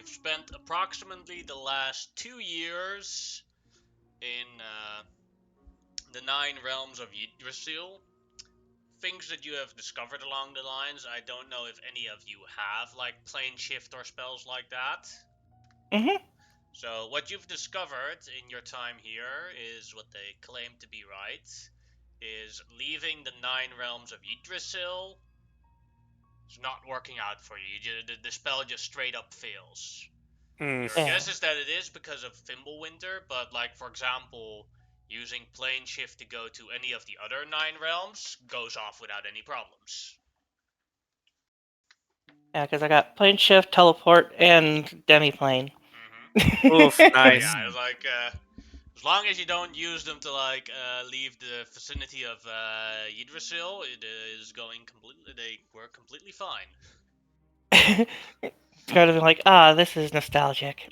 you've spent approximately the last 2 years in the Nine Realms of Yggdrasil. Things that you have discovered along the lines, I don't know if any of you have, like plane shift or spells like that. Mm-hmm. So, what you've discovered in your time here is what they claim to be right, is leaving the Nine Realms of Yggdrasil is not working out for you. The spell just straight up fails. Your Yeah. guess is that it is because of Fimbulwinter, but like for example, using plane shift to go to any of the other nine realms goes off without any problems. Yeah, because I got plane shift, teleport, and demiplane. Oof, So nice. yeah, it's like as long as you don't use them to like leave the vicinity of Yggdrasil, it is going completely. They work completely fine. It's gonna be like, this is nostalgic.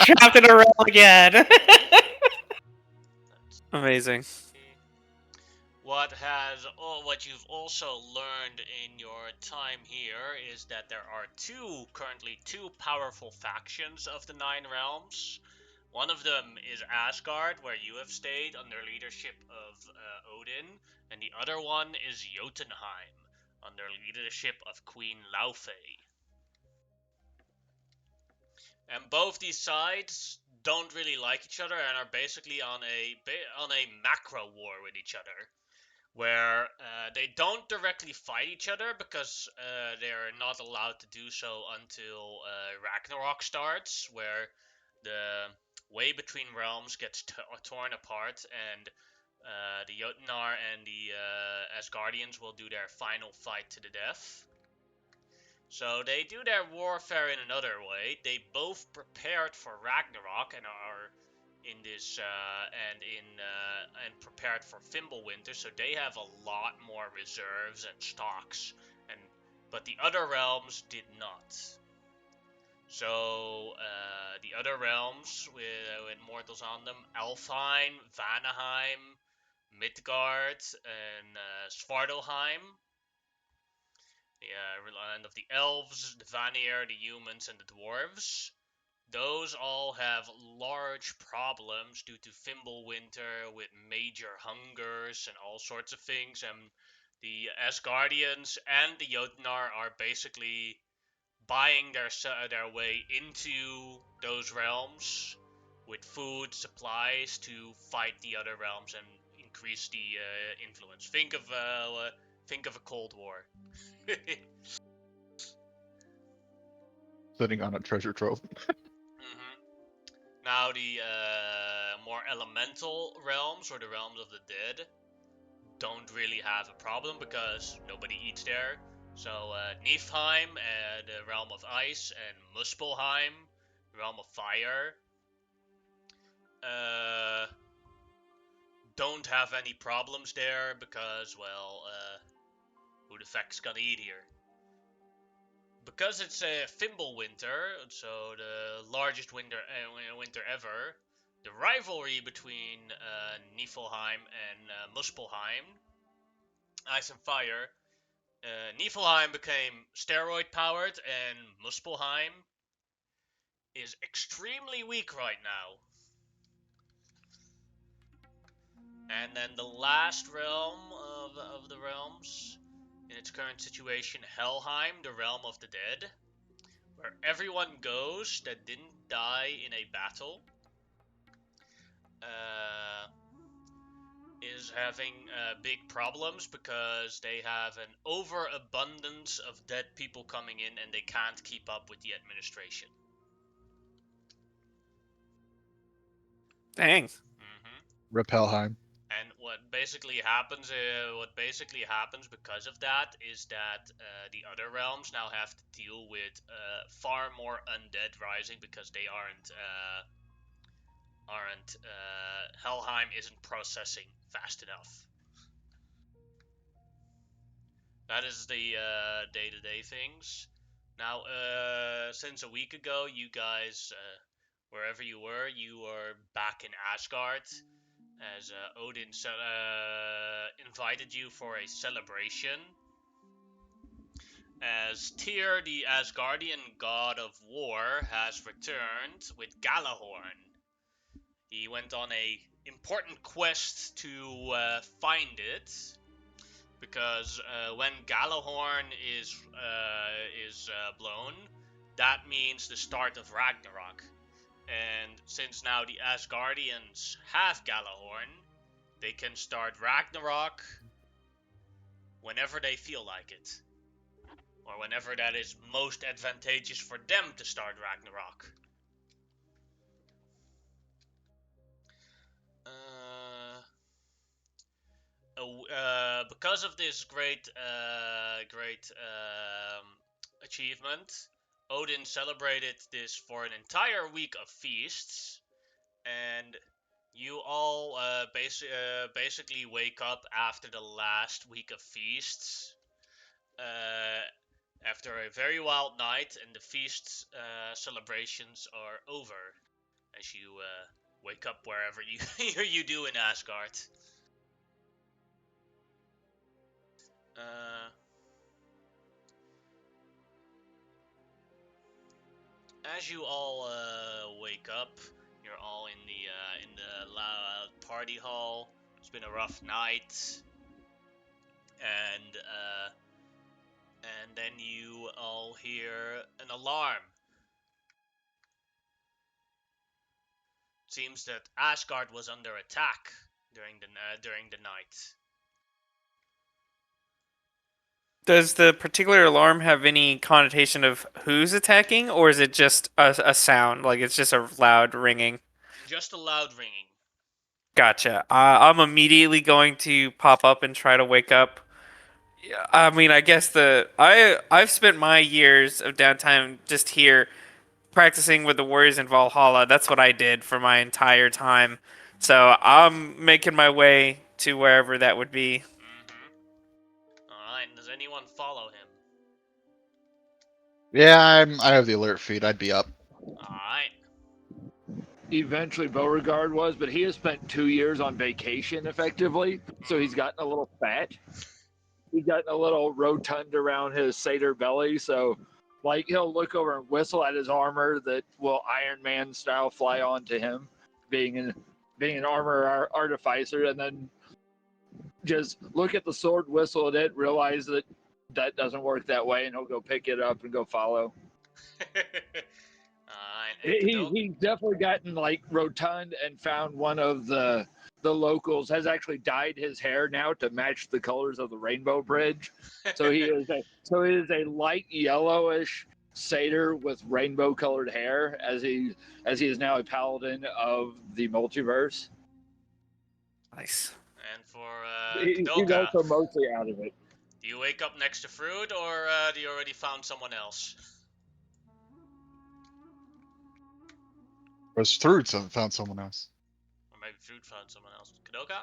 Trapped in a realm again. Amazing. What you've also learned in your time here is that there are currently two powerful factions of the Nine Realms. One of them is Asgard, where you have stayed under leadership of Odin, and the other one is Jotunheim, under leadership of Queen Laufey. And both these sides don't really like each other and are basically on a macro war with each other, where they don't directly fight each other because they're not allowed to do so until Ragnarok starts, where the way between realms gets torn apart, and the Jotnar and the Asgardians will do their final fight to the death. So they do their warfare in another way. They both prepared for Ragnarok and are in this and prepared for Fimbulwinter, so they have a lot more reserves and stocks, but the other realms did not. So the other realms with mortals on them: Alfheim, Vanaheim, Midgard, and Svartalheim. The land of the elves, the Vanir, the humans, and the dwarves. Those all have large problems due to Fimbulwinter with major hungers and all sorts of things, and the Asgardians and the Jotnar are basically buying their way into those realms with food, supplies to fight the other realms and increase the influence. Think of a Cold War. Sitting on a treasure trove. Mm-hmm. Now the more elemental realms, or the realms of the dead, don't really have a problem because nobody eats there. So Niflheim, the realm of ice, and Muspelheim, the realm of fire, uh, don't have any problems there because, well, who the fuck's gonna eat here? Because it's a Fimbulwinter, so the largest winter ever, the rivalry between Niflheim and Muspelheim, Ice and Fire, Niflheim became steroid powered, and Muspelheim is extremely weak right now. And then the last realm of the realms, in its current situation, Helheim, the realm of the dead, where everyone goes that didn't die in a battle, uh, is having big problems because they have an overabundance of dead people coming in and they can't keep up with the administration. Dang. Mm-hmm. Rip Helheim. And what basically happens because of that is that the other realms now have to deal with far more undead rising because they aren't Helheim isn't processing fast enough. That is the day-to-day things. Now, since a week ago, you guys, wherever you were back in Asgard, as Odin invited you for a celebration. as Tyr, the Asgardian god of war, has returned with Galahorn. He went on a important quest to find it, because when Galahorn is blown, that means the start of Ragnarok. And since now the Asgardians have Galahorn, they can start Ragnarok whenever they feel like it. Or whenever that is most advantageous for them to start Ragnarok. Because of this great achievement, Odin celebrated this for an entire week of feasts, and you all basically wake up after the last week of feasts, after a very wild night, and the feast celebrations are over, as you wake up wherever you do in Asgard. As you all wake up, you're all in the loud party hall. It's been a rough night, and then you all hear an alarm. It seems that Asgard was under attack during the night. Does the particular alarm have any connotation of who's attacking, or is it just a sound? Like it's just a loud ringing? Just a loud ringing. Gotcha. I'm immediately going to pop up and try to wake up. Yeah, I mean, I guess I've spent my years of downtime just here practicing with the Warriors in Valhalla. That's what I did for my entire time. So I'm making my way to wherever that would be. Alright, does anyone follow him? Yeah, I have the alert feed. I'd be up. Alright. Eventually Beauregard was, but he has spent 2 years on vacation effectively, so he's gotten a little fat. He's gotten a little rotund around his satyr belly, so like he'll look over and whistle at his armor that will Iron Man style fly onto him, being an armor artificer, and then just look at the sword, whistle at it, realize that that doesn't work that way, and he'll go pick it up and go follow. He's definitely gotten like rotund and found one of the locals has actually dyed his hair now to match the colors of the Rainbow Bridge. So he is a light yellowish satyr with rainbow colored hair as he is now a paladin of the multiverse. Nice. And for He's Kadoka, also mostly out of it. do you wake up next to Fruit, or do you already found someone else? Those fruits haven't found someone else. Or maybe Fruit found someone else. Kadoka?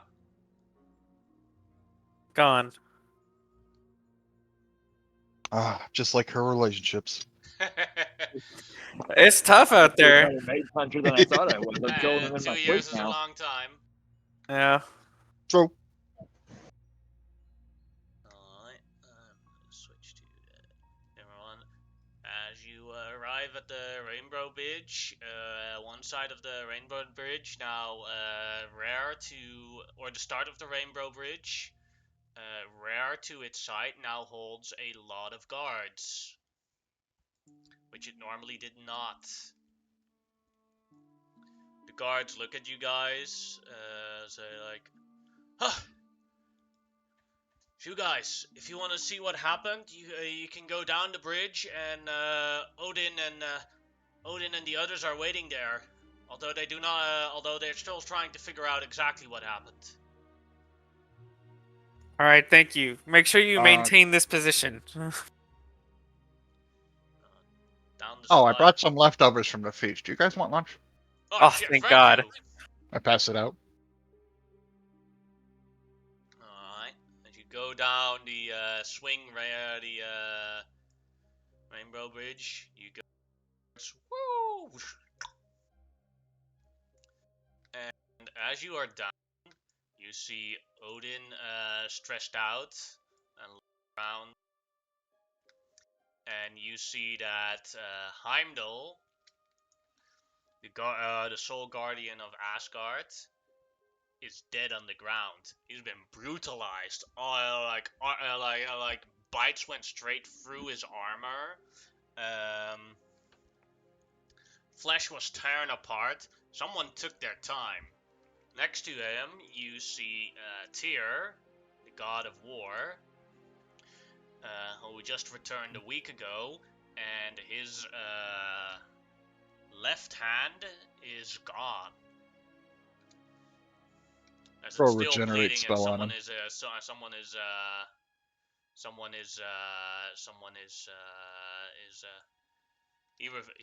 Gone. Just like her relationships. It's tough out there. I'm a mage hunter than I thought I was. I'm killing them in 2 my years sleep is a now. long time. Yeah. So, Alright, switch to everyone. As you arrive at the Rainbow Bridge, one side of the Rainbow Bridge now or the start of the Rainbow Bridge, rare to its side, now holds a lot of guards, which it normally did not. The guards look at you guys, say like, huh. You guys, if you want to see what happened, you can go down the bridge, and Odin and the others are waiting there. Although they do not, although they're still trying to figure out exactly what happened. All right. Thank you. Make sure you maintain this position. Down the I slide. brought some leftovers from the feast. Do you guys want lunch? Oh, shit, thank God. you. I pass it out. Alright, as you go down the Rainbow Bridge, you go. Woo! And as you are down, you see Odin stressed out and around. and you see that Heimdall, the sole guardian of Asgard, is dead on the ground. He's been brutalized. Like bites went straight through his armor. Flesh was torn apart. Someone took their time. Next to him, you see Tyr, the god of war, who just returned a week ago, and his left hand is gone. As Throw it's a still regenerate bleeding, and spell on him.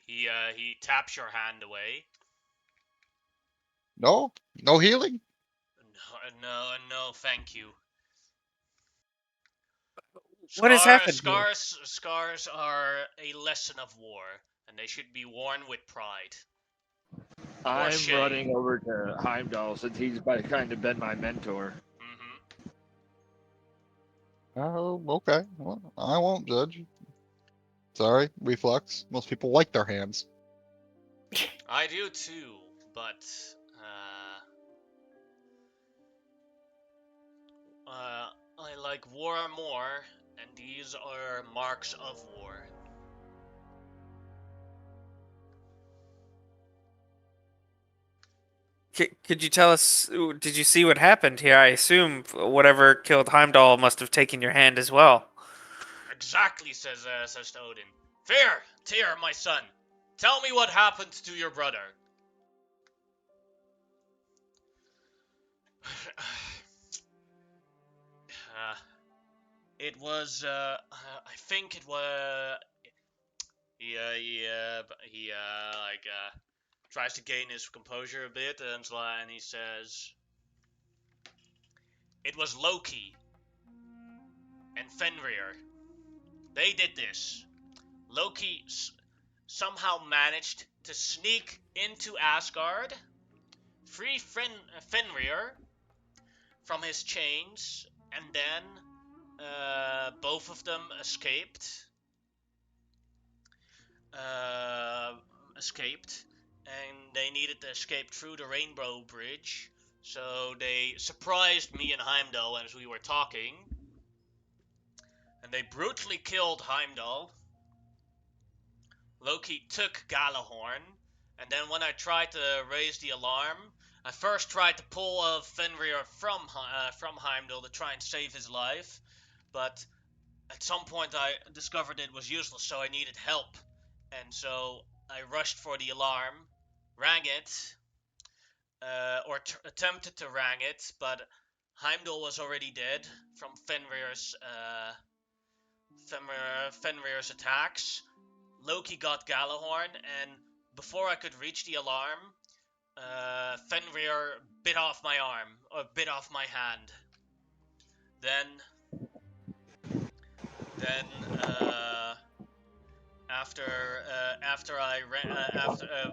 he taps your hand away. No? No healing? No, thank you. What has happened here? Scars are a lesson of war, and they should be worn with pride. I'm shame. running over to Heimdall since he's kind of been my mentor. Oh, okay. Well, I won't judge. Sorry, reflux. Most people like their hands. I do too, but I like war more, and these are marks of war. Could you tell us? Did you see what happened here? I assume whatever killed Heimdall must have taken your hand as well. Exactly, says Odin. Fair, Tyr, my son. Tell me what happened to your brother. It was, I think it was, he tries to gain his composure a bit, and he says, it was Loki and Fenrir. They did this. Loki somehow managed to sneak into Asgard, free Fenrir from his chains, and then both of them escaped. And they needed to escape through the Rainbow Bridge. So they surprised me and Heimdall as we were talking, and they brutally killed Heimdall. Loki took Galahorn, and then when I tried to raise the alarm, I first tried to pull Fenrir from Heimdall to try and save his life, but at some point I discovered it was useless, so I needed help, and so I rushed for the alarm, rang it, attempted to rang it, but Heimdall was already dead from Fenrir's attacks. Loki got Galahorn, and before I could reach the alarm, Fenrir bit off my arm, or bit off my hand.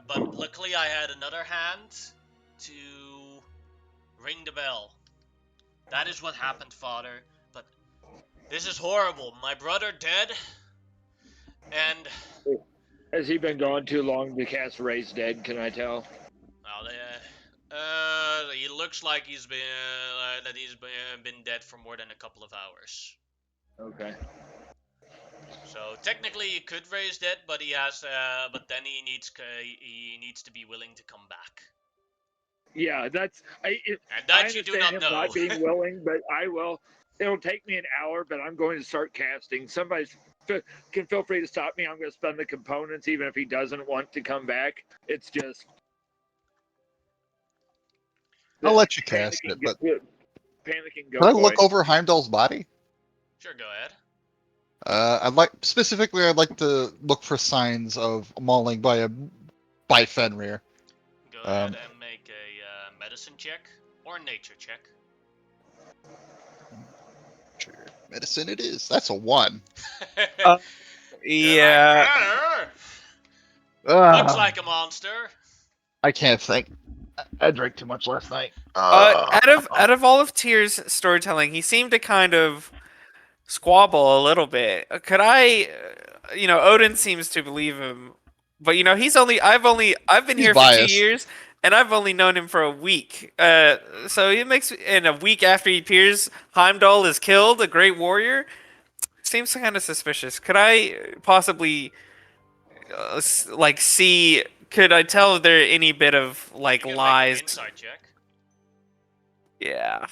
But luckily I had another hand to ring the bell. That is what happened, Father. But this is horrible. My brother dead, and Has he been gone too long to cast Raise Dead? Can I tell? He looks like he's been dead for more than a couple of hours. Okay. So technically he could raise dead, but he has, but then he needs to be willing to come back. Yeah, that's And I that you do understand not him know. not being willing, but I will. It'll take me an hour, but I'm going to start casting. Somebody can feel free to stop me. I'm going to spend the components, even if he doesn't want to come back. It's just. I'll let you cast it, but Panicking. Go. can I look over Heimdall's body? Sure, go ahead. I'd like to look for signs of mauling by Fenrir. Go ahead and make a medicine check or nature check. Sure. Medicine it is. That's a 1. Yeah. Looks like a monster. I can't think. I drank too much last night. Out of all of Tyr's storytelling, he seemed to kind of squabble a little bit. Could I Odin seems to believe him, but I've been He's here for biased. 2 years, and I've only known him for a week. So it makes in a week after he appears, Heimdall is killed, a great warrior. Seems kind of suspicious. Could I possibly see? Could I tell if there any bit of You like can make an lies? insight check. Yeah.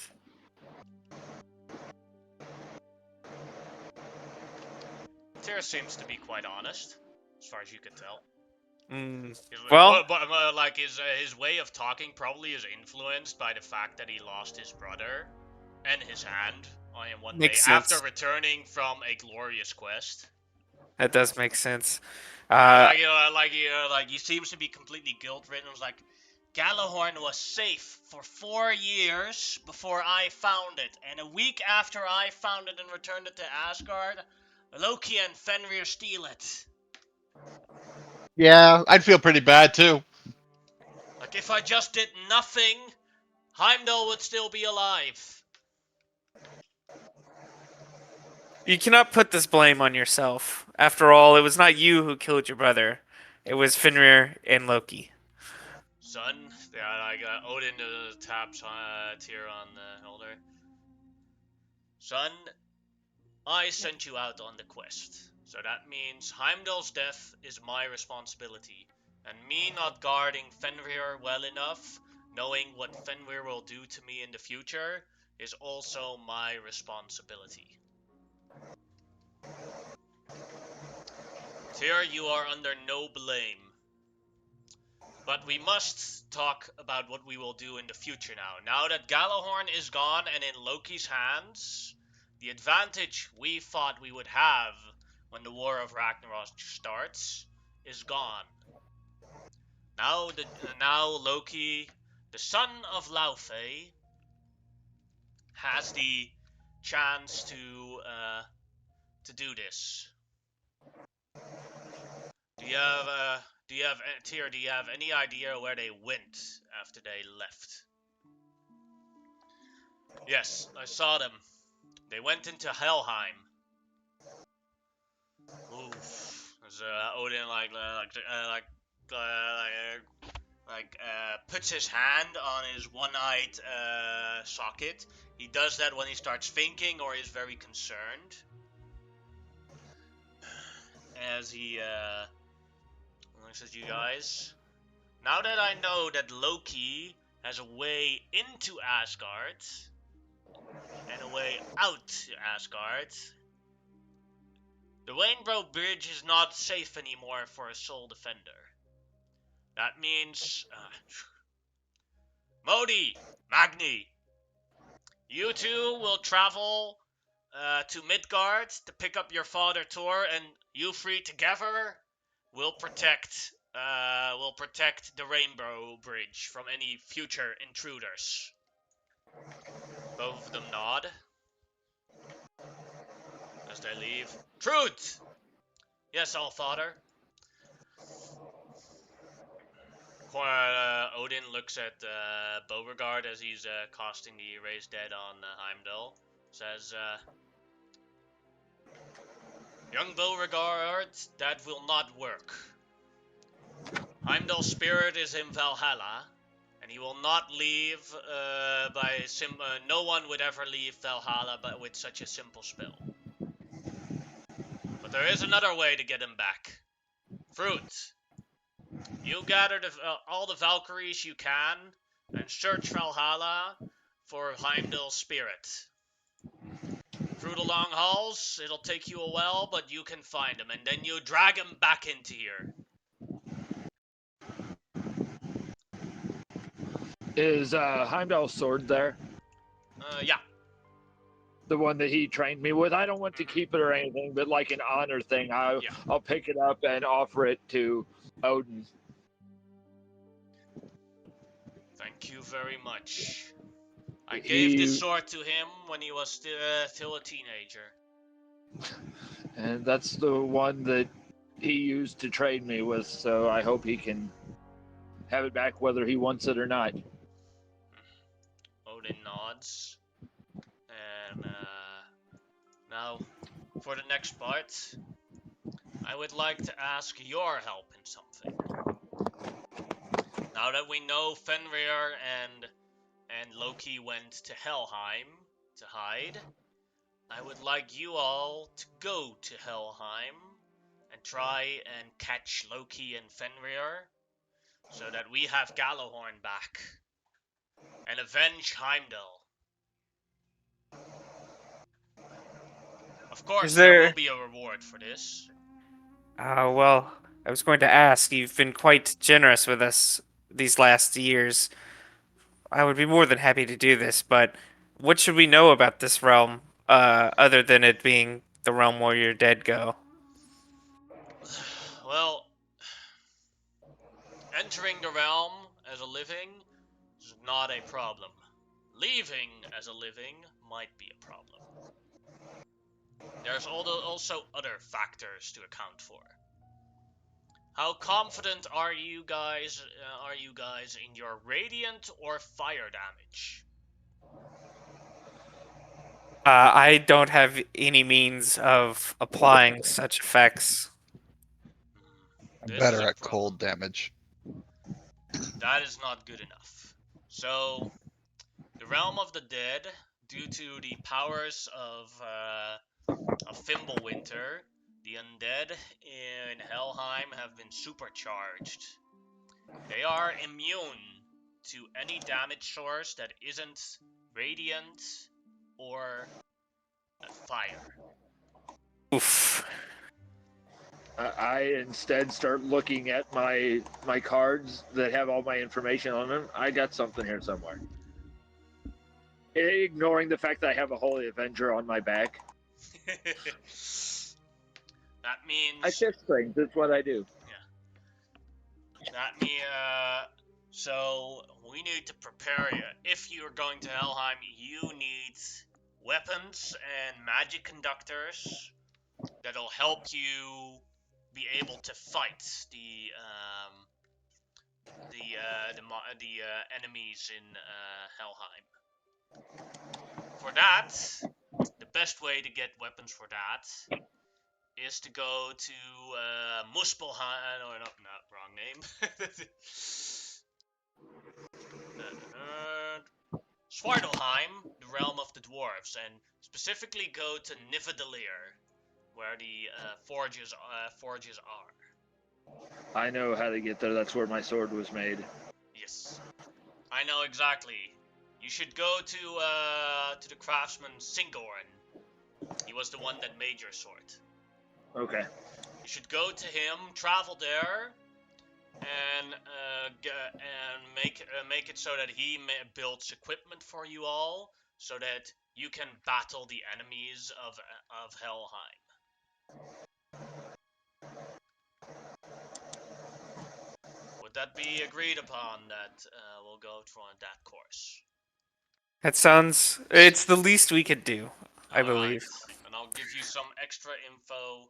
Tyr seems to be quite honest, as far as you can tell. Well, Like his way of talking probably is influenced by the fact that he lost his brother and his hand on him one day Makes sense. after returning from a glorious quest. that does make sense. Uh, He seems to be completely guilt-ridden. It was like, Galahorn was safe for 4 years before I found it, and a week after I found it and returned it to Asgard, Loki and Fenrir steal it. Yeah, I'd feel pretty bad too. Like, if I just did nothing, Heimdall would still be alive. You cannot put this blame on yourself. After all, it was not you who killed your brother. It was Fenrir and Loki. Son, Odin taps Tyr on the shoulder. Son, I sent you out on the quest, so that means Heimdall's death is my responsibility, and me not guarding Fenrir well enough, knowing what Fenrir will do to me in the future, is also my responsibility. Tyr, you are under no blame. But we must talk about what we will do in the future now. Now that Galahorn is gone and in Loki's hands, the advantage we thought we would have when the War of Ragnarok starts is gone. Now Loki, the son of Laufey, has the chance to do this. Tyr, do you have any idea where they went after they left? Yes, I saw them. They went into Helheim. Oof. Odin puts his hand on his one-eyed socket. He does that when he starts thinking or is very concerned. As he looks at you guys. Now that I know that Loki has a way into Asgard and a way out to Asgard, the Rainbow Bridge is not safe anymore for a sole defender. That means Modi, Magni, you two will travel to Midgard to pick up your father Thor, and you three together will protect the Rainbow Bridge from any future intruders. Both of them nod as they leave. Truth! Yes, Allfather. Odin looks at Beauregard as he's casting the Raise Dead on Heimdall. Says, Young Beauregard, that will not work. Heimdall's spirit is in Valhalla, and he will not leave no one would ever leave Valhalla but with such a simple spell. But there is another way to get him back. Fruit. You gather all the Valkyries you can and search Valhalla for Heimdall's spirit. Through the long halls, it'll take you a while, but you can find him, and then you drag him back into here. Is Heimdall's sword there? Yeah. The one that he trained me with? I don't want to keep it or anything, but like an honor thing, I'll pick it up and offer it to Odin. Thank you very much. I gave this sword to him when he was still a teenager. And that's the one that he used to trade me with, so I hope he can have it back whether he wants it or not. Odin nods. And now, for the next part, I would like to ask your help in something. Now that we know Fenrir and Loki went to Helheim to hide, I would like you all to go to Helheim and try and catch Loki and Fenrir so that we have Gallahorn back and avenge Heimdall. Of course, Is there there? will be a reward for this. Well, I was going to ask. You've been quite generous with us these last years. I would be more than happy to do this, but what should we know about this realm, other than it being the realm where your dead go? Well, entering the realm as a living is not a problem. Leaving as a living might be a problem. There's also other factors to account for. How confident are you guys in your radiant or fire damage? I don't have any means of applying such effects. I'm This is better a at problem. cold damage. That is not good enough. So, the realm of the dead, due to the powers of Fimbulwinter, the undead in Helheim have been supercharged. They are immune to any damage source that isn't radiant or fire. Oof. I instead start looking at my cards that have all my information on them. I got something here somewhere. Ignoring the fact that I have a Holy Avenger on my back. That means I shift strings. That's what I do. so we need to prepare you. If you're going to Helheim, you need weapons and magic conductors that'll help you be able to fight the enemies in Helheim. For that, the best way to get weapons for that is to go to Muspelheim. No, not wrong name. Svartalheim, the realm of the dwarves, and specifically go to Niflheim, where the forges are. I know how to get there. That's where my sword was made. Yes, I know exactly. You should go to the craftsman Singorn. He was the one that made your sword. Okay. You should go to him, travel there, and make it so that he builds equipment for you all, so that you can battle the enemies of Helheim. Would that be agreed upon? That we'll go on that course. That sounds. It's the least we could do, I believe. Alright, and I'll give you some extra info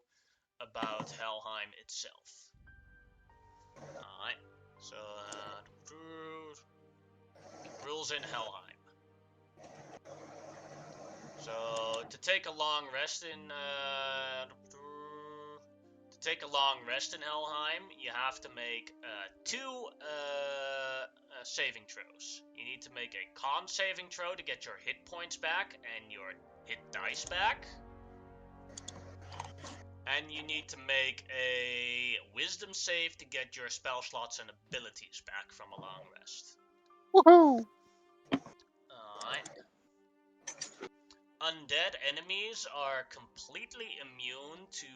about Helheim itself. Alright, so rules in Helheim. So to take a long rest in Helheim, you have to make two saving throws. You need to make a con saving throw to get your hit points back and your hit dice back. And you need to make a wisdom save to get your spell slots and abilities back from a long rest. Woohoo! Alright. Undead enemies are completely immune to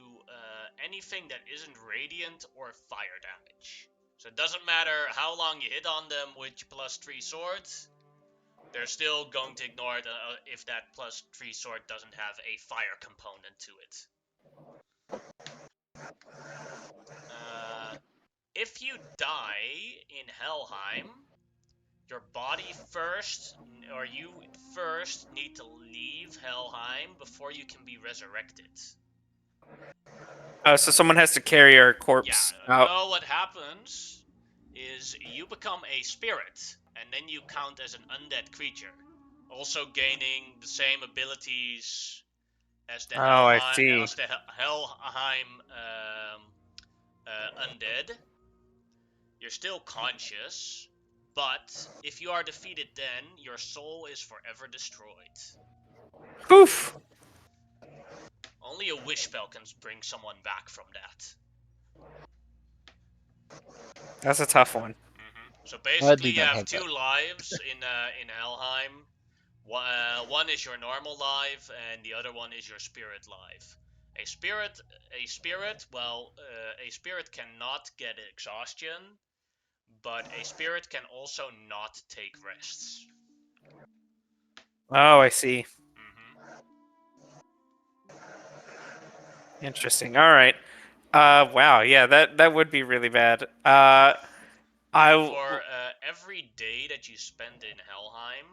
anything that isn't radiant or fire damage. So it doesn't matter how long you hit on them with your +3 swords, they're still going to ignore it if that +3 sword doesn't have a fire component to it. If you die in Helheim, you first need to leave Helheim before you can be resurrected. So someone has to carry our corpse out. No, what happens is you become a spirit, and then you count as an undead creature, also gaining the same abilities as the Oh, I Helheim, see. as the Helheim undead. You're still conscious, but if you are defeated, then your soul is forever destroyed. Oof. Only a wish spell can bring someone back from that. That's a tough one. So I basically, do you not have have two that. lives in Helheim. One is your normal life, and the other one is your spirit life. A spirit cannot get exhaustion, but a spirit can also not take rests. Oh, I see. Mm-hmm. Interesting. All right. Wow. Yeah, that would be really bad. For every day that you spend in Helheim,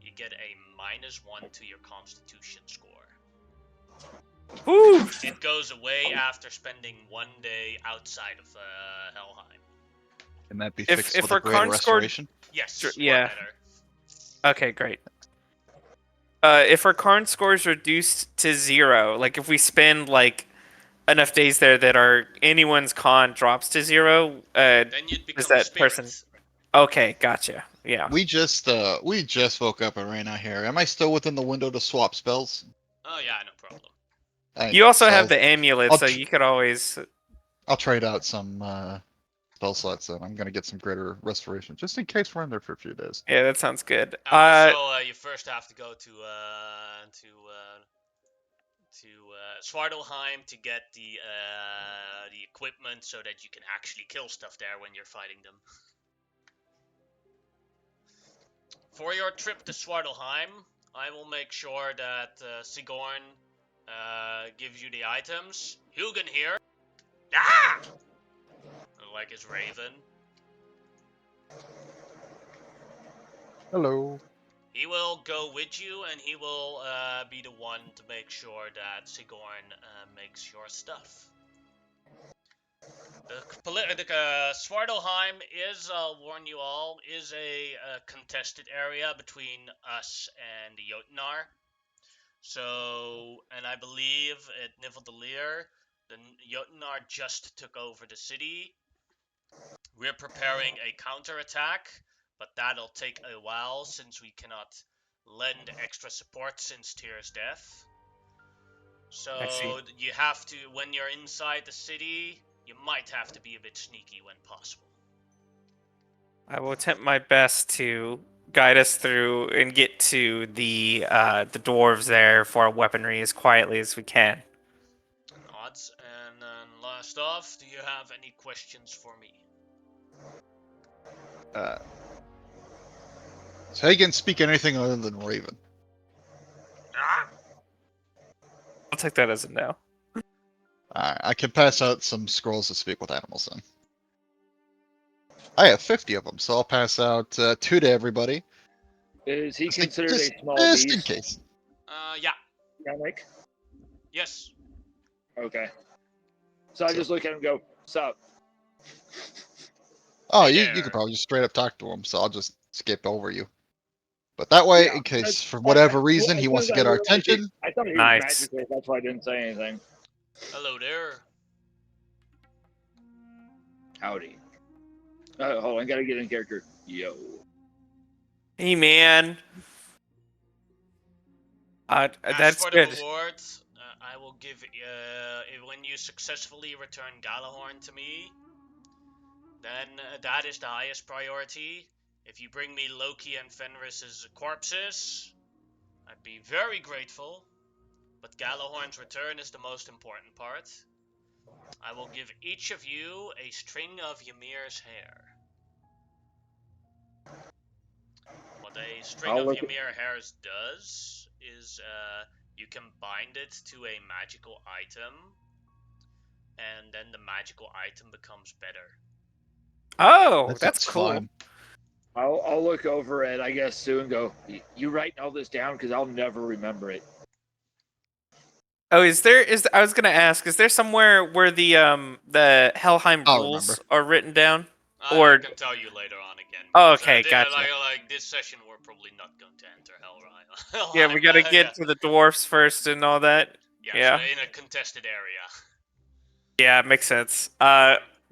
you get a -1 to your Constitution score. Whew. It goes away after spending 1 day outside of Helheim. Can that be If- fixed if with a our greater Karn scored- restoration? Yes, Yeah. or better. Okay, great. If our Karn scores reduced to 0, like if we spend like enough days there that our anyone's con drops to 0, Then you'd become is a that spirit. person? Okay, gotcha. Yeah. We just woke up and ran out here. Am I still within the window to swap spells? Oh yeah, no problem. You also So have the amulet, I'll so tr- you could always. I'll trade out some spell slots and I'm gonna get some greater restoration just in case we're in there for a few days. Yeah, that sounds good. Also, you first have to go to Svartalheim to get the equipment so that you can actually kill stuff there when you're fighting them. For your trip to Svartalheim, I will make sure that Sigorn gives you the items. Hugin here. Ah! Like his raven. Hello. He will go with you, and he will be the one to make sure that Sigorn makes your stuff. Svartalheim is, I'll warn you all, is a contested area between us and the Jotnar. So, and I believe at Niveldalir, the Jotnar just took over the city. We're preparing a counterattack, but that'll take a while since we cannot lend extra support since Tyr's death. I see. So you have to, when you're inside the city, you might have to be a bit sneaky when possible. I will attempt my best to guide us through and get to the dwarves there for our weaponry as quietly as we can. Odds. And then last off, do you have any questions for me? So he can speak anything other than Raven. Ah! I'll take that as a no. I can pass out some scrolls to speak with animals then. I have 50 of them, so I'll pass out 2 to everybody. Is he Just in- considered just, a small just in beast? case. Yeah. Yannick? Yes. Okay. So I just look at him and go, sup? Oh, Hey you there. could probably just straight up talk to him, so I'll just skip over you. But that way, Yeah, in case that's for fine. whatever Well, reason as he soon wants as to I get our realized attention, I thought he was Nice. magical, that's why I didn't say anything. Hello there. Howdy. Hold on, I gotta get in character. Yo. Hey, man. As That's for good. the rewards, I will give when you successfully return Galahorn to me, then that is the highest priority. If you bring me Loki and Fenris's corpses, I'd be very grateful. But Galahorn's return is the most important part. I will give each of you a string of Ymir's hair. What a string I'll of look at- Ymir hairs does is you can bind it to a magical item, and then the magical item becomes better. Oh, that that's sounds cool. fine. I'll look over it, I guess, Sue, and go, you writing all this down? Because I'll never remember it. Oh, I was gonna ask, is there somewhere where the Helheim I'll rules remember. are written down? Or- I can tell you later on again. Oh, because, okay, gotcha. Like this session, we're probably not going to enter Hellrime. Yeah, we gotta get yeah. to the dwarfs first and all that. Yeah, Yeah. so in a contested area. Yeah, makes sense.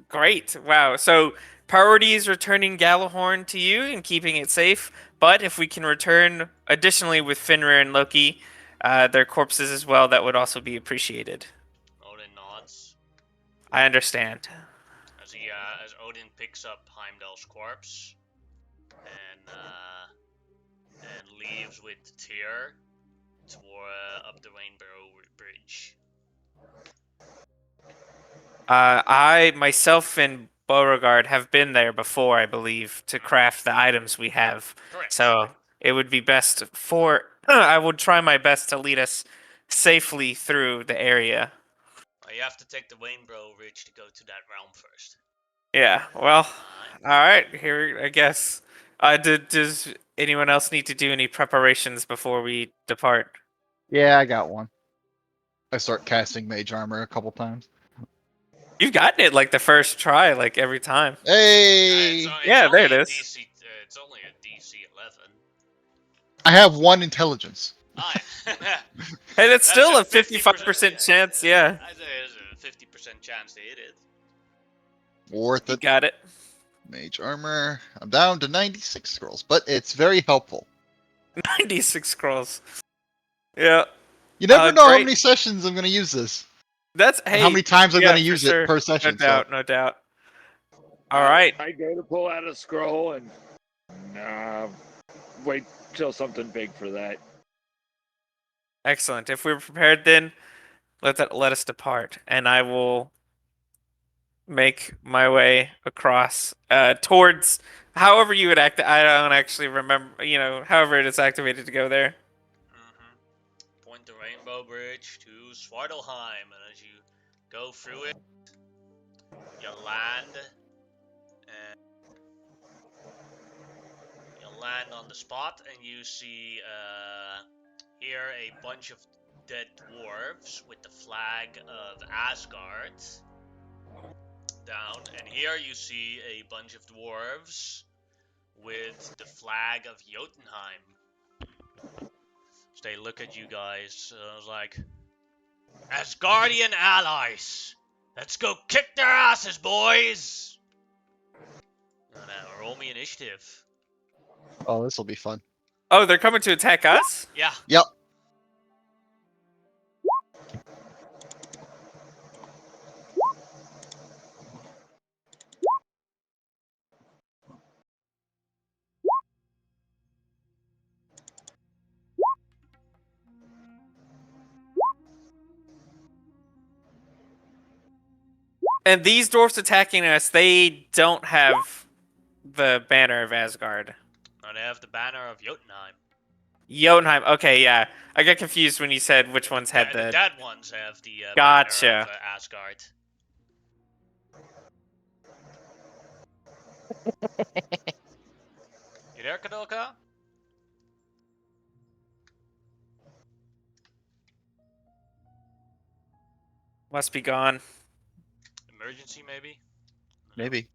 Great. Wow. So priority is returning Galahorn to you and keeping it safe. But if we can return additionally with Fenrir and Loki, their corpses as well, that would also be appreciated. Odin nods I understand. as Odin picks up Heimdall's corpse and leaves with Tyr up the Rainbow Bridge. I myself and Beauregard have been there before, I believe, to craft the items we have. Correct. So it would be best for I would try my best to lead us safely through the area. You have to take the Rainbow Ridge to go to that realm first. Yeah. Well, Alright. all right. Here, I guess. Does anyone else need to do any preparations before we depart? Yeah, I got one. I start casting mage armor a couple times. You've gotten it like the first try, like every time. Hey, Yeah, there it only a is. It's only a DC 11. I have 1 intelligence. Ah, Hey, that's still a 50% 55% chance. Yeah, I'd say there's a 50% chance to hit it. Worth you it. got it. Mage armor. I'm down to 96 scrolls, but it's very helpful. 96 scrolls. Yeah, You never know how great. many sessions I'm going to use this. that's And hey. how many times I'm yeah, going to for use sure. it per session. No doubt, no doubt. All I- right. I go to pull out a scroll and wait till something big for that. Excellent. If we're prepared, then let us depart, and I will make my way across towards however you would act. I don't actually remember. However it is activated to go there. Point the Rainbow Bridge to Svartalheim, and as you go through it, you land on the spot, and you see here a bunch of dead dwarves with the flag of Asgard down, and here you see a bunch of dwarves with the flag of Jotunheim. So they look at you guys. I was like, Asgardian allies, let's go kick their asses, boys. Roll me initiative. Oh, this will be fun. Oh, they're coming to attack us? Yeah. Yep. And these dwarfs attacking us, they don't have the banner of Asgard. No, they have the banner of Jotunheim. Jotunheim. Okay, yeah. I got confused when you said which ones had The the. dead ones have the Gotcha. banner of Asgard. You there, Kadoka? Must be gone. Emergency, maybe? Maybe.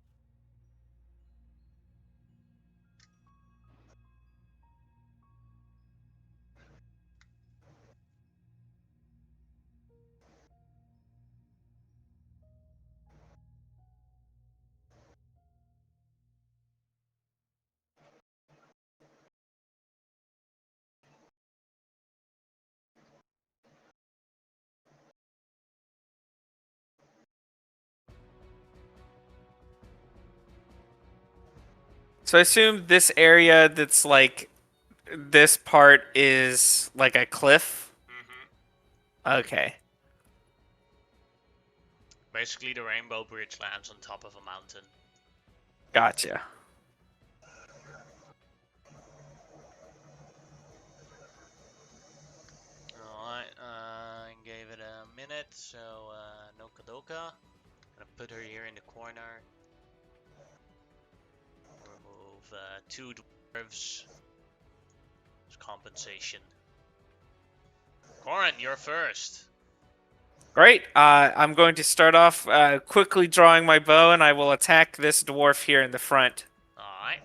So I assume this area that's like. This part is like a cliff? Okay. Basically, the Rainbow Bridge lands on top of a mountain. Gotcha. Alright, I gave it a minute, so no Kadoka. Gonna put her here in the corner. Remove 2 dwarves. As compensation. Corin, you're first. Great. I'm going to start off quickly drawing my bow, and I will attack this dwarf here in the front. Alright.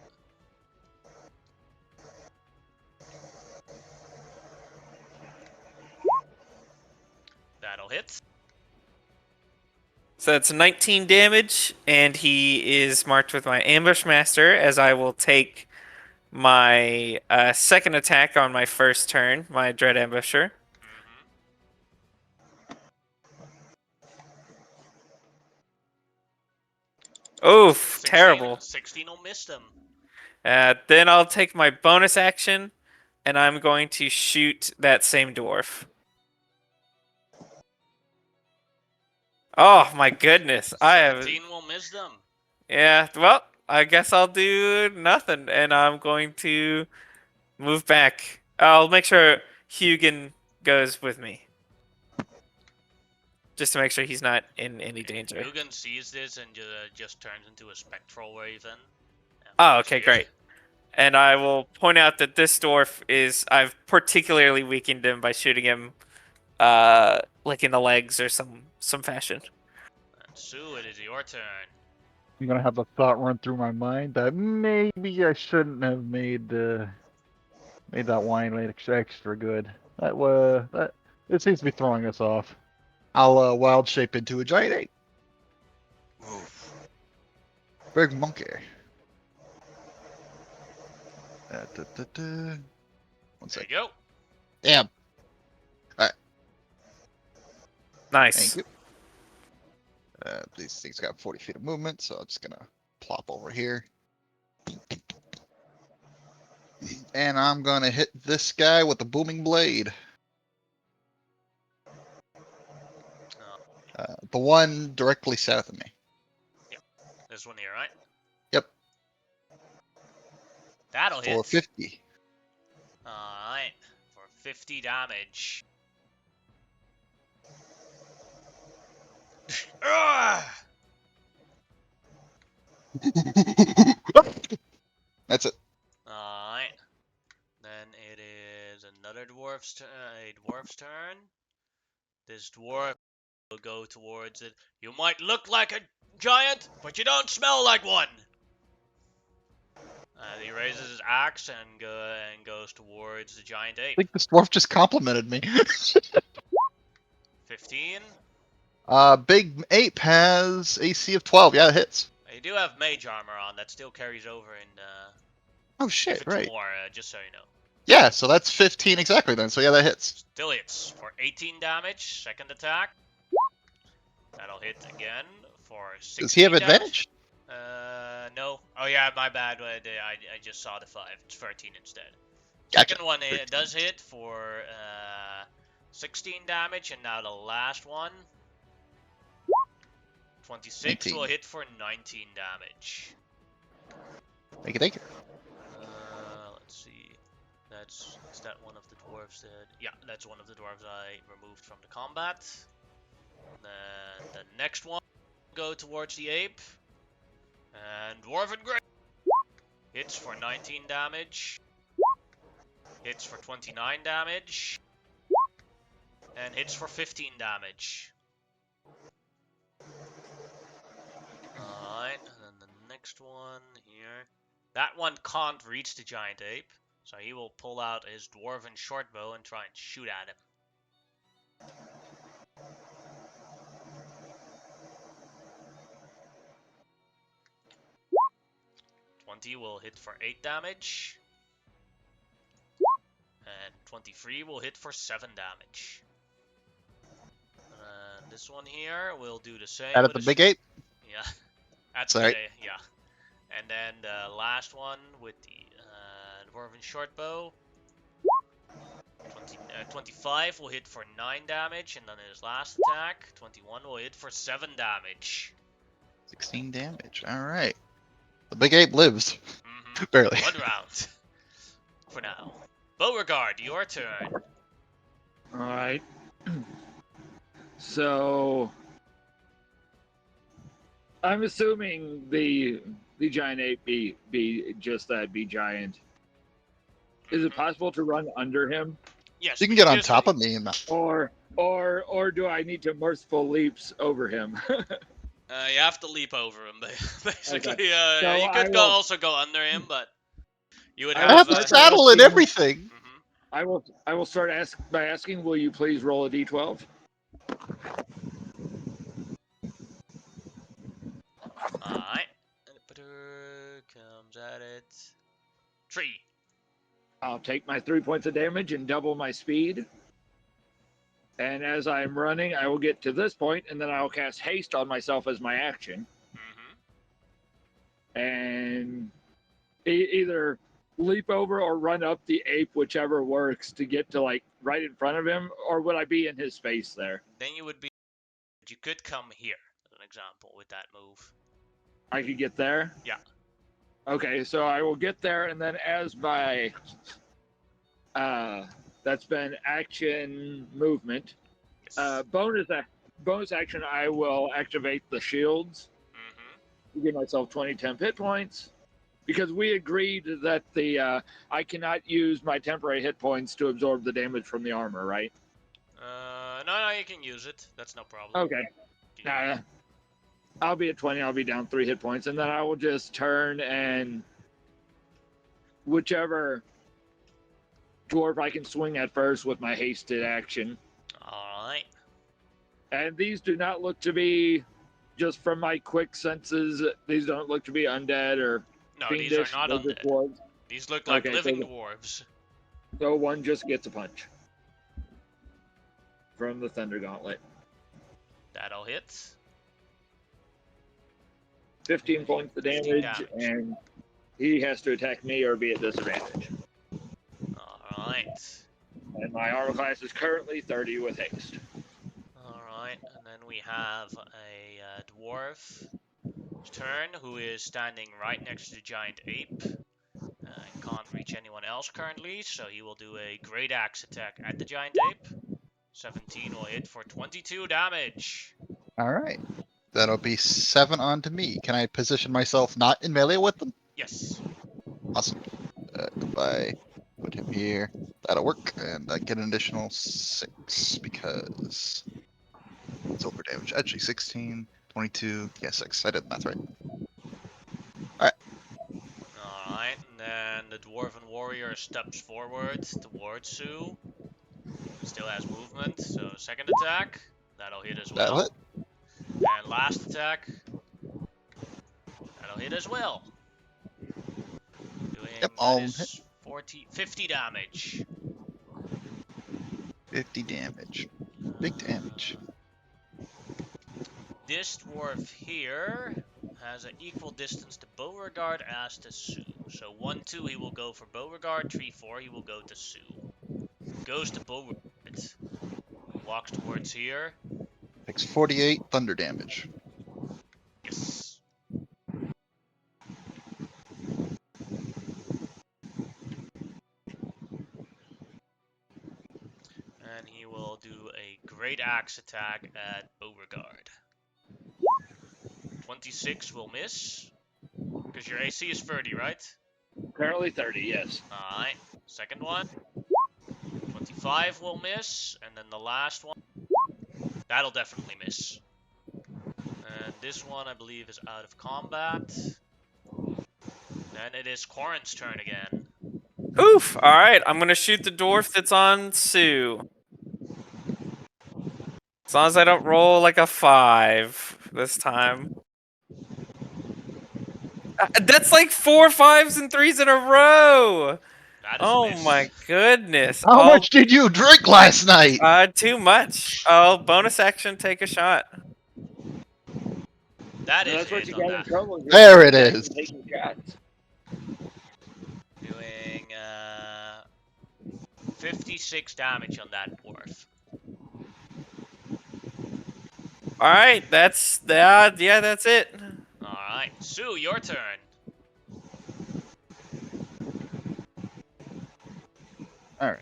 That'll hit. So that's 19 damage, and he is marked with my ambush master, as I will take my second attack on my first turn, my dread ambusher. Oof, 16, terrible. 16 will miss them. Then I'll take my bonus action, and I'm going to shoot that same dwarf. Oh my goodness, I have. 17 will miss them. Yeah, well, I guess I'll do nothing, and I'm going to move back. I'll make sure Hugin goes with me. Just to make sure he's not in any danger. Mugen sees this and just turns into a spectral raven. Oh, okay, great. And I will point out that this dwarf is... I've particularly weakened him by shooting him, like in the legs or some fashion. And Sue, it is your turn. I'm gonna have a thought run through my mind that maybe I shouldn't have made that wine extra good. It seems to be throwing us off. I'll wild shape into a giant ape. Move. Big monkey. One There second. you go. Damn. Nice. Thank you. These things got 40 feet of movement, so I'm just gonna plop over here. And I'm gonna hit this guy with the booming blade. The one directly south of me. This one here, right? Yep. That'll hit. For 50. Alright. For 50 damage. Ugh! That's it. Alright. Then it is another dwarf's turn. This dwarf will go towards it. You might look like a giant, but you don't smell like one. He raises his axe and goes towards the giant I ape. think this dwarf just complimented me. 15. Big ape has AC of 12. Yeah, it hits. You do have mage armor on. That still carries over in Oh if shit, it's right. more, just so you know. Yeah, so that's 15 exactly then. So yeah, that hits. Still hits for 18 damage. Second attack. That'll hit again for 16 Does he have damage. advantage? No. Oh yeah, my bad. I just saw the 5. It's 13 instead. Gotcha. Second one it does hit for 16 damage, and now the last one. 26 19. will hit for 19 damage. Thank you, thank you. Let's see. Is that one of the dwarves that... Yeah, that's one of the dwarves I removed from the combat. Then the next one go towards the ape. And Dwarven Grey hits for 19 damage. Hits for 29 damage. And hits for 15 damage. Alright, and then the next one here. That one can't reach the giant ape, so he will pull out his dwarven shortbow and try and shoot at him. Will hit for 8 damage. And 23 will hit for 7 damage. And this one here will do the same. Out of the big ape? Yeah. That's Sorry. yeah. And then the last one with the dwarven shortbow. 25 will hit for 9 damage, and then his last attack, 21 will hit for 7 damage. 16 damage. Alright. The big ape lives. Mm-hmm. Barely. 1 round. For now. Beauregard, your turn. Alright. So I'm assuming the giant ape be just that, be giant. Is it possible to run under him? Yes. You can get on just- top of me and Or Or do I need to merciful leaps over him? You have to leap over him, basically. Okay. Yeah, So you I could will- also go under him, but you would I I will have. have a start saddle and asking- everything. Mhm. I will start by asking, will you please roll a d12? Alright. Comes at it. 3. I'll take my 3 points of damage and double my speed. And as I'm running, I will get to this point, and then I will cast haste on myself as my action. Mm-hmm. And either leap over or run up the ape, whichever works, to get to like right in front of him, or would I be in his space there? Then you would be. You could come here, as an example, with that move. I could get there? Yeah. Okay, so I will get there, and then as my that's been action movement. Yes. Bonus action, I will activate the shields Mm-hmm. to give myself 20 temp hit points. Because we agreed that the I cannot use my temporary hit points to absorb the damage from the armor, right? No, you can use it. That's no problem. Okay. I'll be at 20. I'll be down 3 hit points, and then I will just turn and whichever dwarf I can swing at first with my hasted action. Alright. And these do not look to be, just from my quick senses, these don't look to be undead or No, fiendish. these are not They're just undead. dwarves. These look like Okay, so living the- dwarves. So one just gets a punch from the Thunder Gauntlet. That'll hit. 15 points of 15 damage, and he has to attack me or be at disadvantage. Alright. And my armor class is currently 30 with haste. Alright, and then we have a dwarf turn who is standing right next to the giant ape. And can't reach anyone else currently, so he will do a great axe attack at the giant ape. 17 will hit for 22 damage. All right. That'll be 7 onto me. Can I position myself not in melee with them? Yes. Awesome. If I put him here, that'll work. And I get an additional 6 because it's over damage. Actually, 16, 22, yeah, 6. I did the math right. Alright, and then the dwarven warrior steps forward towards Sue. Still has movement, so second attack. That'll hit as That'll well. hit. And last attack. That'll hit as well. Doing Yep, all that is 50 damage. 50 damage. Big damage. This dwarf here has an equal distance to Beauregard as to Sue. So 1-2 he will go for Beauregard, 3-4 he will go to Sue. Goes to Beauregard. Walks towards here. Takes 48 thunder damage. Yes. And he will do a great axe attack at Beauregard. 26 will miss. Because your AC is 30, right? Currently 30, yes. Alright. Second one. 25 will miss. And then the last one. That'll definitely miss. And this one, I believe, is out of combat. Then it is Corin's turn again. Oof! Alright, I'm gonna shoot the dwarf that's on Sue. As long as I don't roll like a 5 this time. That's like 4 5s and 3s in a row! That is a Oh miss. my goodness. How much did you drink last night? Too much. Oh, bonus action, take a shot. That is That's what hit you on got in that. trouble. is There it you're is. taking shots. Doing 56 damage on that dwarf. Alright, that's that. Yeah, that's it. Alright, Sue, your turn. All right.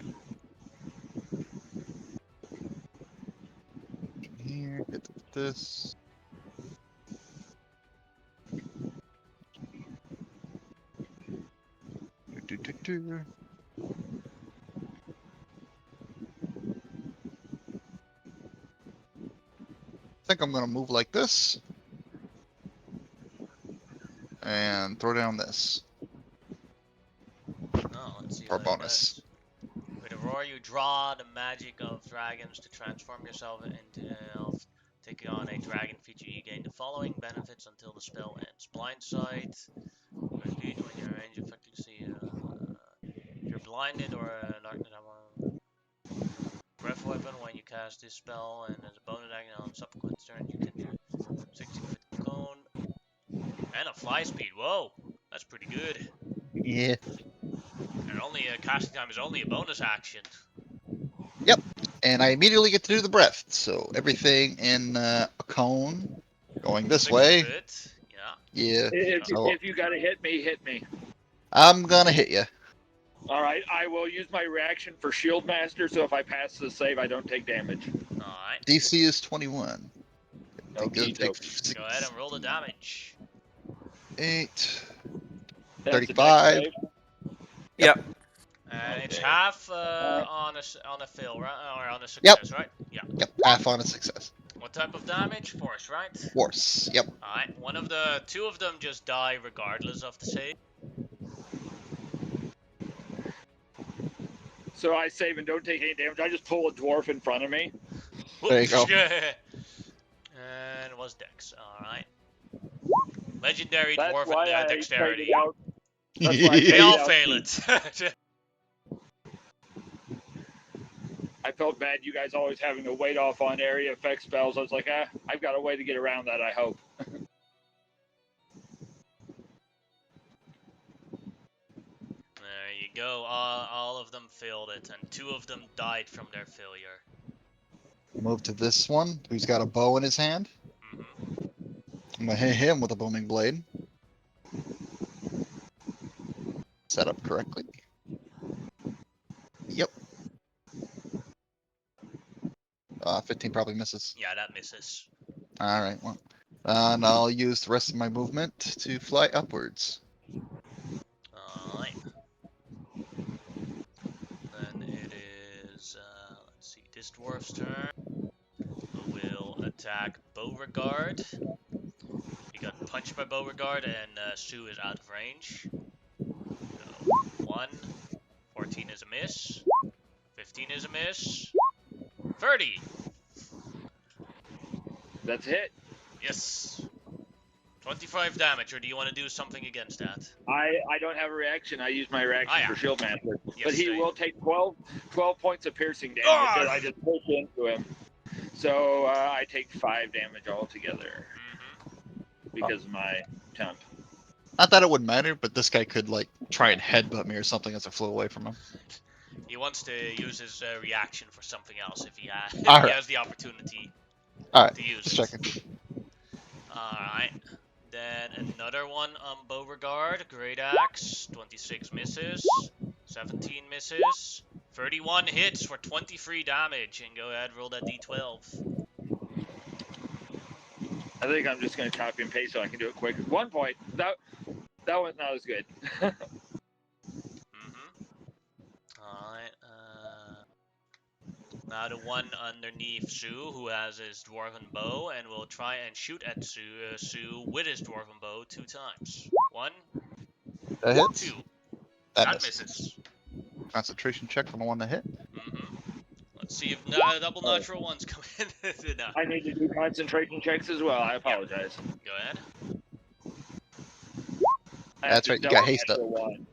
Here, hit this. Do. think I'm gonna move like this. And throw down this Oh, let's see for what it bonus. does. With Aurora, you draw the magic of dragons to transform yourself into elf. Taking on a dragon feature, you gain the following benefits until the spell ends. Blind sight. Repeat when you're in range, effectively see. If you're blinded or darkness, breath weapon when you cast this spell, and as a bonus action on subsequent turn, you can do 60-foot cone and a fly speed. Whoa, that's pretty good. Yeah. And only casting time is only a bonus action. And I immediately get to do the breath. So everything in a cone going this 60 way. foot. Yeah. Yeah. If you gotta hit me, hit me. I'm gonna hit you. All right, I will use my reaction for Shield Master, so if I pass the save, I don't take damage. Alright. DC is 21. I think Okay, it'll take Go ahead and roll the damage. 8. That's a dex 35. save. Yep. And it's Okay. half on a fail, right? Or on a success, right? Yeah. Yep. Half on a success. What type of damage? Force, right? Force. Yep. Alright. Two of them just die regardless of the save. So I save and don't take any damage. I just pull a dwarf in front of me. There you go. And it was Dex. Alright. Legendary That's dwarf why and I dexterity. traded out. That's why I They traded all out fail the- it. I felt bad you guys always having to wait off on area effect spells. I was like, I've got a way to get around that, I hope. There you go. All of them failed it, and 2 of them died from their failure. Move to this one, who's got a bow in his hand. Mm-hmm. I'm gonna hit him with a booming blade. Set up correctly. Yep. 15 probably misses. Yeah, that misses. All right. Well, and I'll use the rest of my movement to fly upwards. Alright. Then it is, let's see, this dwarf's turn. Who will attack Beauregard. He got punched by Beauregard, and Sue is out of range. So, 1. 14 is a miss. 15 is a miss. 30! That's a hit. Yes. 25 damage, or do you want to do something against that? I don't have a reaction. I use my reaction Ah, yeah. for Shield Master. Yes, But he they- will take 12 points of piercing damage Ah! that I just pushed into him. So I take 5 damage altogether Mhm. because of my temp. Not that it would matter, but this guy could like try and headbutt me or something as I flew away from him. He wants to use his reaction for something else if he, if All he right. has the opportunity All right, to use just it. checking. Alright. Then another one on Beauregard. Great Axe. 26 misses. 17 misses. 31 hits for 23 damage. And go ahead, roll that d12. I think I'm just going to copy and paste so I can do it quick. 1 point. That one's not as good. Alright. Now the one underneath Sue, who has his dwarven bow, and will try and shoot at Sue with his dwarven bow 2 times. 1, That hits. 2. That That misses. misses. Concentration check for the one that hit. Let's see if double natural ones come in. No. I need to do concentration checks as well. I apologize. Go ahead. I have That's to right, you got double haste up. natural one.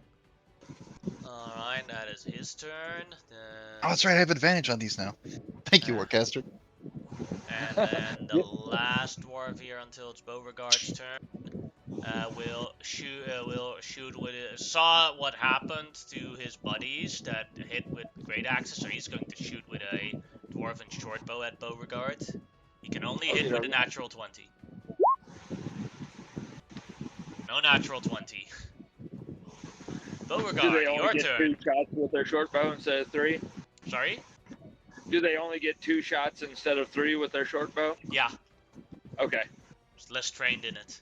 Alright, that is his turn. Oh, that's right. I have advantage on these now. Thank you, Warcaster. And then the last dwarf here until it's Beauregard's turn will shoot with it. Saw what happened to his buddies that hit with great axes, so he's going to shoot with a dwarven short bow at Beauregard. He can only hit with a natural 20. No natural 20. Do they Beauregard, only your get turn. 2 shots with their short bow instead of 3? Sorry? Do they only get 2 shots instead of 3 with their short bow? Yeah, Okay. just less trained in it.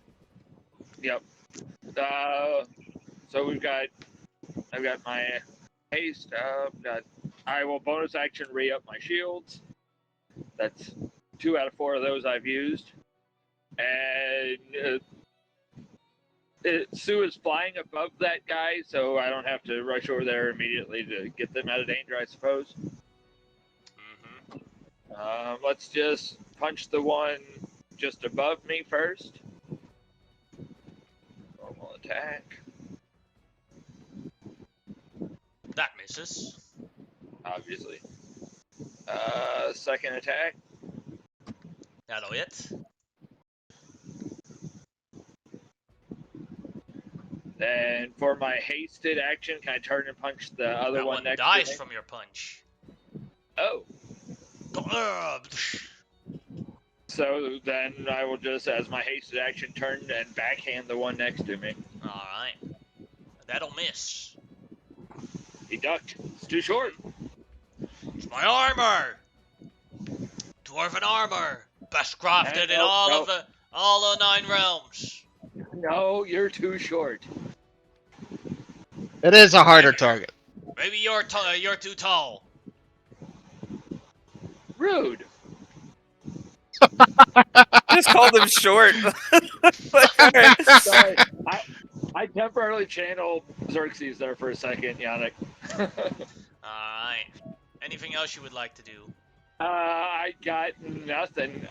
Yep. So I've got my haste up. I will bonus action re-up my shields. That's 2 out of 4 of those I've used. And Sue is flying above that guy, so I don't have to rush over there immediately to get them out of danger, I suppose. Let's just punch the one just above me first. Normal attack. That misses. Obviously. Second attack. That'll hit. Then for my hasted action, can I turn and punch the other That one next dies to me? from your punch. Oh. Ugh. So then I will just, as my hasted action, turn and backhand the one next to me. Alright. That'll miss. He ducked. It's too short. It's my armor! Dwarven armor! Best crafted in all the 9 realms. No, you're too short. It is a harder target. Maybe you're too tall. Rude. Just called him short. Like, all right. Sorry. I temporarily channeled Xerxes there for a second, Yannick. Alright. Anything else you would like to do? I got nothing.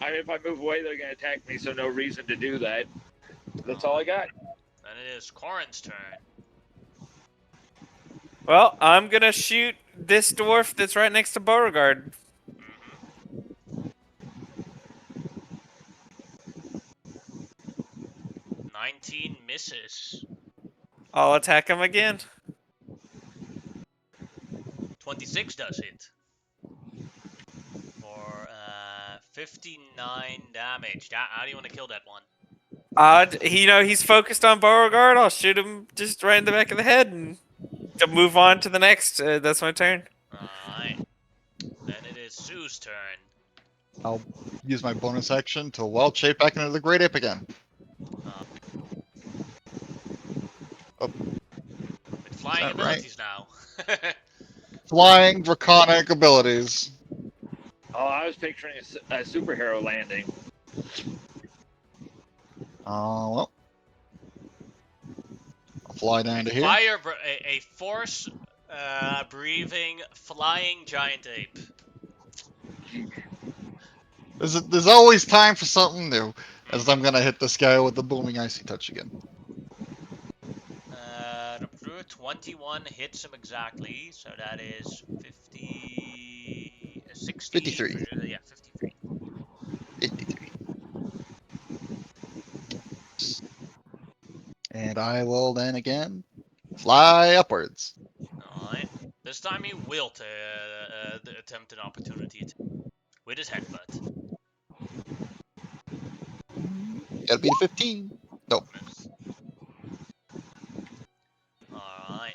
If I move away, they're going to attack me, so no reason to do that. That's all I got. Then it is Corin's turn. Well, I'm gonna shoot this dwarf that's right next to Beauregard. 19 misses. I'll attack him again. 26 does hit. For 59 damage. How do you want to kill that one? He's focused on Beauregard. I'll shoot him just right in the back of the head and to move on to the next. That's my turn. Alright. Then it is Sue's turn. I'll use my bonus action to wild shape back into the Great Ape again. With flying Is that right? abilities now. Flying draconic abilities. Oh, I was picturing a superhero landing. Well. I'll fly down to here. A force breathing flying giant ape. There's always time for something new. As I'm gonna hit this guy with the booming icy touch again. 21 hits him exactly, so that is 60, 53. Yeah, 53. 53. And I will then again fly upwards. Alright. This time he will attempt an opportunity with his headbutt. Gotta beat a 15. Nope. Alright.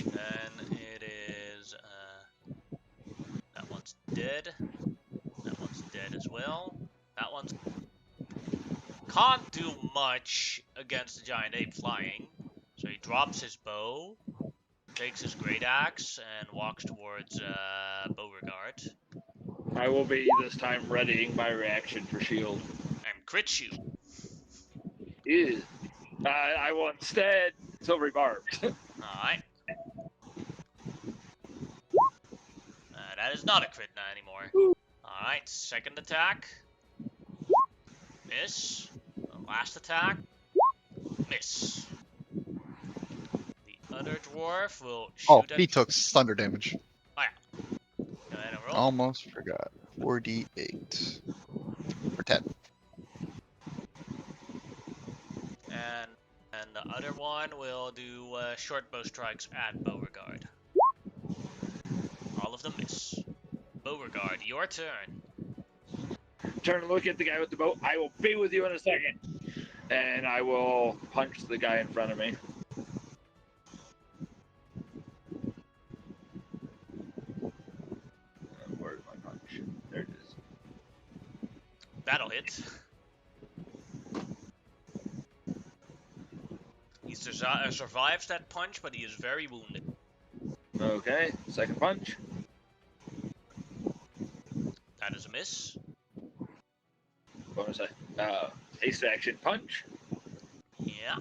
Then it is, that one's dead. That one's dead as well. That one's can't do much against the giant ape flying. So he drops his bow, takes his great axe, and walks towards Beauregard. I will be this time readying my reaction for shield. And crits you. Ew. I will instead silvery barbed. Alright. That is not a crit now anymore. Alright, second attack. Miss. Last attack. Miss. The other dwarf will shoot Oh, at he took thunder damage. Go ahead and roll. Almost forgot. 4d8. For 10. And the other one will do short bow strikes at Beauregard. All of them miss. Beauregard, your turn. Turn and look at the guy with the bow. I will be with you in a second. And I will punch the guy in front of me. Where's my punch? There it is. That'll hit. He survives that punch, but he is very wounded. Okay, second punch. That is a miss. What was that? Haste action punch. Yeah.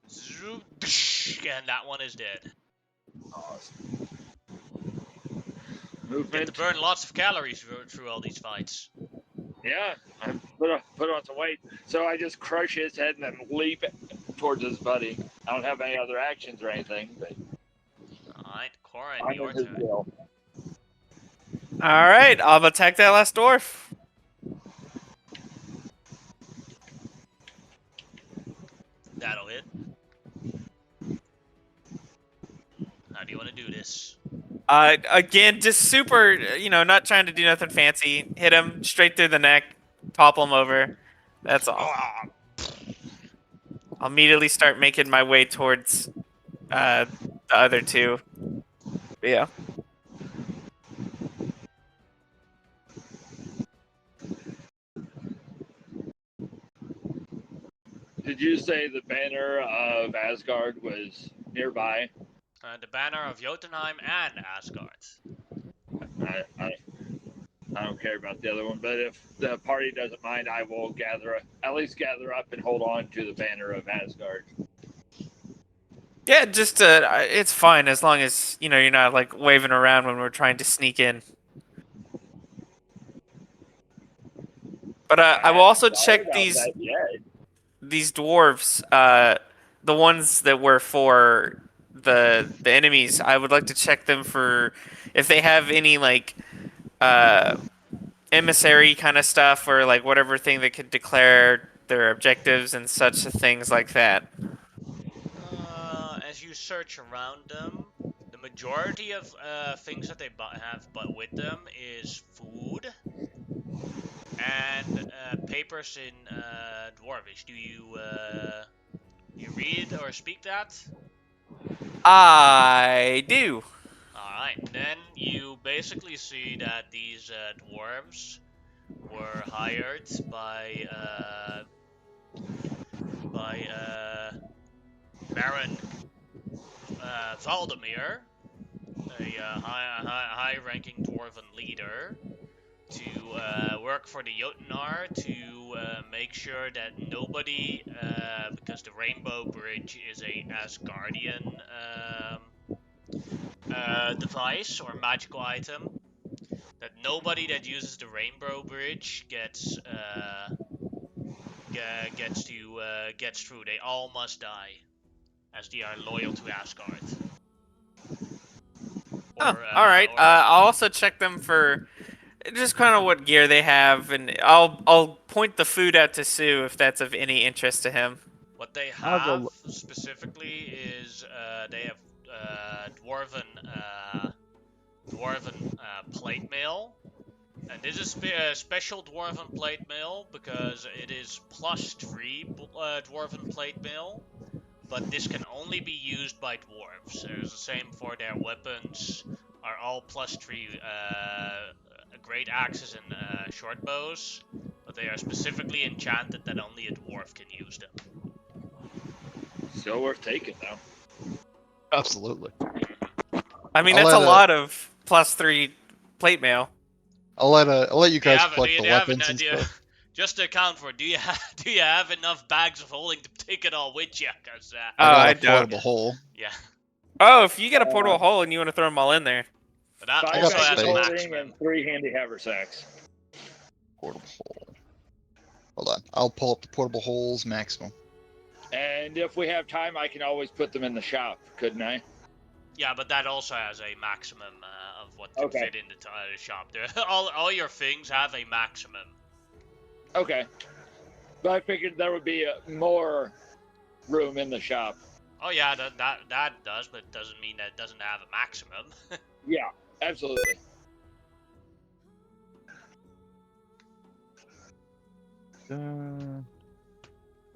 Zoop, and that one is dead. Awesome. Get Movement. to burn lots of calories through all these fights. Yeah, I put on some weight. So I just crush his head and then leap towards his buddy. I don't have any other actions or anything, but Alright, Corin, I'm your in his turn. will. All right, I'll attack that last dwarf. That'll hit. How do you want to do this? Again, just super, not trying to do nothing fancy. Hit him straight through the neck, topple him over. That's all. Ah, I'll immediately start making my way towards the other two. Yeah. Did you say the banner of Asgard was nearby? the banner of Jotunheim and Asgard. I don't care about the other one, but if the party doesn't mind, I will at least gather up and hold on to the banner of Asgard. Yeah, just it's fine as long as you're not like waving around when we're trying to sneak in. But I will also check these dwarves, the ones that were for the enemies. I would like to check them for if they have any like emissary kind of stuff or like whatever thing that could declare their objectives and such things like that. As you search around them, the majority of things that they have but with them is food and papers in Dwarvish. Do you read or speak that? I do. Alright, then you basically see that these dwarves were hired by Baron Valdemir, a high-ranking dwarven leader, to work for the Jotnar to make sure that nobody, because the Rainbow Bridge is a Asgardian device or magical item, that nobody that uses the Rainbow Bridge gets through. They all must die, as they are loyal to Asgard. All right. I'll also check them for just kind of what gear they have, and I'll point the food out to Sue if that's of any interest to him. What they I'll have go specifically is they have dwarven plate mail, and this is a special dwarven plate mail because it is +3 dwarven plate mail. But this can only be used by dwarves. There's the same for their weapons, are all +3 great axes and short bows, but they are specifically enchanted that only a dwarf can use them. Still worth taking, though. Absolutely. I mean, I'll that's a let lot of +3 plate mail. I'll let you guys Do collect you the have an weapons and idea? stuff. Just to account for, do you have enough bags of holding to take it all with you? Cause Oh, I I got a don't. portable hole. yeah, Oh, if you get a portable hole and you want to throw them all in there. but that 5 also got has a space. maximum. and 3 handy haversacks. Portable hole. Hold on. I'll pull up the portable holes maximum. And if we have time, I can always put them in the shop, couldn't I? Yeah, but that also has a maximum of what can Okay. fit in the shop. All your things have a maximum. Okay. But I figured there would be more room in the shop. Oh yeah, that does, but it doesn't mean that it doesn't have a maximum. Yeah, absolutely.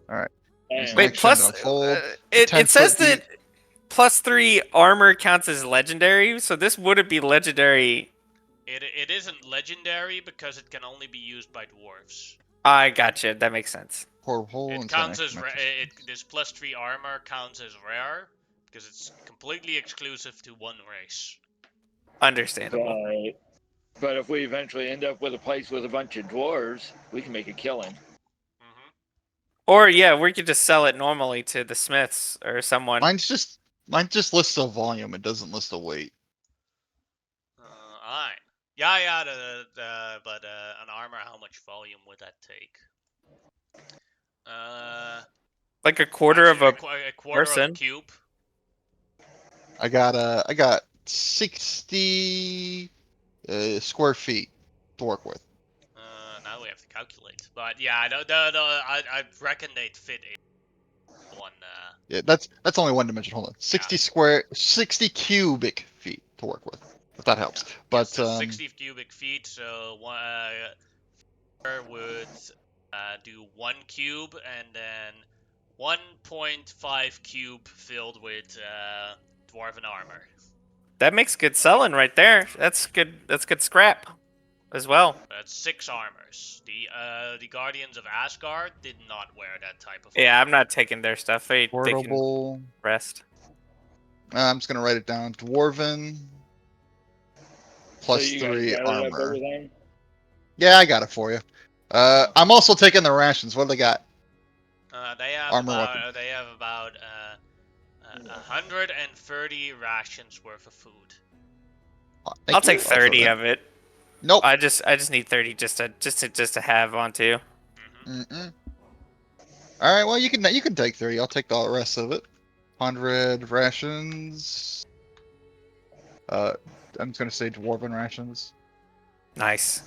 Alright. And Wait, Action plus to unfold. it 10 says foot that +3 armor counts as legendary, so this wouldn't be legendary. It isn't legendary because it can only be used by dwarves. I gotcha. That makes sense. Portable hole. It and counts 10 as extra this +3 armor counts as rare because it's completely exclusive to one race. Understandable. But if we eventually end up with a place with a bunch of dwarves, we can make a killing. Hmm. Or yeah, we could just sell it normally to the smiths or someone. Mine just lists a volume. It doesn't list a weight. Alright. Yeah, but an armor, how much volume would that take? Like a quarter of actually, a a quarter of a person. cube. I got 60 square feet to work with. Now we have to calculate. But yeah, I reckon they'd fit in one. Yeah, that's only one dimension. Hold on, 60 cubic feet to work with, if that helps. But so 60 cubic feet, so would do 1 cube, and then 1.5 cube filled with dwarven armor. That makes good selling right there. That's good. That's good scrap, as well. That's 6 armors. The Guardians of Asgard did not wear that type of Yeah, armor. I'm not taking their stuff. They can portable. rest. I'm just gonna write it down. Dwarven plus So you guys 3 gathered up armor. everything? Yeah, I got it for you. I'm also taking the rations. What do they got? They have Armor about 130 rations worth of food. Thank I'll you. take 30 Also, of it. Nope. I just need 30 just to have on too. Mm-mm. All right. Well, you can take 30. I'll take the rest of it. 100 rations. I'm just gonna say dwarven rations. Nice.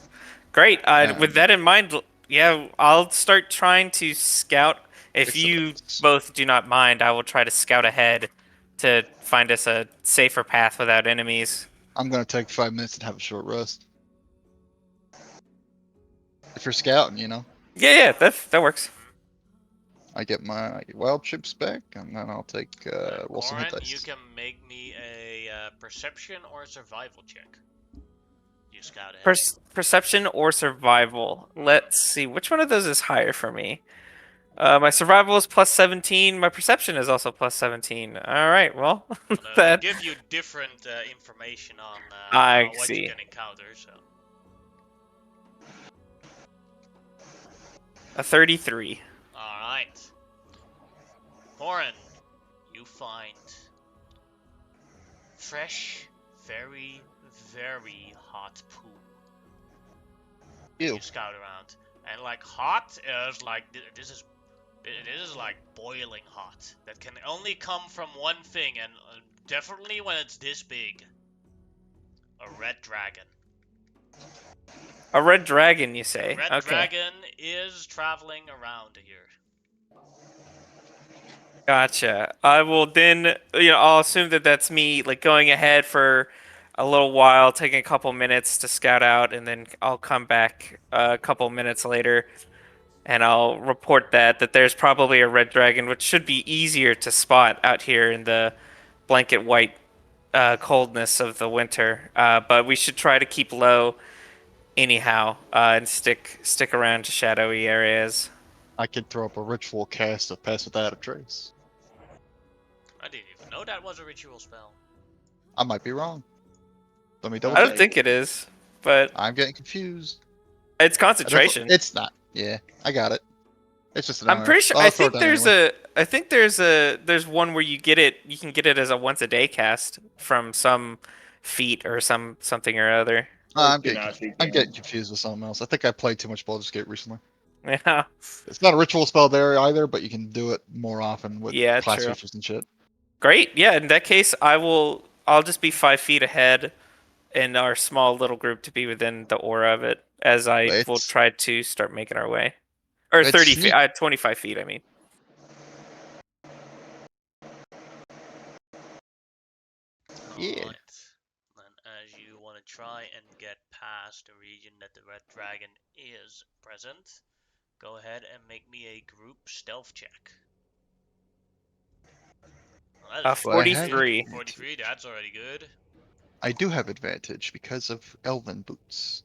Great. With that in mind, yeah, I'll start trying to scout. If you Excellent. both do not mind, I will try to scout ahead to find us a safer path without enemies. I'm gonna take 5 minutes and have a short rest. If you're scouting, you know. Yeah, that works. I get wild chips back, and then I'll take roll some hit Corin, dice. you can make me a perception or survival check. You scout ahead. Perception or survival. Let's see. Which one of those is higher for me? My survival is plus 17. My perception is also plus 17. All right. Well, It'll that give you different information on I what see. you can encounter. So a 33. all right, Corin, you find fresh, very, very hot poo. Ew. You scout around, and like hot is like this is like boiling hot. That can only come from one thing, and definitely when it's this big. A red dragon. A red dragon, you say? A red Okay. dragon is traveling around here. Gotcha. I will then, I'll assume that that's me, like, going ahead for a little while, taking a couple minutes to scout out, and then I'll come back a couple minutes later, and I'll report that there's probably a red dragon, which should be easier to spot out here in the blanket white coldness of the winter. But we should try to keep low anyhow, and stick around to shadowy areas. I could throw up a ritual cast of Pass Without a Trace. I didn't even know that was a ritual spell. I might be wrong. Let me double I check. don't think it is, but I'm getting confused. it's concentration. It's not. Yeah, I got it. It's just an I'm honor. pretty sure. I'll I throw it think down anyway. there's one where you get it. You can get it as a once a day cast from some feat or something or other. I'm getting confused with something else. I think I played too much Baldur's Gate recently. Yeah. It's not a ritual spell there either, but you can do it more often with Yeah, class true. features and shit. Great. Yeah. In that case, I'll just be 5 feet ahead in our small little group to be within the aura of it as I will It's- try to start making our way. Or It's 30 feet. neat. 25 feet. I mean. Yeah. Alright. Then as you want to try and get past the region that the red dragon is present, go ahead and make me a group stealth check. Well, that is 43. 43, that's already good. I do have advantage because of Elven Boots.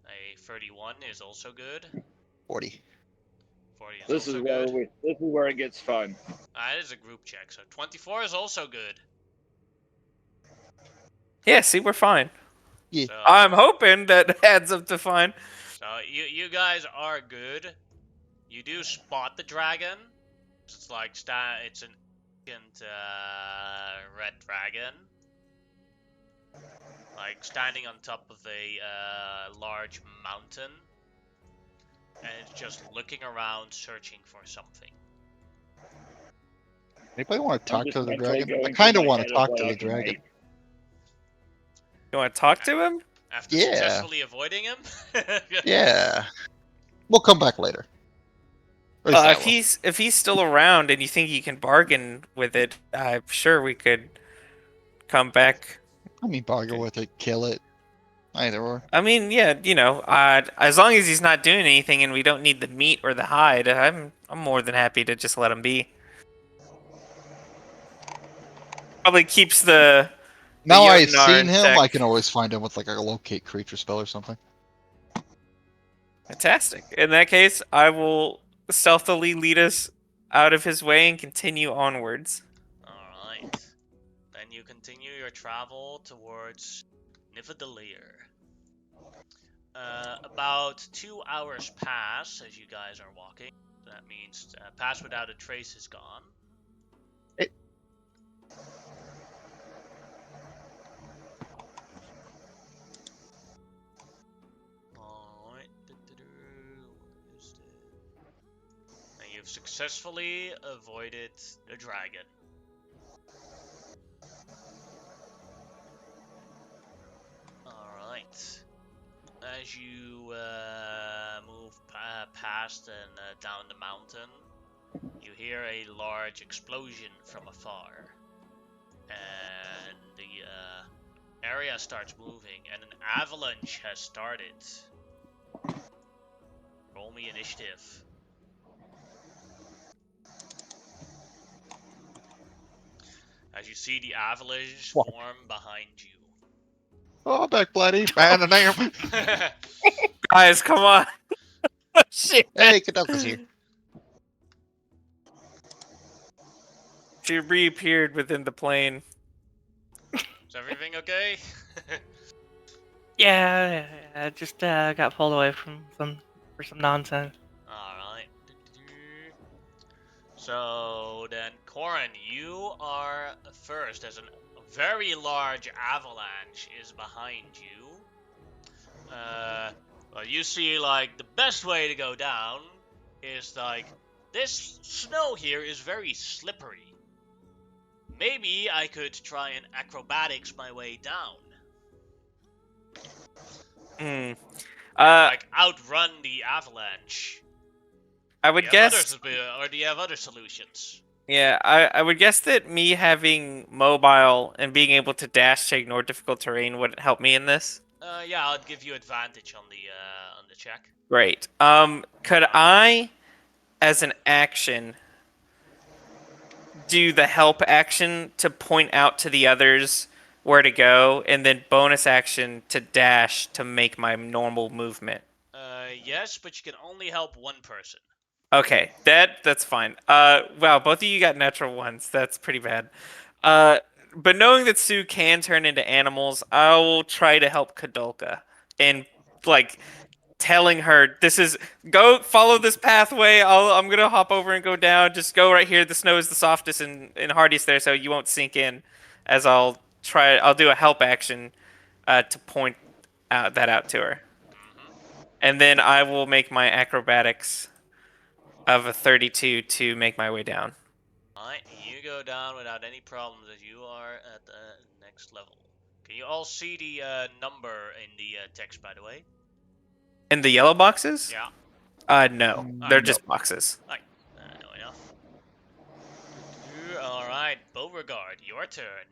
A 31 is also good. 40. 40 is This is also where good. this is where it gets fun. That is a group check, so 24 is also good. Yeah, see, we're fine. Yeah. So, I'm hoping that adds up to fine. So you guys are good. You do spot the dragon. It's like it's an ancient red dragon, like standing on top of a large mountain, and it's just looking around, searching for something. Anybody want to I'm talk just to the mentally dragon? I going kind through of my want head to of talk what to I the can dragon. make. You want to talk to him? After Yeah. successfully avoiding him. Yeah. We'll come back later. At least I will. If he's still around and you think you can bargain with it, I'm sure we could come back. I mean, bargain Okay. with it, kill it. Either or. I mean, yeah, as long as he's not doing anything and we don't need the meat or the hide, I'm more than happy to just let him be. Probably keeps the Now I've Jotnar seen him, I intact. can always find him with like a locate creature spell or something. Fantastic. In that case, I will stealthily lead us out of his way and continue onwards. Alright. Then you continue your travel towards Nivadelir. About 2 hours pass as you guys are walking. That means Pass Without a Trace is gone. Alright. What is this? And you've successfully avoided the dragon. Alright. As you move past and down the mountain, you hear a large explosion from afar. And the area starts moving, and an avalanche has started. Roll me initiative. As you see the avalanche What? form behind you. Oh, back bloody. Man, damn. Guys, come on. Shit. Hey, Kadoka's here. She reappeared within the plane. Is everything okay? Yeah, I just got pulled away for some nonsense. Alright. So then, Corin, you are first as a very large avalanche is behind you. Well, you see, like, the best way to go down is, like, this snow here is very slippery. Maybe I could try and acrobatics my way down. Hmm. Like, outrun the avalanche. I would Do you have guess. or do you have other solutions? Yeah, I would guess that me having mobile and being able to dash to ignore difficult terrain wouldn't help me in this. Yeah, I'll give you advantage on the check. Great. Could I, as an action, do the help action to point out to the others where to go, and then bonus action to dash to make my normal movement? Yes, but you can only help one person. Okay, that's fine. Wow, both of you got natural ones. That's pretty bad. But knowing that Sue can turn into animals, I will try to help Kadolka and like telling her go follow this pathway. I'm gonna hop over and go down. Just go right here. The snow is the softest and hardiest there, so you won't sink in. As I'll do a help action to point out to her, and then I will make my acrobatics of a 32 to make my way down. Alright, you go down without any problems as you are at the next level. Can you all see the number in the text, by the way? In the yellow boxes? Yeah. No. Mm, They're no. just boxes. No enough. Alright, Beauregard, your turn.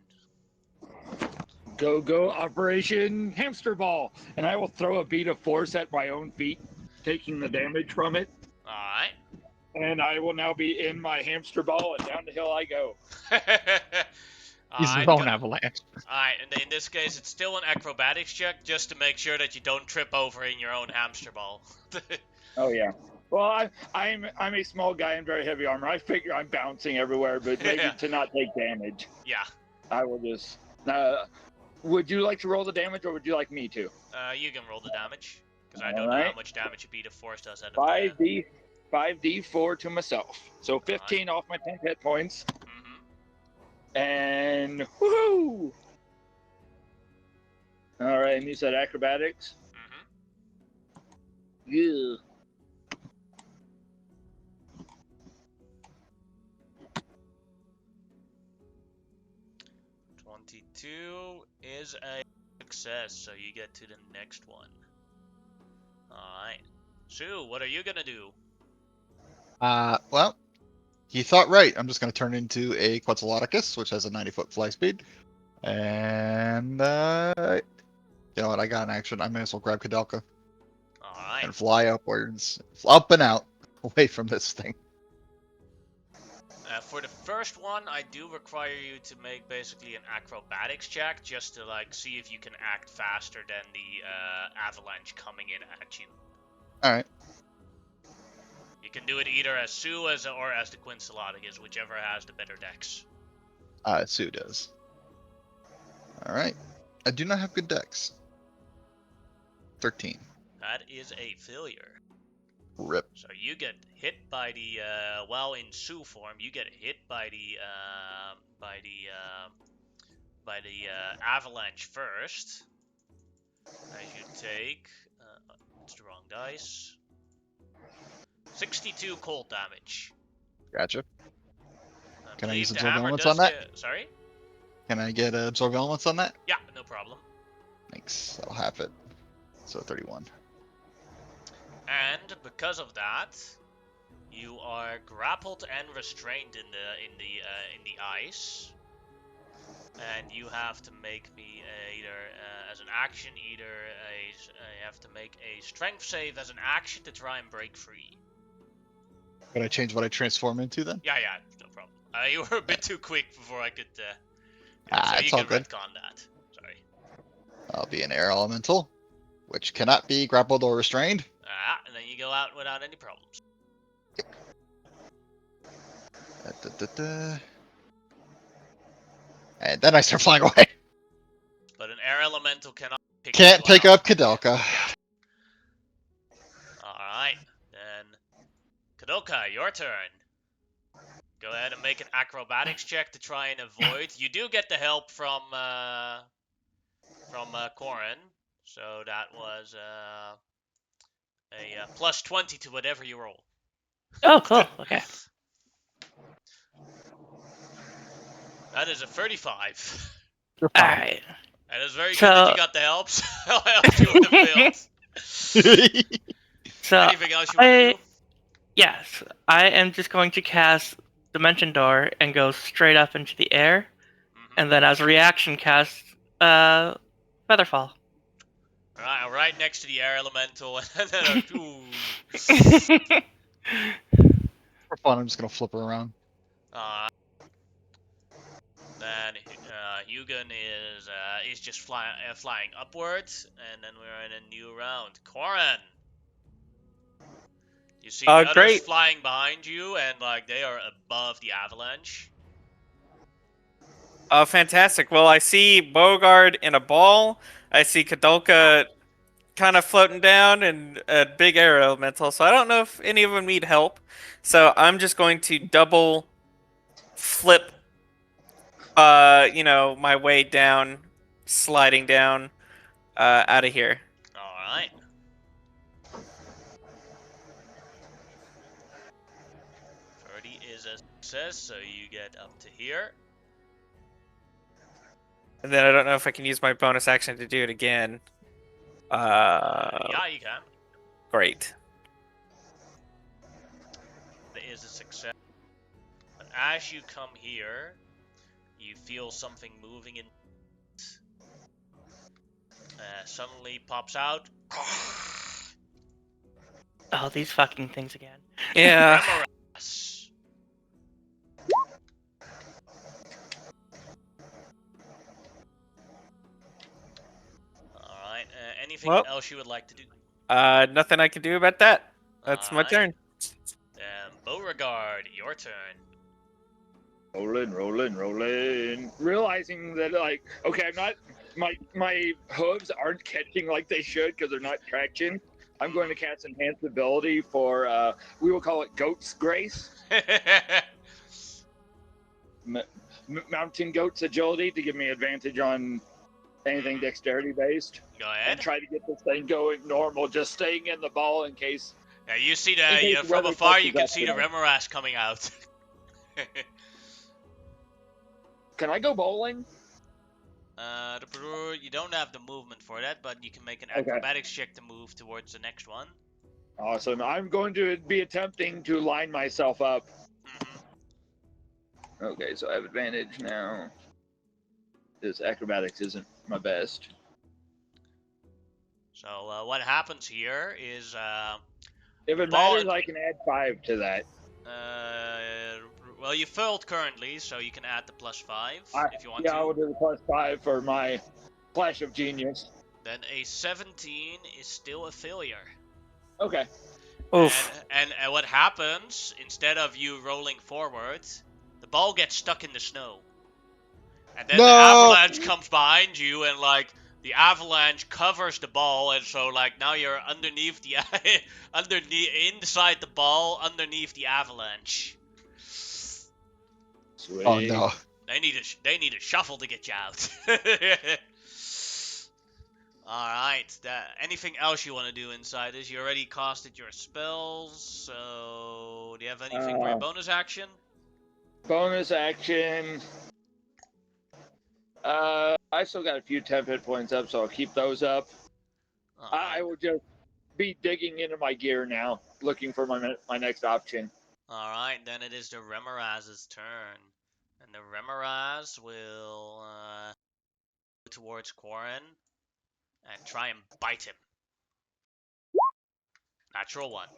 Go, Operation Hamster Ball. And I will throw a bead of force at my own feet, taking the damage from it. Alright. And I will now be in my hamster ball, and down the hill I go. He's his Alright, own avalanche. Alright, and in this case, it's still an acrobatics check just to make sure that you don't trip over in your own hamster ball. Oh yeah. Well, I'm a small guy in very heavy armor. I figure I'm bouncing everywhere, but maybe Yeah. to not take damage, Yeah. I will just Would you like to roll the damage, or would you like me to? You can roll the damage because I don't know how Alright. much damage a bead of force does out of the. 5d4 to myself. So 15 off my 10 hit points. Mhm. And woohoo! All right, and you said acrobatics. Mhm. Yeah. $22 is a success, so you get to the next one. Alright. Sue, what are you gonna do? Well, he thought right. I'm just going to turn into a Quetzalcoatlus, which has a 90-foot fly speed. And, you know what? I got an action. I may as well grab Kadelka Alright. and fly upwards. Up and out. Away from this thing. For the first one, I do require you to make basically an acrobatics check just to like see if you can act faster than the avalanche coming in at you. Alright. You can do it either as Sue or as the Quincellaticus, whichever has the better dex. Sue does. Alright. I do not have good decks. 13. That is a failure. Rip. So you get hit by the well, in Sue form, you get hit by the avalanche first. As you take it's the wrong dice. 62 cold damage. Gotcha. I Can I believe use the absorb hammer elements does on that? Sorry? Can I get absorb elements on that? Yeah, no problem. Thanks. I'll have it. So 31. And because of that, you are grappled and restrained in the ice, and you have to make me either as an action, you have to make a strength save as an action to try and break free. Could I change what I transform into then? Yeah, no problem. You were a bit too quick before I could. So it's you all can good. retcon that. Sorry. I'll be an air elemental, which cannot be grappled or restrained. And then you go out without any problems. And then I start flying away. But an air elemental cannot pick Can't you pick out. up Kadelka. Alright, then Kadoka, your turn. Go ahead and make an acrobatics check to try and avoid. You do get the help from Corin, so that was a plus 20 to whatever you roll. Oh, cool. Okay. That is a 35. You're All fine. right. And it's very good that So- you got the help. So else you would have failed. So Anything else you want to do? yes, I am just going to cast Dimension Door and go straight up into the air, Mhm. and then as a reaction cast Featherfall. Right next to the air elemental, and then ooh. For fun, I'm just gonna flip her around. Then Hugin is just flying upwards, and then we're in a new round. Corin, you see the others Great. flying behind you, and like they are above the avalanche. Fantastic. Well, I see Beauregard in a ball. I see Kadolka kind of floating down and a big air elemental. So I don't know if any of them need help. So I'm just going to double flip, my way down, sliding down, out of here. All right. Birdie is a success, so you get up to here. And then I don't know if I can use my bonus action to do it again. Yeah, you can. Great. That is a success. But as you come here, you feel something moving in. Suddenly pops out. Oh, these fucking things again. Yeah. Remoras. Alright, anything Well- else you would like to do? Nothing I can do about that. That's my Alright. turn. Beauregard, your turn. Rolling. Realizing that, like, okay, I'm not my hooves aren't catching like they should because they're not traction. I'm going to cast enhanced ability for we will call it Goat's Grace, Mountain Goat's Agility, to give me advantage on anything dexterity based, Go and ahead. try to get this thing going normal, just staying in the ball in case. Yeah, you see In case the the from weather afar. You catches can up see the to them. Remoras coming out. Can I go bowling? You don't have the movement for that, but you can make an Okay. acrobatics check to move towards the next one. Awesome. I'm going to be attempting to line myself up. Mm-hmm. Okay, so I have advantage now. This acrobatics isn't my best. So what happens here is If it Ball- matters, I can add 5 to that. well, you failed currently, so you can add the +5 if you want Yeah, to. I will do the +5 for my flash of genius. Then a 17 is still a failure. Okay. Oof. And what happens, instead of you rolling forward, the ball gets stuck in the snow. And then the No! avalanche comes behind you, and like the avalanche covers the ball, and so like now you're underneath the inside the ball, underneath the avalanche. Sweet. Oh no. They need a shuffle to get you out. Alright, anything else you want to do inside this? You already casted your spells, so do you have anything for your bonus action? Bonus action. I still got a few 10 hit points up, so I'll keep those up. I will just be digging into my gear now, looking for my next option. Alright, then it is the Remoraz's turn. And the Remoraz will go towards Quarren and try and bite him. Natural 1.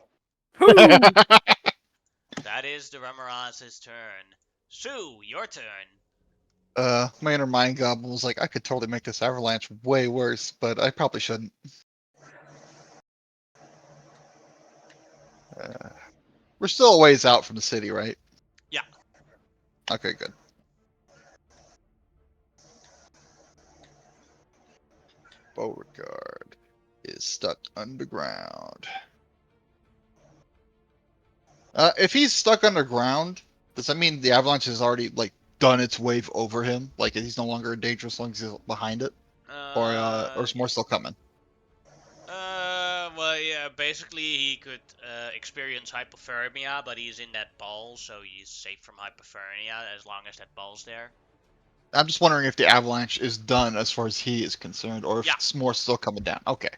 That is the Remoraz's turn. Sue, your turn. My inner mind goblin was like, I could totally make this avalanche way worse, but I probably shouldn't. We're still a ways out from the city, right? Yeah. Okay, good. Beauregard is stuck underground. If he's stuck underground, does that mean the avalanche has already like done its wave over him? Like he's no longer dangerous as long as he's behind it, or is more still coming? Well, yeah, basically he could experience hypothermia, but he's in that ball, so he's safe from hypothermia as long as that ball's there. I'm just wondering if the avalanche is done as far as he is concerned, or if Yeah. it's more still coming down. Okay.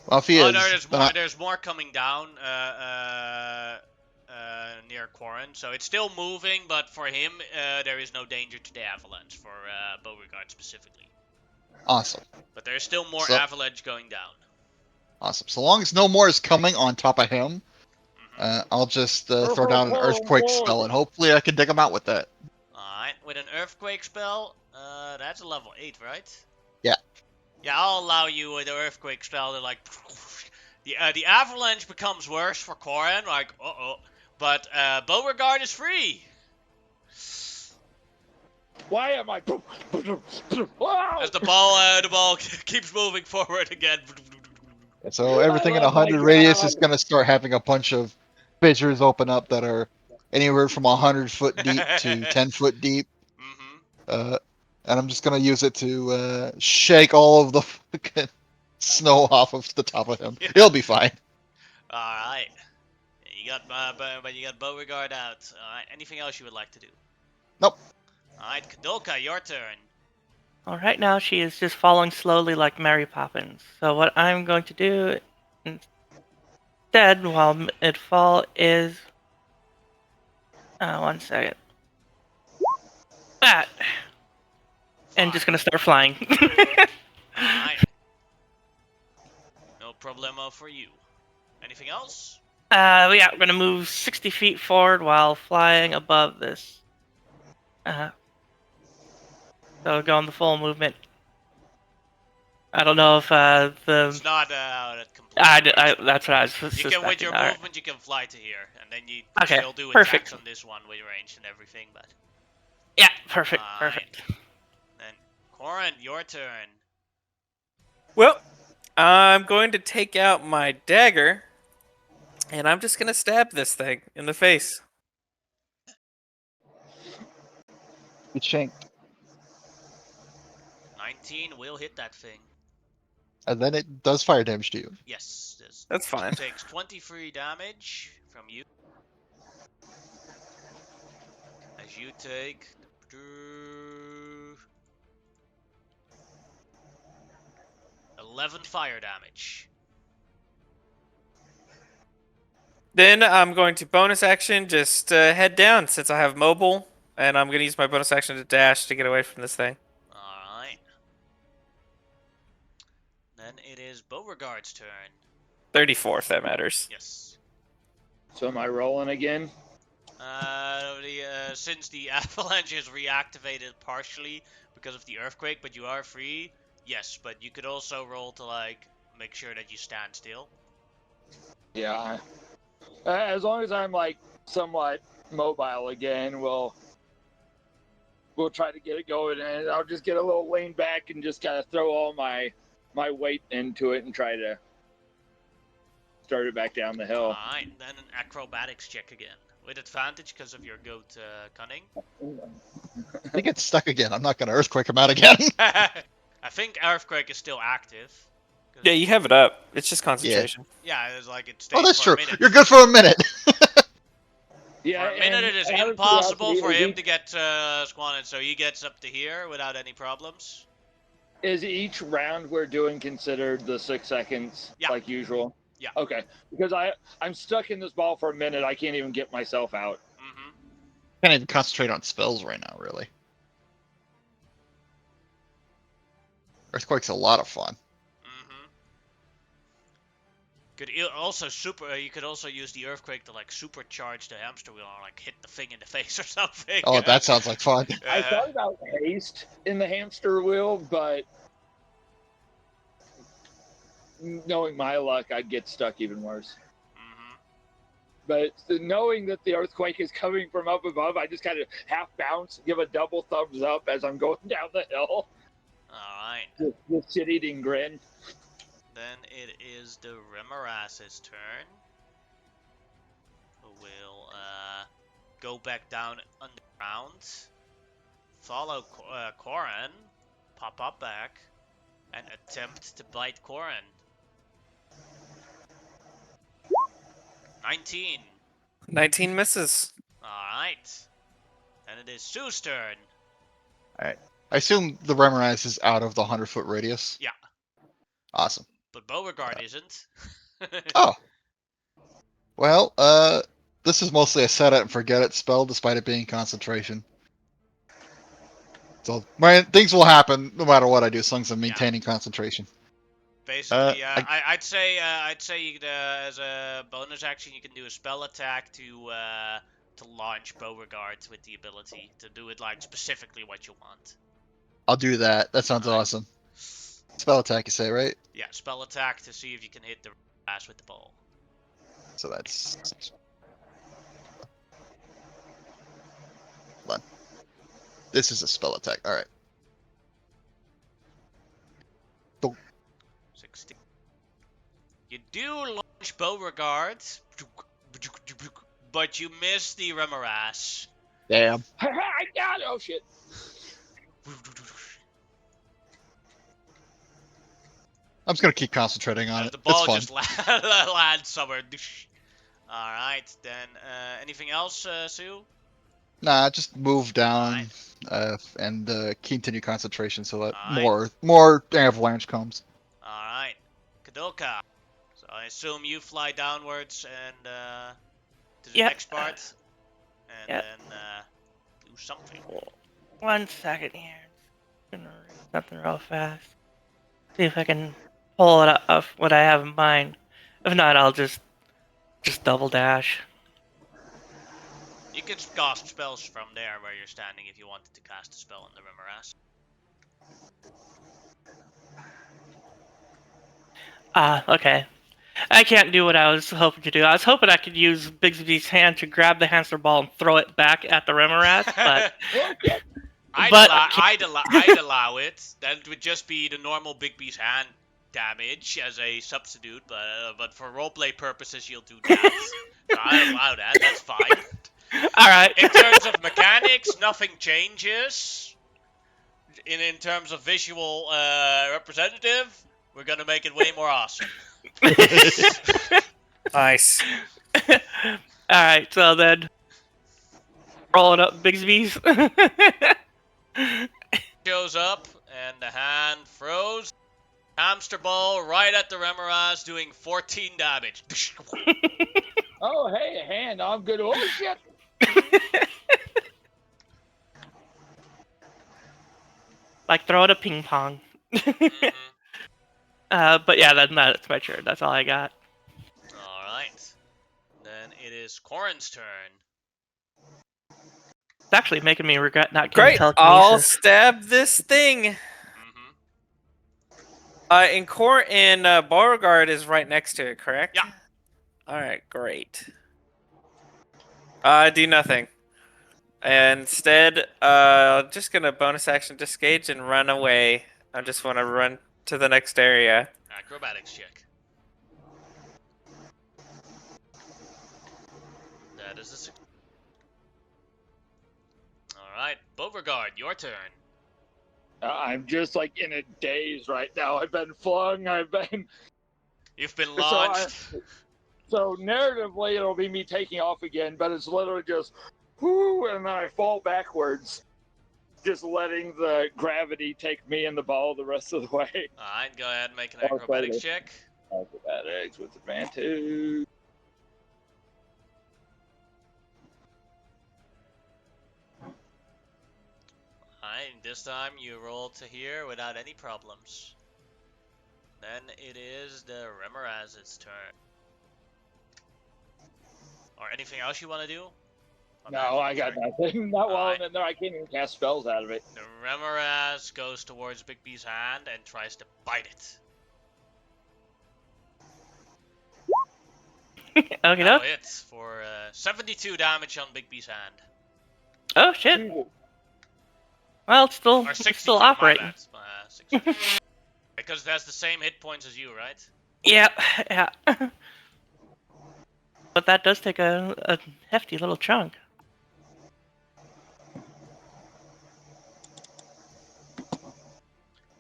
Well, if he Oh, is, no, there's then more. There's more coming down near Quarren, so it's still moving. But for him, there is no danger to the avalanche for Beauregard specifically. awesome, But there's still more So- avalanche going down. awesome. So long as no more is coming on top of him, I'll just throw down an earthquake spell, and hopefully I can dig him out with that. Alright, with an earthquake spell, that's a level 8, right? Yeah. Yeah, I'll allow you with the earthquake spell to like the avalanche becomes worse for Quarren, like but Beauregard is free. Why am I? As the ball keeps moving forward again. And so everything in Oh my 100 radius is God. going to start having a bunch of fissures open up that are anywhere from 100 foot deep to 10 foot deep. Mm-hmm. And I'm just going to use it to shake all of the fucking snow off of the top of him. Yeah. He'll be fine. Alright. You got but you got Beauregard out. Alright, anything else you would like to do? Nope. Alright, Kadolka, your turn. Well, right now she is just falling slowly like Mary Poppins. So what I'm going to do instead, while mid-fall, is... one second. That. And just gonna start flying. Alright. No problemo for you. Anything else? Yeah, we're gonna move 60 feet forward while flying above this. So go on the full movement. I don't know if It's not completely. that's what I was You suspecting. can, with your Alright. movement, you can fly to here, and then you Okay, still do perfect. attacks on this one with range and everything. But Yeah, perfect, Alright. perfect. then Oren, your turn. Well, I'm going to take out my dagger, and I'm just gonna stab this thing in the face. Get shanked. 19 will hit that thing. And then it does fire damage to you. Yes, this That's fine. takes 23 damage from you. As you take 11 fire damage. Then I'm going to bonus action, just head down since I have mobile, and I'm going to use my bonus action to dash to get away from this thing. Alright. Then it is Beauregard's turn. 34, if that matters. Yes. So am I rolling again? Since the avalanche is reactivated partially because of the earthquake, but you are free, yes, but you could also roll to, like, make sure that you stand still. Yeah. As long as I'm like somewhat mobile again, we'll try to get it going, and I'll just get a little lean back and just kind of throw all my weight into it and try to start it back down the hill. Alright, then an acrobatics check again. With advantage because of your goat cunning. If he gets stuck again, I'm not gonna earthquake him out again. I think earthquake is still active. Yeah, you have it up. It's just concentration. Yeah, it's like it stays Oh, that's for true. a minute. You're good for a minute. Yeah, For a minute, it is out of impossible curiosity, for is him each- to get Squanted, so he gets up to here without any problems. Is each round we're doing considered the 6 seconds Yeah. like usual? Yeah. Okay, because I'm stuck in this ball for a minute. I can't even get myself out. Mm-hmm. Can't even concentrate on spells right now, really. Earthquake's a lot of fun. Mm-hmm. You could also use the earthquake to like supercharge the hamster wheel or like hit the thing in the face or something. Oh, that sounds like fun. I thought about haste in the hamster wheel, but knowing my luck, I'd get stuck even worse. Mm-hmm. But knowing that the earthquake is coming from up above, I just kind of half bounce, give a double thumbs up as I'm going down the hill. Alright. Just shit-eating grin. Then it is the Remorass's turn. Who will go back down underground. Follow Koran. Pop up back. And attempt to bite Koran. 19. 19 misses. Alright. Then it is Sue's turn. I assume the Remorass is out of the 100-foot radius. Yeah. Awesome. But Beauregard isn't. Oh. Well, this is mostly a set it and forget it spell, despite it being concentration. So, things will happen no matter what I do, as long as I'm maintaining concentration. Basically, I'd say you could, as a bonus action, you can do a spell attack to launch Beauregard with the ability to do it like specifically what you want. I'll do that. That sounds awesome. Spell attack, you say, right? Yeah, spell attack to see if you can hit the ass with the ball. So that's... Hold on. This is a spell attack. Alright. 16. You do launch Beauregard, but you miss the Remorass. Damn. I got it! Oh shit! I'm just gonna keep concentrating on it. The ball It's fun. just lands somewhere. Alright, then anything else, Sue? Nah, just move down Alright. and continue concentration so that Alright. more avalanche comes. Alright. Kadoka. So I assume you fly downwards and to the Yep. next part. And Yep. then do something. 1 second here. Gonna read something real fast. See if I can pull it off what I have in mind. If not, I'll just double dash. You can cast spells from there where you're standing if you wanted to cast a spell on the Remorass. Okay. I can't do what I was hoping to do. I was hoping I could use Bigsby's hand to grab the hamster ball and throw it back at the Remorass, but But I'd allow it. That would just be the normal Bigby's hand damage as a substitute, but for roleplay purposes, you'll do that. So I allow that. That's fine. all right. In terms of mechanics, nothing changes. In terms of visual representative, we're gonna make it way more awesome. Nice. All right. So then, rolling up Bigsby's. Shows up and the hand throws. Hamster ball right at the Remoraz, doing 14 damage. Oh, hey, a hand. I'm good. Oh, shit. Like throwing a ping pong. Mhm. But yeah, that's my turn. That's all I got. Alright. Then it is Corin's turn. It's actually making me regret not getting Great. I'll telekinesis. stab this thing. Mm-hmm. And Beauregard is right next to it, correct? Yeah. Alright, great. Do nothing. Instead, just gonna bonus action disengage and run away. I just want to run to the next area. Acrobatics check. That is a success. Alright, Beauregard, your turn. I'm just like in a daze right now. I've been flung. You've been So launched. So narratively, it'll be me taking off again, but it's literally just, whoo, and then I fall backwards, just letting the gravity take me and the ball the rest of the way. Alright, go ahead and make an Oh, acrobatics sorry. check. Acrobatics with advantage. Alright, this time you roll to here without any problems. Then it is the Remoraz's turn. Or anything else you want to do? No, I got nothing. Not while I'm Alright. in there. I can't even cast spells out of it. The Remoraz goes towards Bigby's hand and tries to bite it. Okay, That no. hits for 72 damage on Bigby's hand. Oh shit. Well, it's still Or it's 62, still my operating. bad. 62. Because it has the same hit points as you, right? Yeah, yeah. But that does take a hefty little chunk.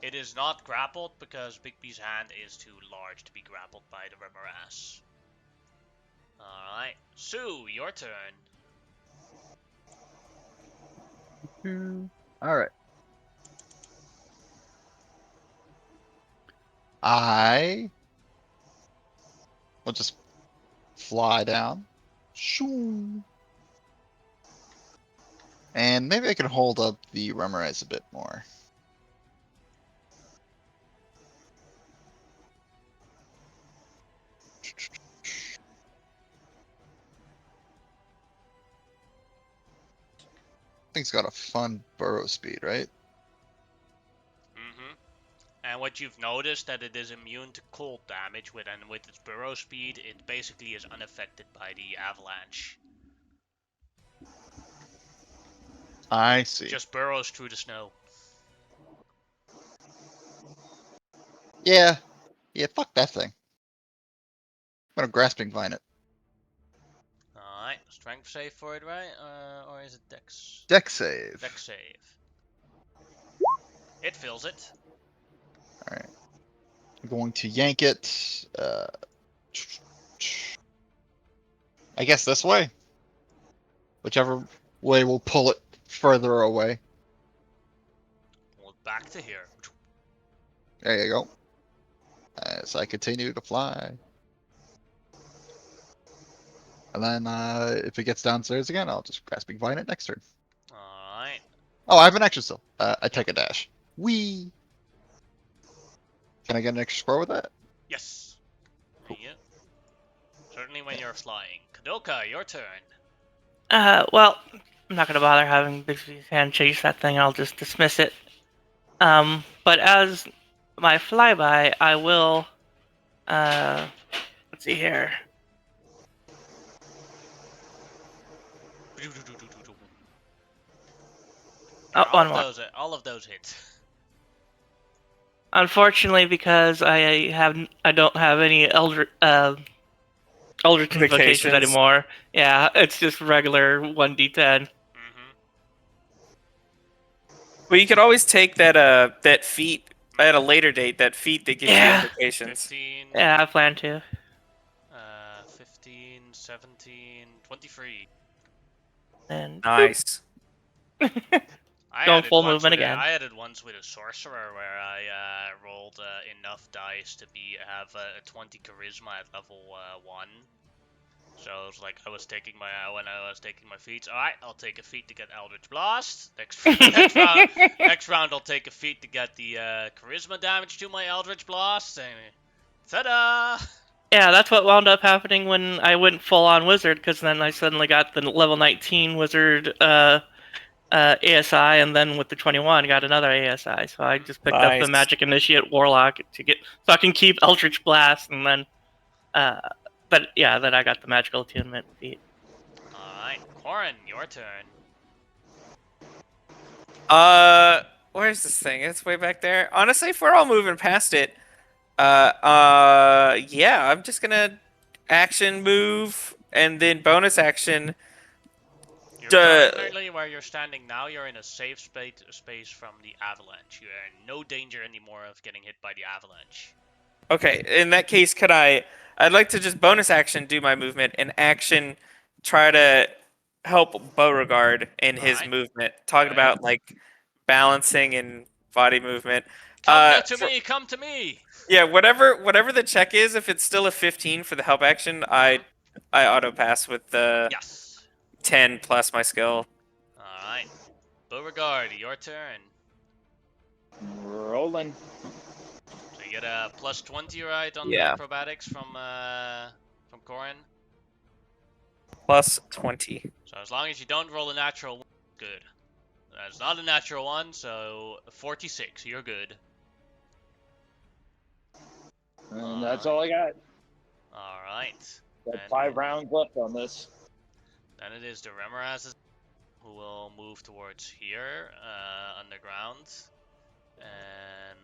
It is not grappled because Bigby's hand is too large to be grappled by the Remoraz. Alright. Sue, your turn. All right. I will just fly down. Shoo. And maybe I can hold up the Remorize a bit more. Thing's got a fun burrow speed, right? Mm-hmm. And what you've noticed that it is immune to cold damage and with its burrow speed, it basically is unaffected by the avalanche. I see. It just burrows through the snow. Yeah. Yeah, fuck that thing. I'm gonna Grasping Vine it. Alright, strength save for it, right? Or is it dex? Dex save. Dex save. It fills it. Alright. I'm going to yank it. I guess this way. Whichever way will pull it further away. Well, back to here. There you go. As I continue to fly. And then if it gets downstairs again, I'll just Grasping Vine it next turn. Alright. Oh, I have an action still. I take a dash. Whee! Can I get an extra score with that? Yes. Yeah. Certainly when you're flying. Kadoka, your turn. Well, I'm not gonna bother having Bixby's hand chase that thing. I'll just dismiss it. But as my flyby, I will. Let's see here. Oh, All one of more. those hit. Unfortunately, because I don't have any Eldritch Invocations Invocations. anymore. Yeah, it's just regular 1d10. Mm-hmm. Well, you could always take that feat at a later date. That feat that gives you Yeah. invocations. 15, Yeah, I plan to. 15, 17, 23. And Nice. I Going added full once movement with again. I added once with a sorcerer where I rolled enough dice to have a 20 charisma at level 1. So it was like I was taking when I was taking my feats. All right, I'll take a feat to get Eldritch Blast. Next round I'll take a feat to get the charisma damage to my Eldritch Blast. And ta-da! Yeah, that's what wound up happening when I went full on wizard, because then I suddenly got the level 19 wizard ASI, and then with the 21 got another ASI. So I just picked up the Nice. Magic Initiate Warlock so I can keep Eldritch Blast, and then but yeah, then I got the Magical Attunement feat. All right, Quarren, your turn. Where's this thing? It's way back there. Honestly, if we're all moving past it, yeah, I'm just gonna action move and then bonus action. You're Duh. currently where you're standing now. You're in a safe space from the avalanche. You are in no danger anymore of getting hit by the avalanche. Okay, in that case, I'd like to just bonus action do my movement and action try to help Beauregard in his Alright. movement. Talking Okay. about like balancing and body movement. Come to me. Yeah, whatever the check is, if it's still a 15 for the help action, I auto pass with the Yes. 10 plus my skill. All right, Beauregard, your turn. Rolling. So you get a plus 20, right, on the Yeah. acrobatics from Corin. Plus 20. So as long as you don't roll a natural one, good. That's not a natural one, so 46, you're good. And that's all I got. All right. Got And 5 rounds left on this. then it is the Remorazes who will move towards here, underground, and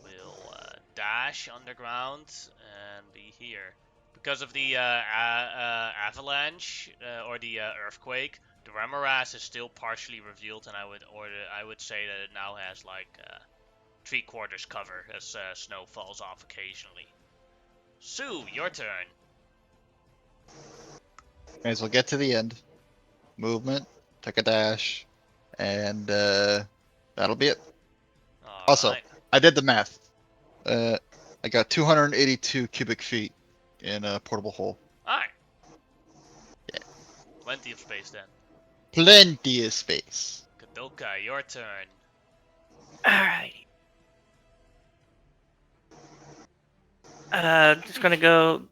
will dash underground and be here. Because of the avalanche or the earthquake, the Remoraz is still partially revealed, and I would say that it now has like 3/4 cover as snow falls off occasionally. Sue, your turn. May as well get to the end. Movement, take a dash, and that'll be it. Also, Alright. I did the math. I got 282 cubic feet in a portable hole. Alright. Yeah. Plenty of space then. Plenty of space. Kadoka, your turn. Alright. Just gonna go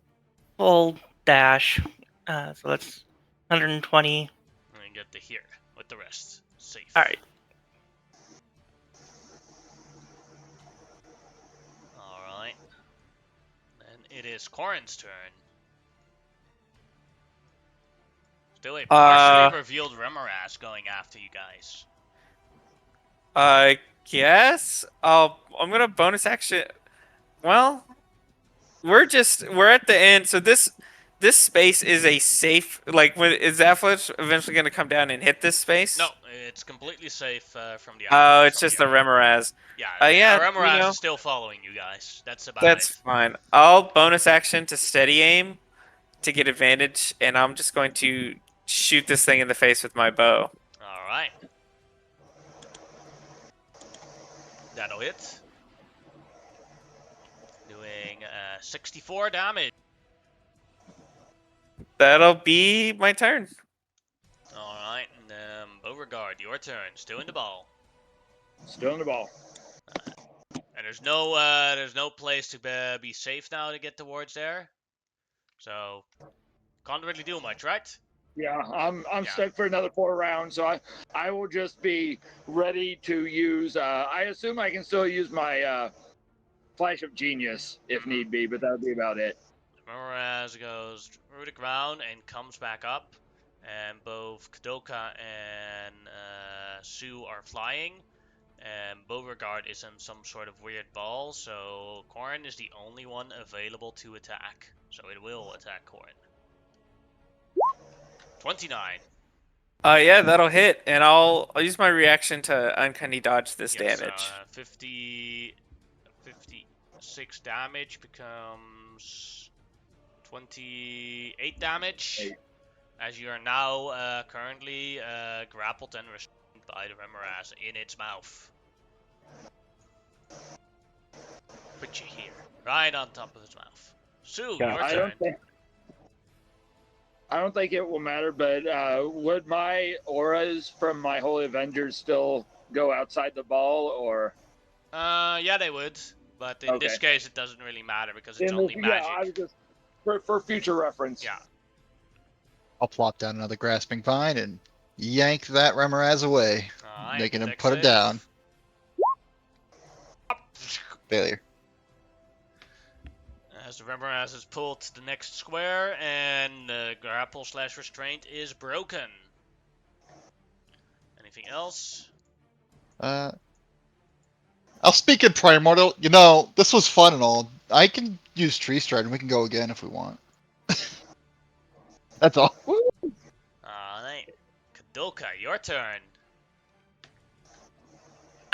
full dash. So that's 120. And get to here with the rest. Safe. Alright. Alright. Then it is Corin's turn. Still a partially revealed Remoraz going after you guys. I guess I'm gonna bonus action. Well, we're at the end, so this space is a safe. Like, is Avalanche eventually gonna come down and hit this space? No, it's completely safe from the. Oh, it's just the Remoraz. Yeah, yeah, Remoraz is still following you guys. That's about That's it. fine. I'll bonus action to steady aim to get advantage, and I'm just going to shoot this thing in the face with my bow. All right. That'll hit. Doing 64 damage. That'll be my turn. Alright, and Beauregard, your turn. Still in the ball. Still in the ball. And there's no place to be safe now to get towards there. So, can't really do much, right? Yeah, I'm stuck for another 4 rounds, so I will just be ready to use. I assume I can still use my Flash of Genius if need be, but that would be about it. Remoraz goes through the ground and comes back up and both Kadoka and Sue are flying, and Beauregard is in some sort of weird ball, so Corin is the only one available to attack. So it will attack Corin. 29. Yeah, that'll hit, and I'll use my reaction to uncanny dodge this Yes, damage. 56 damage becomes 28 damage. As you are now currently grappled and restrained by the Remoraz in its mouth. Put you here, right on top of its mouth. Sue, Yeah, your I turn. don't think it will matter, but would my auras from my Holy Avengers still go outside the ball, or? Yeah, they would, but in this Okay. case, it doesn't really matter because it's In only this- magic. Yeah, I was just for future reference. Yeah. I'll plop down another grasping vine and yank that Remoraz away, Alright, making him dex put him save. down. Failure. As the Remoraz is pulled to the next square, and the grapple/restraint is broken. Anything else? I'll speak in Primordial. You know, this was fun and all. I can use Tree Stride and we can go again if we want. That's all. Alright. Kadoka, your turn.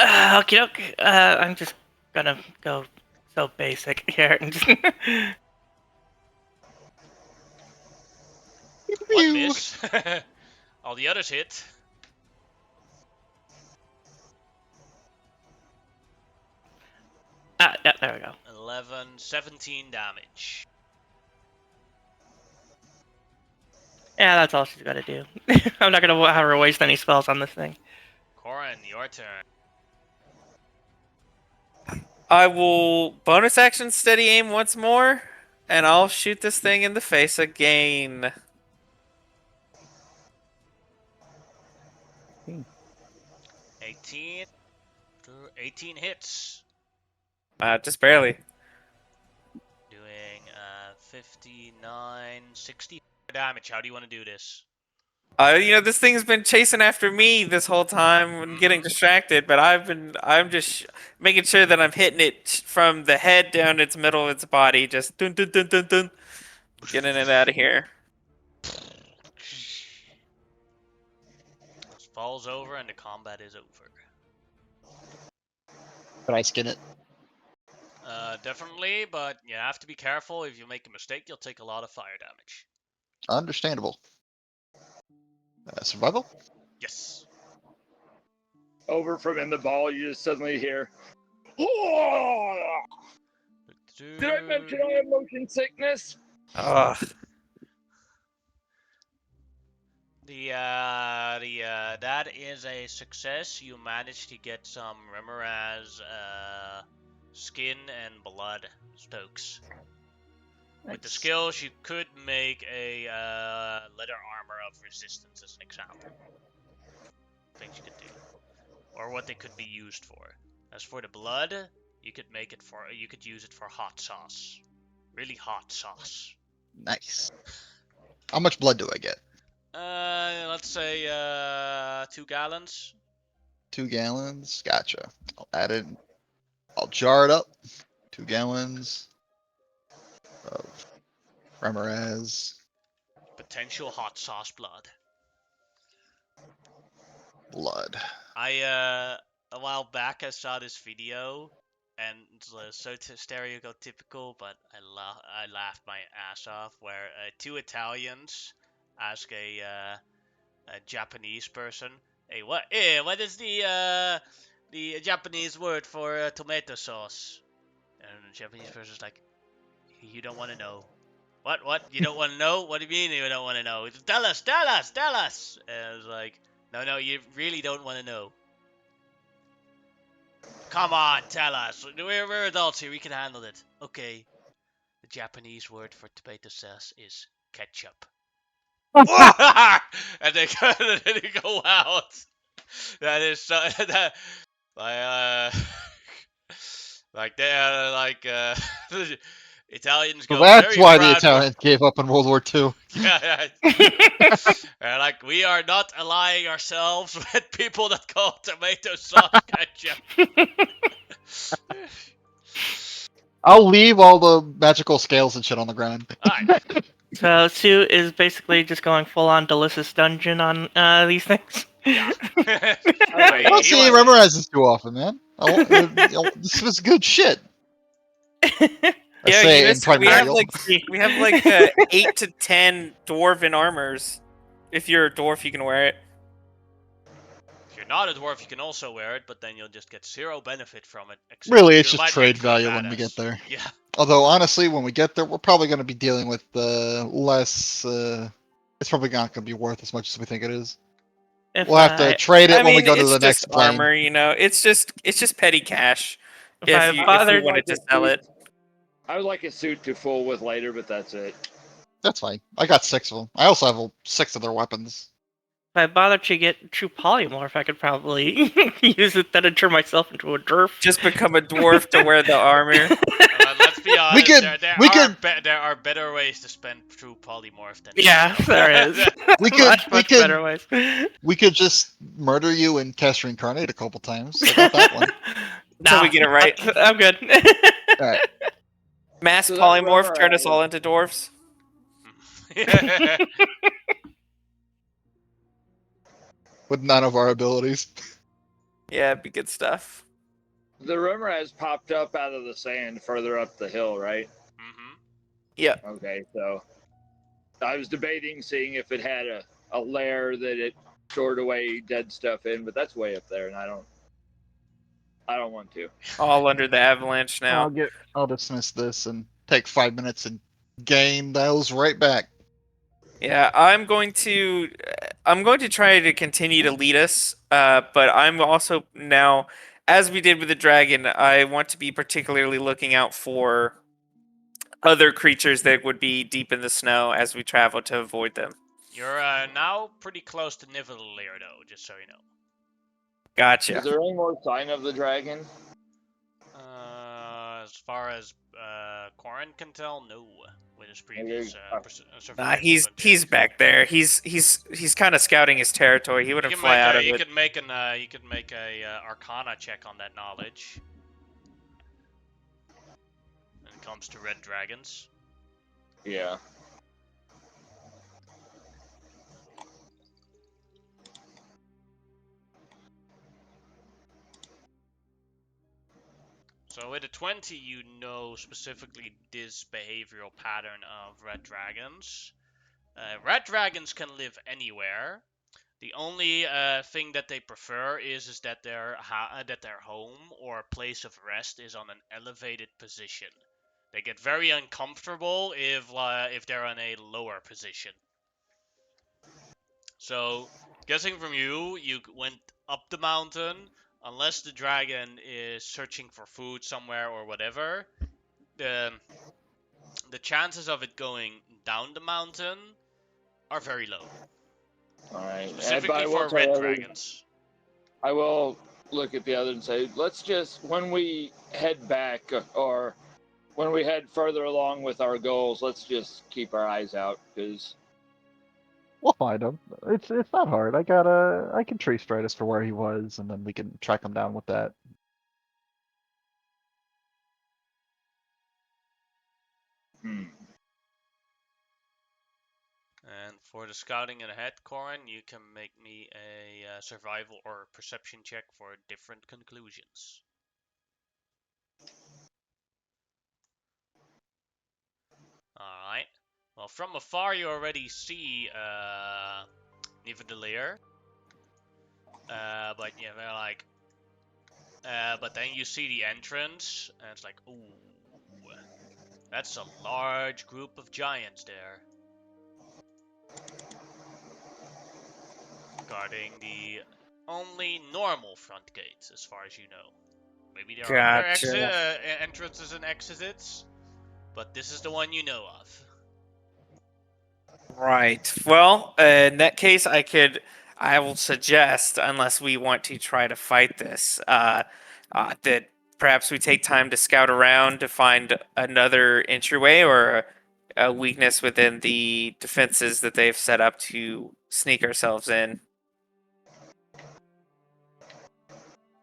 Okie doke. I'm just gonna go so basic here. And just One miss. All the others hit. yeah, there we go. 11, 17 damage. Yeah, that's all she's gotta do. I'm not gonna have her waste any spells on this thing. Corin, your turn. I will bonus action steady aim once more, and I'll shoot this thing in the face again. 18 hits. Just barely. Doing 59, 60 damage. How do you want to do this? This thing's been chasing after me this whole time and getting distracted, but I'm just making sure that I'm hitting it from the head down its middle of its body, just dun dun dun dun dun, getting it out of here. Falls over and the combat is over. But I skin it. Definitely, but you have to be careful. If you make a mistake, you'll take a lot of fire damage. Understandable. Survival? Yes. Over from in the ball, you just suddenly hear. Did I mention I have motion sickness? Ugh. That is a success. You managed to get some Remoraz skin and blood stokes. With the skills, you could make a leather armor of resistance as an example. Things you could do, or what they could be used for. As for the blood, you could use it for hot sauce, really hot sauce. Nice. How much blood do I get? Let's say 2 gallons. 2 gallons. Gotcha. I'll add it. I'll jar it up. 2 gallons of Remoraz Potential hot sauce blood. blood. A while back I saw this video, and it's so stereotypical, but I laughed my ass off. Where 2 Italians ask a Japanese person, "Hey, what is the Japanese word for tomato sauce?" And the Japanese person's like, "You don't want to know." What? You don't want to know? What do you mean you don't want to know? Tell us! And I was like, no, you really don't want to know. Come on, tell us. We're adults here. We can handle it. Okay. The Japanese word for tomato sauce is ketchup. And they go out. That is so. Like they're like Italians So go that's very why the proud. Italians gave up in World War II. Yeah, like we are not allying ourselves with people that call tomato sauce ketchup. I'll leave all the magical scales and shit on the ground. Alright. So Sue is basically just going full on delicious dungeon on these things. Yeah. I don't see any memorizes too often, man. This was good shit. I Yeah, say you in just, we have primordial. like 8 to 10 dwarven armors. If you're a dwarf, you can wear it. If you're not a dwarf, you can also wear it, but then you'll just get 0 benefit from it. except Really, it's you just might trade become a value when we badass. get there. Yeah. Although honestly, when we get there, we're probably going to be dealing with less. It's probably not going to be worth as much as we think it is. If We'll have to I, trade it I when we mean, go to it's the just next plane. armor, you know. It's just petty cash. if I If you bothered, wanted to sell it. I would like a suit to fool with later, but that's it. That's fine. I got 6 of them. I also have 6 of their weapons. if I bothered to get true polymorph, I could probably use it then and turn myself into a dwarf. Just become a dwarf to wear the armor. Let's be honest. We could- There are better ways to spend true polymorph than. Yeah, there is. We could- much we could- better ways. We could just murder you and cast reincarnate a couple times. I got that one. Until we get it right. I'm good. All right. Mass So that polymorph armor, turn us all into dwarfs. With none of our abilities. Yeah, it'd be good stuff. The rumor has popped up out of the sand further up the hill, right? Mhm. Yeah. Okay, so I was debating seeing if it had a lair that it stored away dead stuff in, but that's way up there, and I don't want to. All under the avalanche now. I'll dismiss this and take 5 minutes and gain those right back. Yeah, I'm going to try to continue to lead us, but I'm also now, as we did with the dragon, I want to be particularly looking out for other creatures that would be deep in the snow as we travel to avoid them. You're now pretty close to Nivellir, though, just so you know. Gotcha. Is there any more sign of the dragon? As far as Corin can tell, no. With his previous Nah, he's back there. He's kind of scouting his territory. He wouldn't fly out of you it. could make a Arcana check on that knowledge. When it comes to red dragons. Yeah. So with a 20, you know specifically this behavioral pattern of red dragons. Red dragons can live anywhere. The only thing that they prefer is that their home or place of rest is on an elevated position. They get very uncomfortable if they're in a lower position. So, guessing from you went up the mountain. Unless the dragon is searching for food somewhere or whatever, the chances of it going down the mountain are very low. Alright. Specifically for red dragons. I will look at the other and say, let's just, when we head back, or when we head further along with our goals, let's just keep our eyes out, because We'll find him. It's not hard. I can trace Stratus for where he was, and then we can track him down with that. hmm. And for the scouting ahead, Corin, you can make me a survival or perception check for different conclusions. Alright. Well, from afar you already see Nivellir. But yeah, they're like... but then you see the entrance, and it's like, ooh, that's a large group of giants there. Guarding the only normal front gates, as far as you know. Maybe there are other Gotcha. entrances and exits, but this is the one you know of. Right. Well, in that case, I will suggest, unless we want to try to fight this, that perhaps we take time to scout around to find another entryway or a weakness within the defenses that they've set up to sneak ourselves in.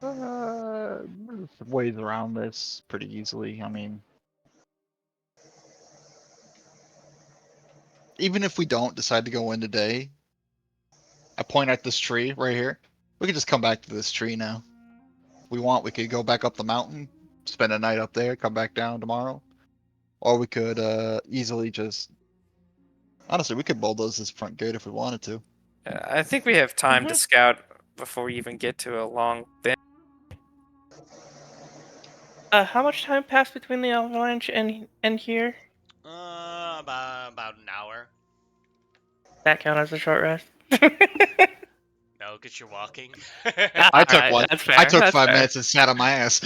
There's ways around this pretty easily. I mean, Even if we don't decide to go in today, I point at this tree right here. We could just come back to this tree now. If we want, we could go back up the mountain, spend a night up there, come back down tomorrow. Or we could easily just... Honestly, we could bulldoze this front gate if we wanted to. I think we have time to Mhm. scout before we even get to a long thing. How much time passed between the avalanche and here? About an hour. That count as a short rest? No, because you're walking. I took Alright, one. That's fair. I took that's 5 fair. minutes and sat on my ass.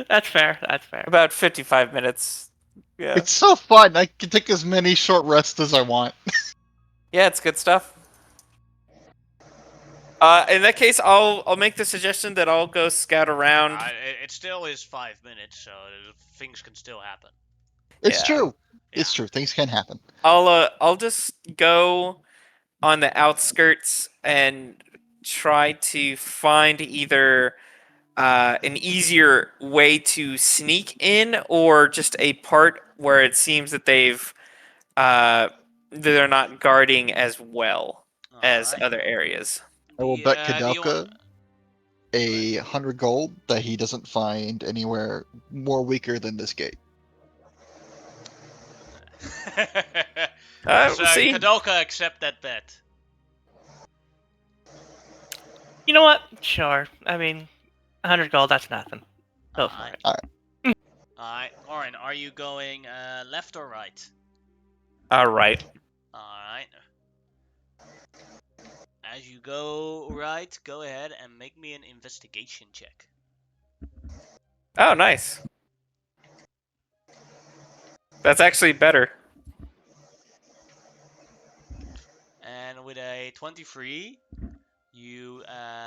That's fair. That's fair. About 55 minutes. Yeah. It's so fun. I can take as many short rests as I want. Yeah, it's good stuff. In that case, I'll make the suggestion that I'll go scout around. It still is 5 minutes, so things can still happen. It's Yeah. true. It's Yeah. true. Things can happen. I'll just go on the outskirts and try to find either an easier way to sneak in or just a part where it seems that they're not guarding as well as Alright. other areas. I will The, bet the Kadelka a 100 gold that he doesn't find anywhere more weaker than this gate. So, We'll see. Kadoka, accept that bet. You know what? Sure. I mean, 100 gold, that's nothing. Go for it. Alright, Orin, are you going left or right? All right. Alright. As you go right, go ahead and make me an investigation check. Oh, nice. That's actually better. And with a 23, you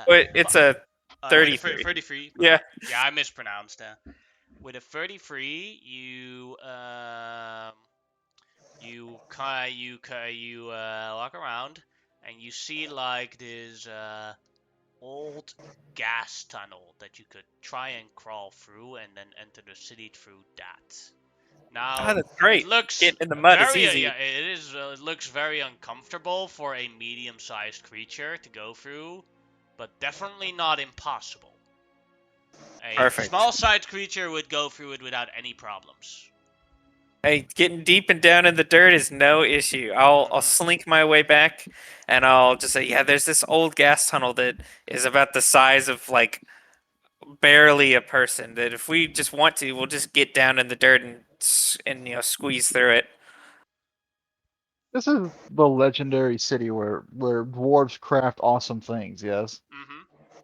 Wait, it's a with 33. 33. Yeah. Yeah, I mispronounced that. With a 33, you walk around and you see like this old gas tunnel that you could try and crawl through and then enter the city through that. Now, Oh, that's great. it looks Getting in the mud is very, easy. yeah, it is. It looks very uncomfortable for a medium-sized creature to go through, but definitely not impossible. A Perfect. small-sized creature would go through it without any problems. Hey, getting deep and down in the dirt is no issue. I'll slink my way back, and I'll just say, yeah, there's this old gas tunnel that is about the size of like barely a person. That if we just want to, we'll just get down in the dirt and squeeze through it. this is the legendary city where dwarves craft awesome things. Yes. Mm-hmm.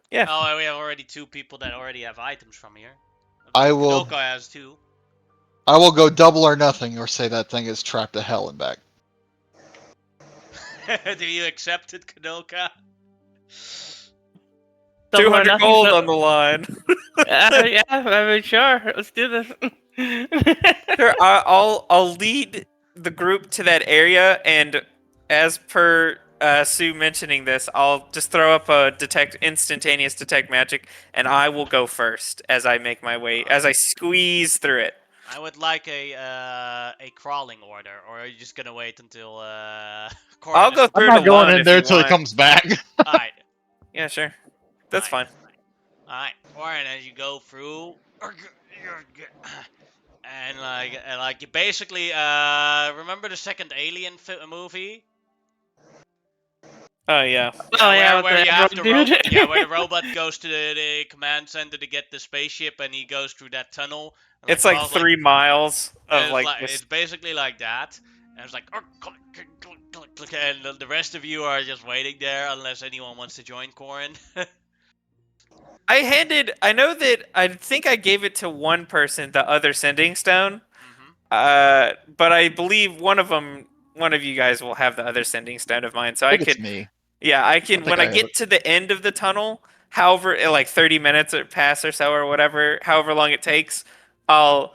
Yeah. Oh, we have already 2 people that already have items from here. I will- Kadoka has 2. I will go double or nothing or say that thing is trapped to hell and back. Do you accept it, Kadoka? Double or 200 nothing, gold so- on the line. Yeah, I mean, sure. Let's do this. Sure, I'll lead the group to that area, and as per Sue mentioning this, I'll just throw up a instantaneous detect magic, and I will go first as I make my way, as I squeeze through it. I would like a crawling order, or are you just gonna wait until I'll go I'm through not it going alone in if there you until he want. comes back. Alright, Yeah, sure. That's fine. alright. Alright, as you go through, and like you basically remember the second Alien movie? Oh yeah. Oh, yeah, with where the you have the robot dude. yeah, where the robot goes to the command center to get the spaceship, and he goes through that tunnel. And, It's like crawls, 3 miles of it's, like it's this. basically like that, and it's like and the rest of you are just waiting there unless anyone wants to join Corin. I know that I think I gave it to one person, the other sending stone. Mhm. But I believe one of you guys will have the other sending stone of mine. So I I think it's could, me. yeah, I can. think When I I have get it. to the end of the tunnel, however, like 30 minutes or pass or so or whatever, however long it takes, I'll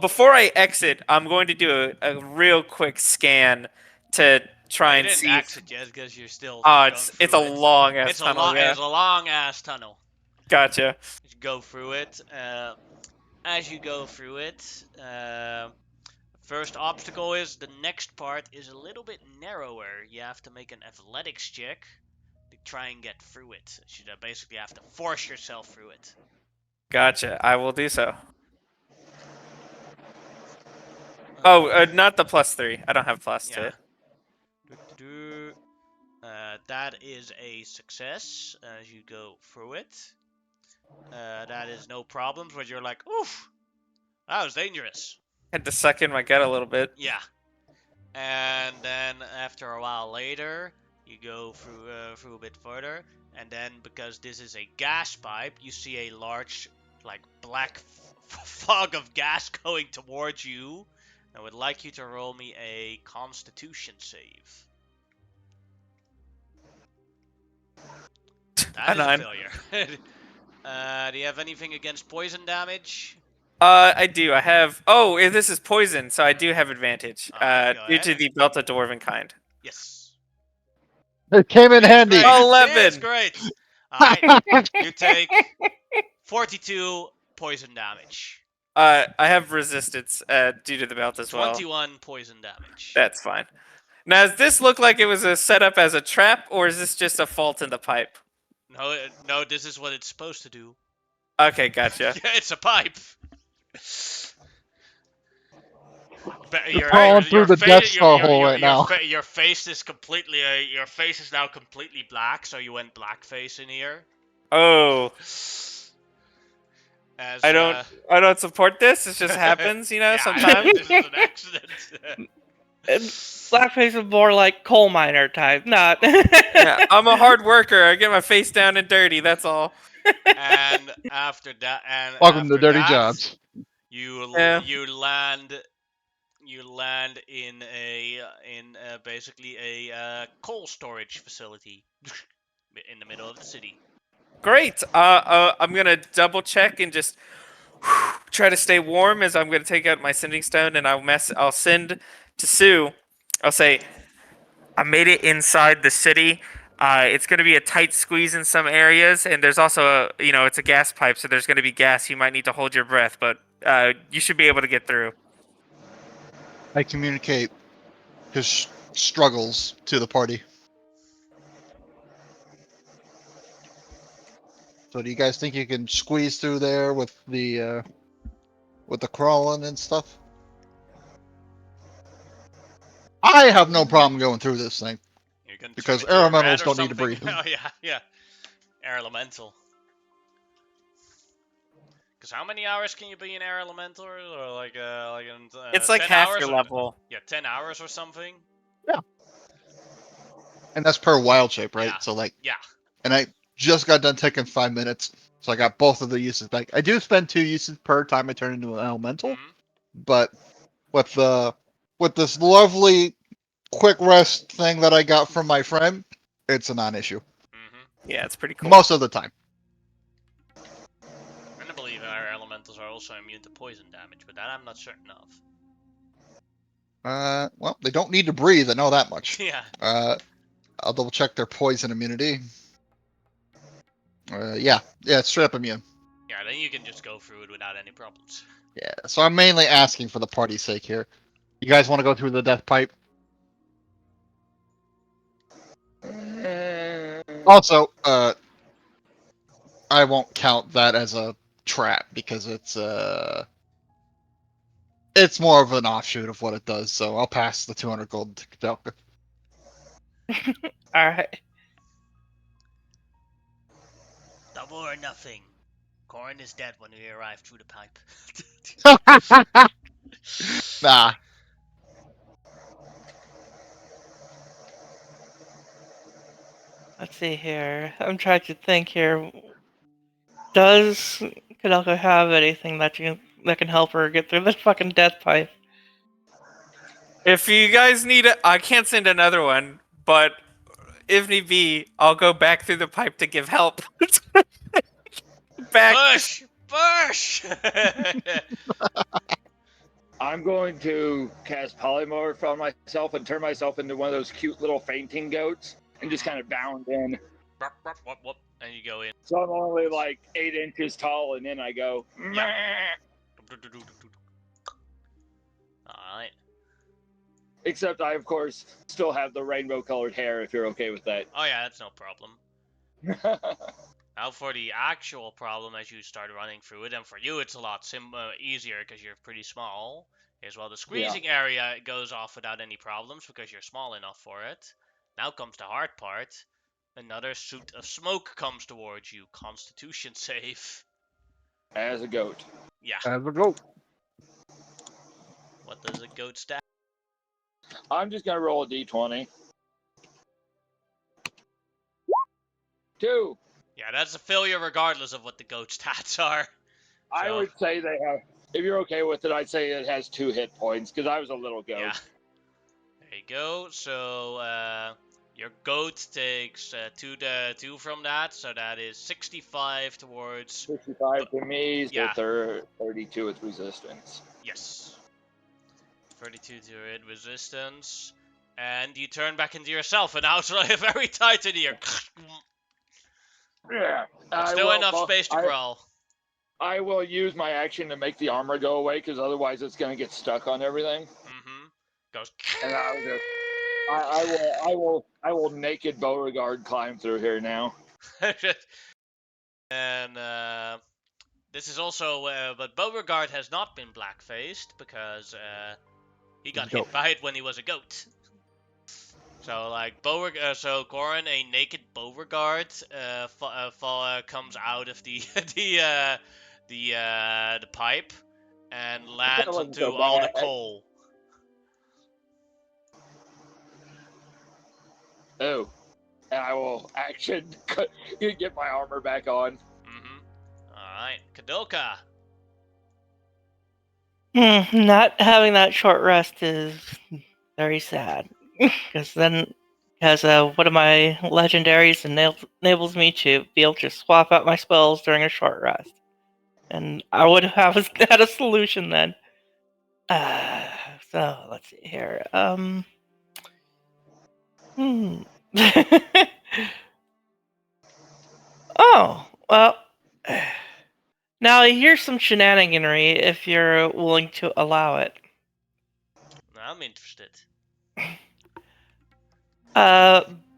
before I exit, I'm going to do a real quick scan to try You and didn't see. exit yet because you're still Oh, going it's a through it. long ass It's a tunnel. Yeah, It's a long ass tunnel. gotcha. You go through it. As you go through it, first obstacle is the next part is a little bit narrower. You have to make an athletics check to try and get through it. You basically have to force yourself through it. Gotcha. I will do so. Oh, not the +3. I don't have plus to Yeah. it. That is a success as you go through it. That is no problems, but you're like, oof, that was dangerous. Had to suck in my gut a little bit. Yeah. And then after a while later, you go through a bit further, and then because this is a gas pipe, you see a large, like, black fog of gas going towards you. I would like you to roll me a Constitution save. That is a 9. failure. Do you have anything against poison damage? I do. I have. Oh, this is poison, so I do have advantage. Alright, go Due to ahead. the Belta Dwarven kind. Yes. It came in It's handy. great. 11. It's great. Alright, you take 42 poison damage. I have resistance due to the belt as well. 21 poison damage. That's fine. Now, does this look like it was a setup as a trap, or is this just a fault in the pipe? No, this is what it's supposed to do. Okay, gotcha. Yeah, it's a pipe. You're crawling through the Death Star hole right now. Your face is completely. Your face is now completely black, so you went blackface in here. Oh, As, I don't support this. It just happens, you know, yeah, sometimes. this is an accident. Blackface is more like coal miner type, not. Yeah, I'm a hard worker. I get my face down and dirty. That's all. And after that, Welcome after to Dirty that, Jobs. You Yeah. you land in basically a coal storage facility in the middle of the city. Great. I'm gonna double check and just try to stay warm as I'm gonna take out my sending stone and I'll send to Sue. I'll say, I made it inside the city. It's gonna be a tight squeeze in some areas, and there's also it's a gas pipe, so there's gonna be gas. You might need to hold your breath, but you should be able to get through. I communicate his struggles to the party. So do you guys think you can squeeze through there with the crawling and stuff? I have no problem going through this thing. You can Because turn into a air rat elementals or don't need to something. breathe. Oh yeah. Air elemental. Because how many hours can you be an air elemental, or like It's like 10 half hours your or- level. Yeah, 10 hours or something. And that's per wild shape, right? Yeah. So like, Yeah. and I just got done taking 5 minutes, so I got both of the uses back. I do spend 2 uses per time I turn into an elemental, Mhm. but with this lovely quick rest thing that I got from my friend, it's a non-issue Mhm. Yeah, it's pretty cool. most of the time. And I believe our elementals are also immune to poison damage, but that I'm not certain of. Well, they don't need to breathe. I know that much. Yeah. I'll double check their poison immunity. Yeah, it's straight up immune. Yeah, then you can just go through it without any problems. Yeah, so I'm mainly asking for the party's sake here. You guys want to go through the death pipe? Also, I won't count that as a trap because it's more of an offshoot of what it does. So I'll pass the 200 gold to Kadelka. All right. Double or nothing. Corin is dead when we arrive through the pipe. Nah, Let's see here. I'm trying to think here. Does Kadelka have anything that can help her get through this fucking death pipe? If you guys need it, I can't send another one, but if need be, I'll go back through the pipe to give help. Back. Push! I'm going to cast polymorph on myself and turn myself into one of those cute little fainting goats and just kind of bound in. And you go in. So I'm only like 8 inches tall, and then I go. Yeah. Alright. Except I, of course, still have the rainbow-colored hair. If you're okay with that. Oh yeah, that's no problem. Now for the actual problem as you start running through it, and for you it's a lot easier because you're pretty small, is well the squeezing area goes off without any problems because you're small enough for it. Now comes the hard part. Another suit of smoke comes towards you. Constitution save. As a goat. Yeah. As a goat. What does a goat stat? I'm just gonna roll a d20. 2. Yeah, that's a failure regardless of what the goat stats are. I So- would say they have. If you're okay with it, I'd say it has 2 hit points because I was a little goat. Yeah. There you go. So your goat takes 2 from that, so that is 65 towards. 65 to me, so Yeah. 32 with resistance. Yes. 32 to hit resistance, and you turn back into yourself, and now it's like very tight in here. Yeah. Still enough space to crawl. I will use my action to make the armor go away because otherwise it's gonna get stuck on everything. Mm-hmm. Goes. And I will naked Beauregard climb through here now. And this is also, but Beauregard has not been black-faced because he got hit by it when he was a goat. So like so Goran, a naked Beauregard, comes out of the the pipe and lands wasn't onto so all the bad. coal. Oh, and I will action get my armor back on. Mm-hmm. All right, Kadoka. Not having that short rest is very sad. Because one of my legendaries enables me to be able to swap out my spells during a short rest. And I would have had a solution then. So, let's see here. Oh, well. Now, here's some shenaniganry if you're willing to allow it. I'm interested.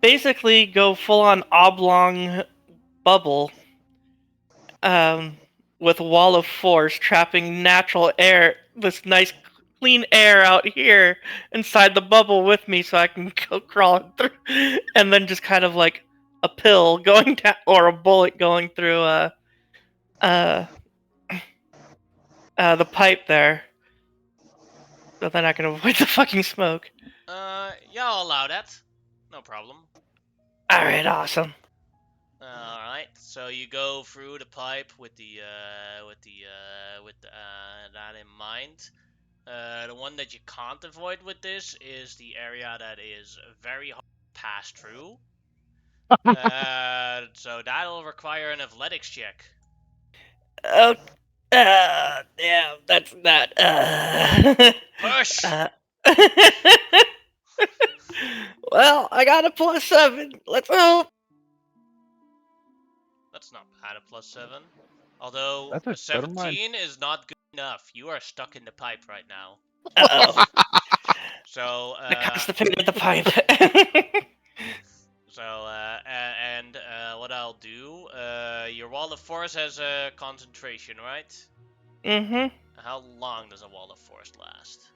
Basically go full on oblong bubble, with a wall of force trapping natural air, this nice clean air out here inside the bubble with me so I can go crawling through, and then just kind of like a pill going down, or a bullet going through, the pipe there. So then I can avoid the fucking smoke. Yeah, I'll allow that. No problem. Alright, awesome. Alright, so you go through the pipe with that in mind. The one that you can't avoid with this is the area that is very hard to pass through. So that'll require an athletics check. Oh, yeah, that's not, Push! Well, I got a +7. Let's hope. That's not bad, a +7. Although That's a a better mine. 17 is not good enough. You are stuck in the pipe right now. Uh-oh. So, I constipated the pipe. what I'll do, your wall of force has a concentration, right? Mm-hmm. How long does a wall of force last?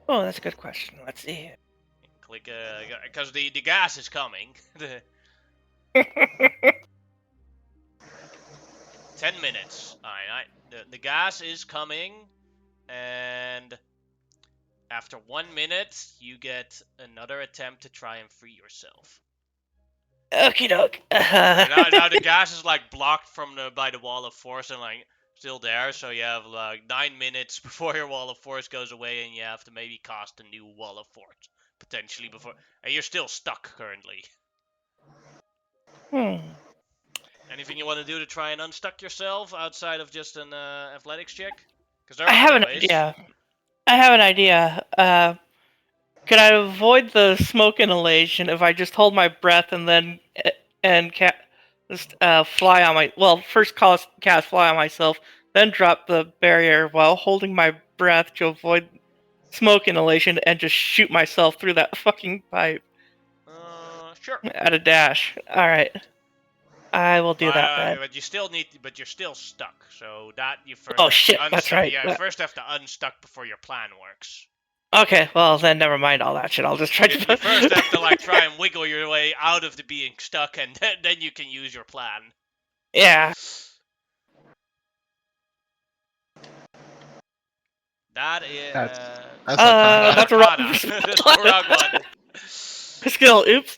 Oh, that's a good question. Let's see. Click, because the gas is coming. 10 minutes. Alright, the gas is coming, and after 1 minute, you get another attempt to try and free yourself. Okie doke. Now the gas is like blocked by the wall of force and like still there, so you have like 9 minutes before your wall of force goes away, and you have to maybe cast a new wall of force potentially before. And you're still stuck currently. Anything you want to do to try and unstuck yourself outside of just an athletics check? Because there I are have other an ways. idea. Could I avoid the smoke inhalation if I just hold my breath and then just fly on my first cast fly on myself, then drop the barrier while holding my breath to avoid smoke inhalation and just shoot myself through that fucking pipe Sure. at a dash. All right, I will do that then. But you still need. But you're still stuck. So that you first. Oh have shit, to that's unstuck. right. Yeah, you first have to unstuck before your plan works. Okay, well then never mind all that shit. I'll just try You to. first have to like try and wiggle your way out of the being stuck, and then you can use your plan. Yeah. That is. That's Arcana. That's a wrong. Arcana. That's the wrong one. Skill. Oops.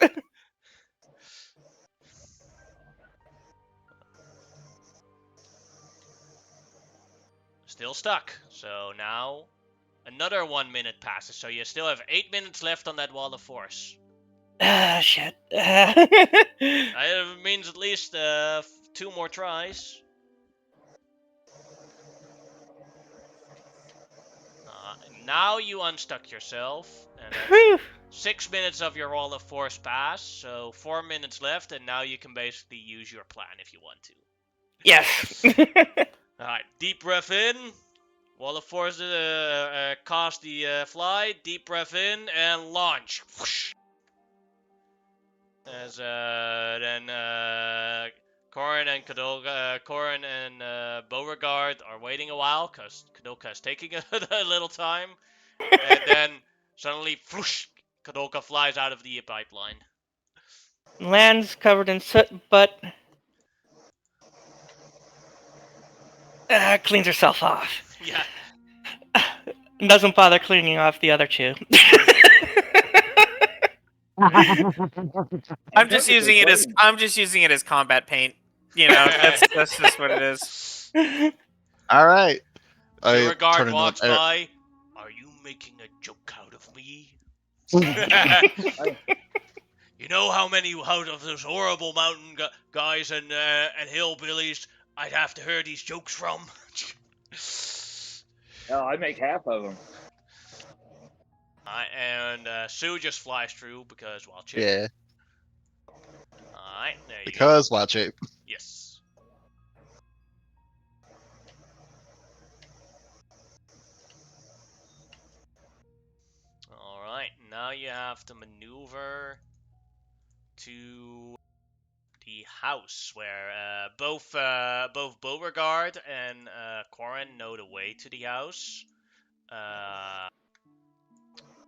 Still stuck. So now another 1 minute passes. So you still have 8 minutes left on that wall of force. Shit. That means at least 2 more tries. Now you unstuck yourself, and Whew. 6 minutes of your wall of force pass, so 4 minutes left, and now you can basically use your plan if you want to. Yes. Alright, deep breath in. Wall of force, cast the fly. Deep breath in and launch. Whoosh. As then Corin and Corin and Beauregard are waiting a while because Kadoka is taking a little time, and then suddenly, whoosh, Kadoka flies out of the pipeline. Lands covered in soot, but cleans herself off. Yeah. Doesn't bother cleaning off the other two. I'm just using it as combat paint. You know, that's just what it is. All right. I Beauregard turn into walks an- by. Are you making a joke out of me? You know how many out of those horrible mountain guys and hillbillies I'd have to hear these jokes from? Hell, I make half of them. And Sue just flies through because watch it. Yeah, Alright, there you because watch it. go. Yes. Alright, now you have to maneuver to the house where both Beauregard and Corin know the way to the house.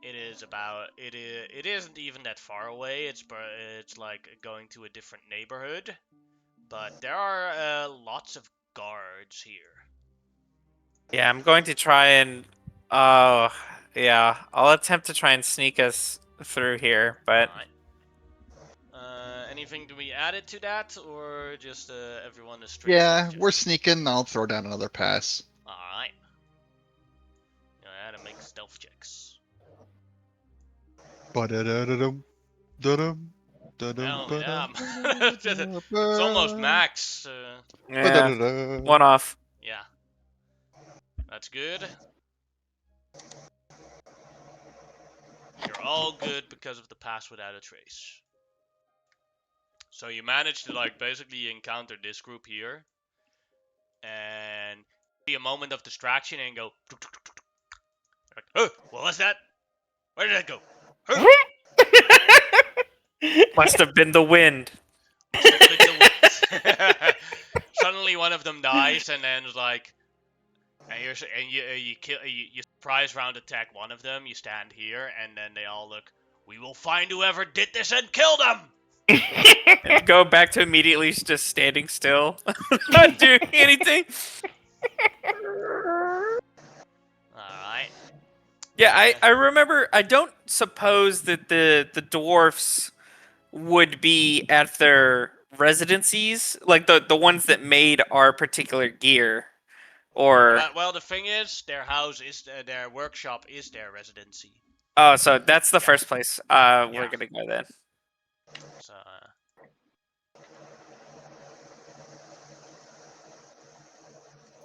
It isn't even that far away. It's like going to a different neighborhood, but there are lots of guards here. Yeah, I'm going to try and. Oh, yeah. I'll attempt to try and sneak us through here, but. Alright. Anything to be added to that, or just everyone is straight? Yeah, we're sneaking. I'll throw down another pass. Alright. I had to make stealth checks. Ba-da-da-da-dum, da-dum, da-dum, Hell ba-dum, yeah. It's almost max. Yeah. ba-da-da-da. One off. Yeah. That's good. You're all good because of the pass without a trace. So you managed to like basically encounter this group here, and see a moment of distraction and go. Like, oh, what was that? Where did that go? Huh? Must have been the wind. Suddenly, one of them dies, and then it's like, and you surprise round attack one of them. You stand here, and then they all look. We will find whoever did this and kill them. And go back to immediately just standing still, not doing anything. Alright. Yeah, I remember. I don't suppose that the dwarfs would be at their residencies, like the ones that made our particular gear, or Well, the thing is, their workshop is their residency. oh, so that's the first place we're Yeah. gonna go then. So,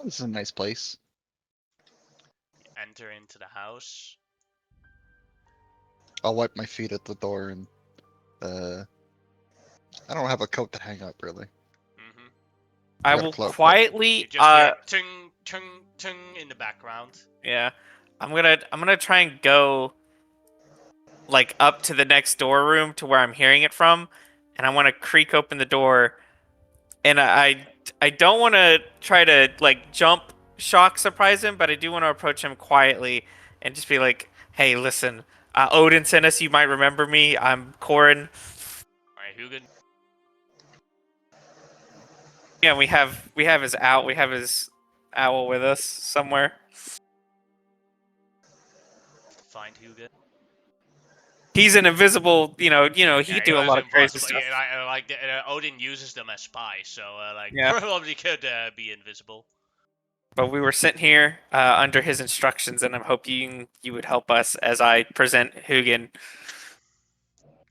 This is a nice place. Enter into the house. I'll wipe my feet at the door and I don't have a coat to hang up really. Mm-hmm. I got a will cloak, but- quietly. You just hear ting, ting, ting in the background. Yeah, I'm gonna try and go like up to the next door room to where I'm hearing it from, and I want to creak open the door, and I don't want to try to like jump shock surprise him, but I do want to approach him quietly and just be like, "Hey, listen, Odin sent us. You might remember me. I'm Corin. Alright, Hugin. Yeah, we have his owl. We have his owl with us somewhere. Find Hugin. He's an invisible. He Yeah, can do a was lot of crazy invisible. stuff. Yeah, like Odin uses them as spies, so Yeah. probably could be invisible. But we were sent here under his instructions, and I'm hoping you would help us as I present Hugin.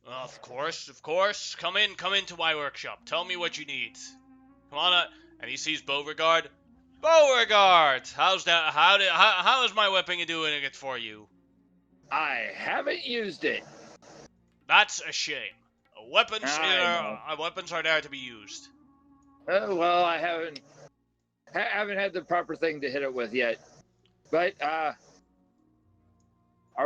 Of course. Come into my workshop. Tell me what you need. Come on, and he sees Beauregard. Beauregard, how's that? How is my weapon doing it for you? I haven't used it. That's a shame. Weapons I weapons are there to be used. Well, I haven't had the proper thing to hit it with yet. But are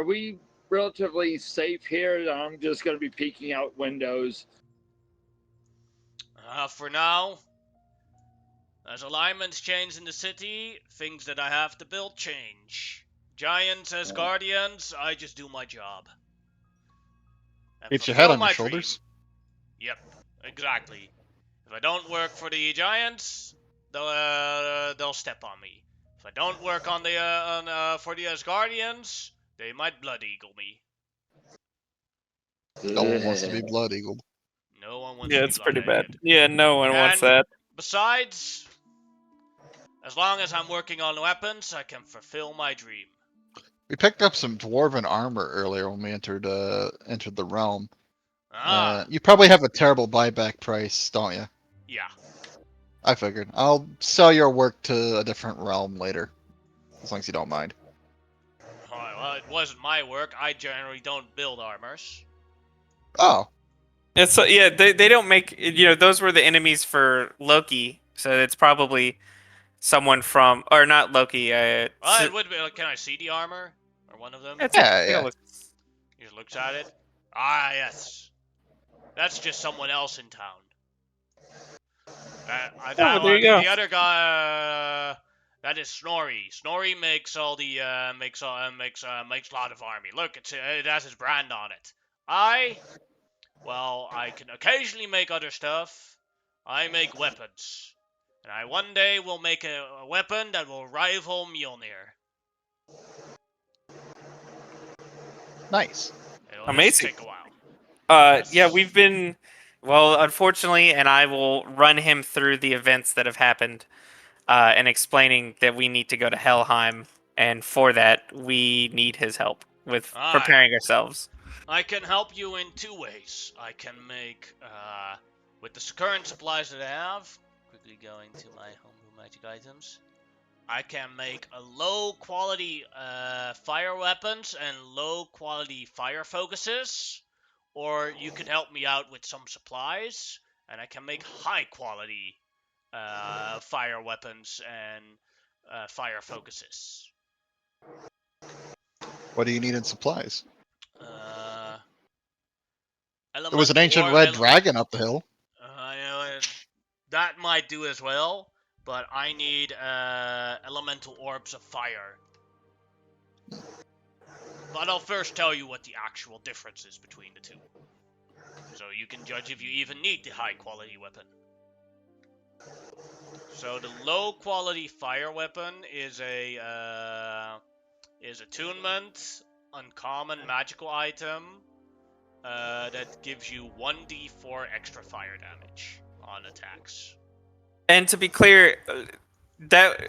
we relatively safe here? I'm just going to be peeking out windows. For now, as alignments change in the city, things that I have to build change. Giants as guardians, I just do my job. And Get your head fulfill on your my shoulders. dream. Yep, exactly. If I don't work for the giants, they'll step on me. If I don't work for the Asgardians, they might blood eagle me. No one wants to be blood eagled. No one wants Yeah, to be it's pretty blood-eagled. bad. Yeah, no one wants And- that. Besides, as long as I'm working on weapons, I can fulfill my dream. We picked up some dwarven armor earlier when we entered the realm. You probably have a terrible buyback price, don't you? Yeah. I figured. I'll sell your work to a different realm later, as long as you don't mind. Alright, well, it wasn't my work. I generally don't build armors. Oh, It's yeah, they don't make those were the enemies for Loki, so it's probably someone from or not Loki. Well, it would be. Can I see the armor? Or one of them? Yeah. He just looks at it. Ah, yes. That's just someone else in town. there you go. The other guy. That is Snorri. Snorri makes all the makes a lot of army. Look, it has his brand on it. I can occasionally make other stuff. I make weapons. And I one day will make a weapon that will rival Mjolnir. nice. It'll Amazing. just take a while. Yeah, we've been unfortunately, and I will run him through the events that have happened, and explaining that we need to go to Helheim, and for that we need his help with Alright. preparing ourselves. I can help you in two ways. I can make, with the current supplies that I have, quickly going to my homebrew magic items, I can make a low quality fire weapons and low quality fire focuses, or you can help me out with some supplies, and I can make high quality fire weapons and fire focuses. What do you need in supplies? There was an Elemental ancient orb- red dragon up the hill. That might do as well, but I need elemental orbs of fire. But I'll first tell you what the actual difference is between the two, so you can judge if you even need the high quality weapon. So the low quality fire weapon is attunement, uncommon magical item. That gives you 1d4 extra fire damage on attacks. And to be clear,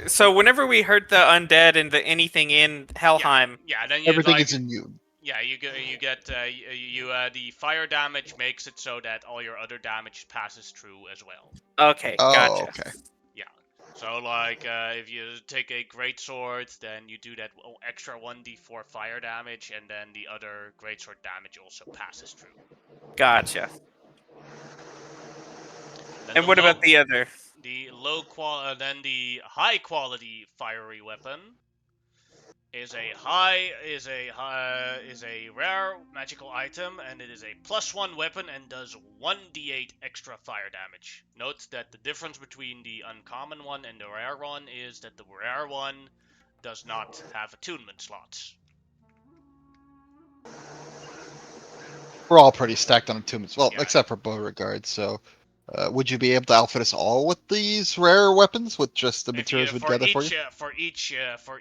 so whenever we hurt the undead and anything in Helheim, Yeah, then you Everything is immune. Yeah, you get the fire damage makes it so that all your other damage passes through as well. okay, Oh, gotcha. okay. So, like, if you take a greatsword, then you do that extra 1d4 fire damage, and then the other greatsword damage also passes through. Gotcha. Then And what about the other? then the high quality fiery weapon is a rare magical item, and it is a +1 weapon and does 1d8 extra fire damage. Note that the difference between the uncommon one and the rare one is that the rare one does not have attunement slots. We're all pretty stacked on attunements. Well, Yeah. except for Beauregard. So, would you be able to outfit us all with these rare weapons with just the materials we'd gather for you? For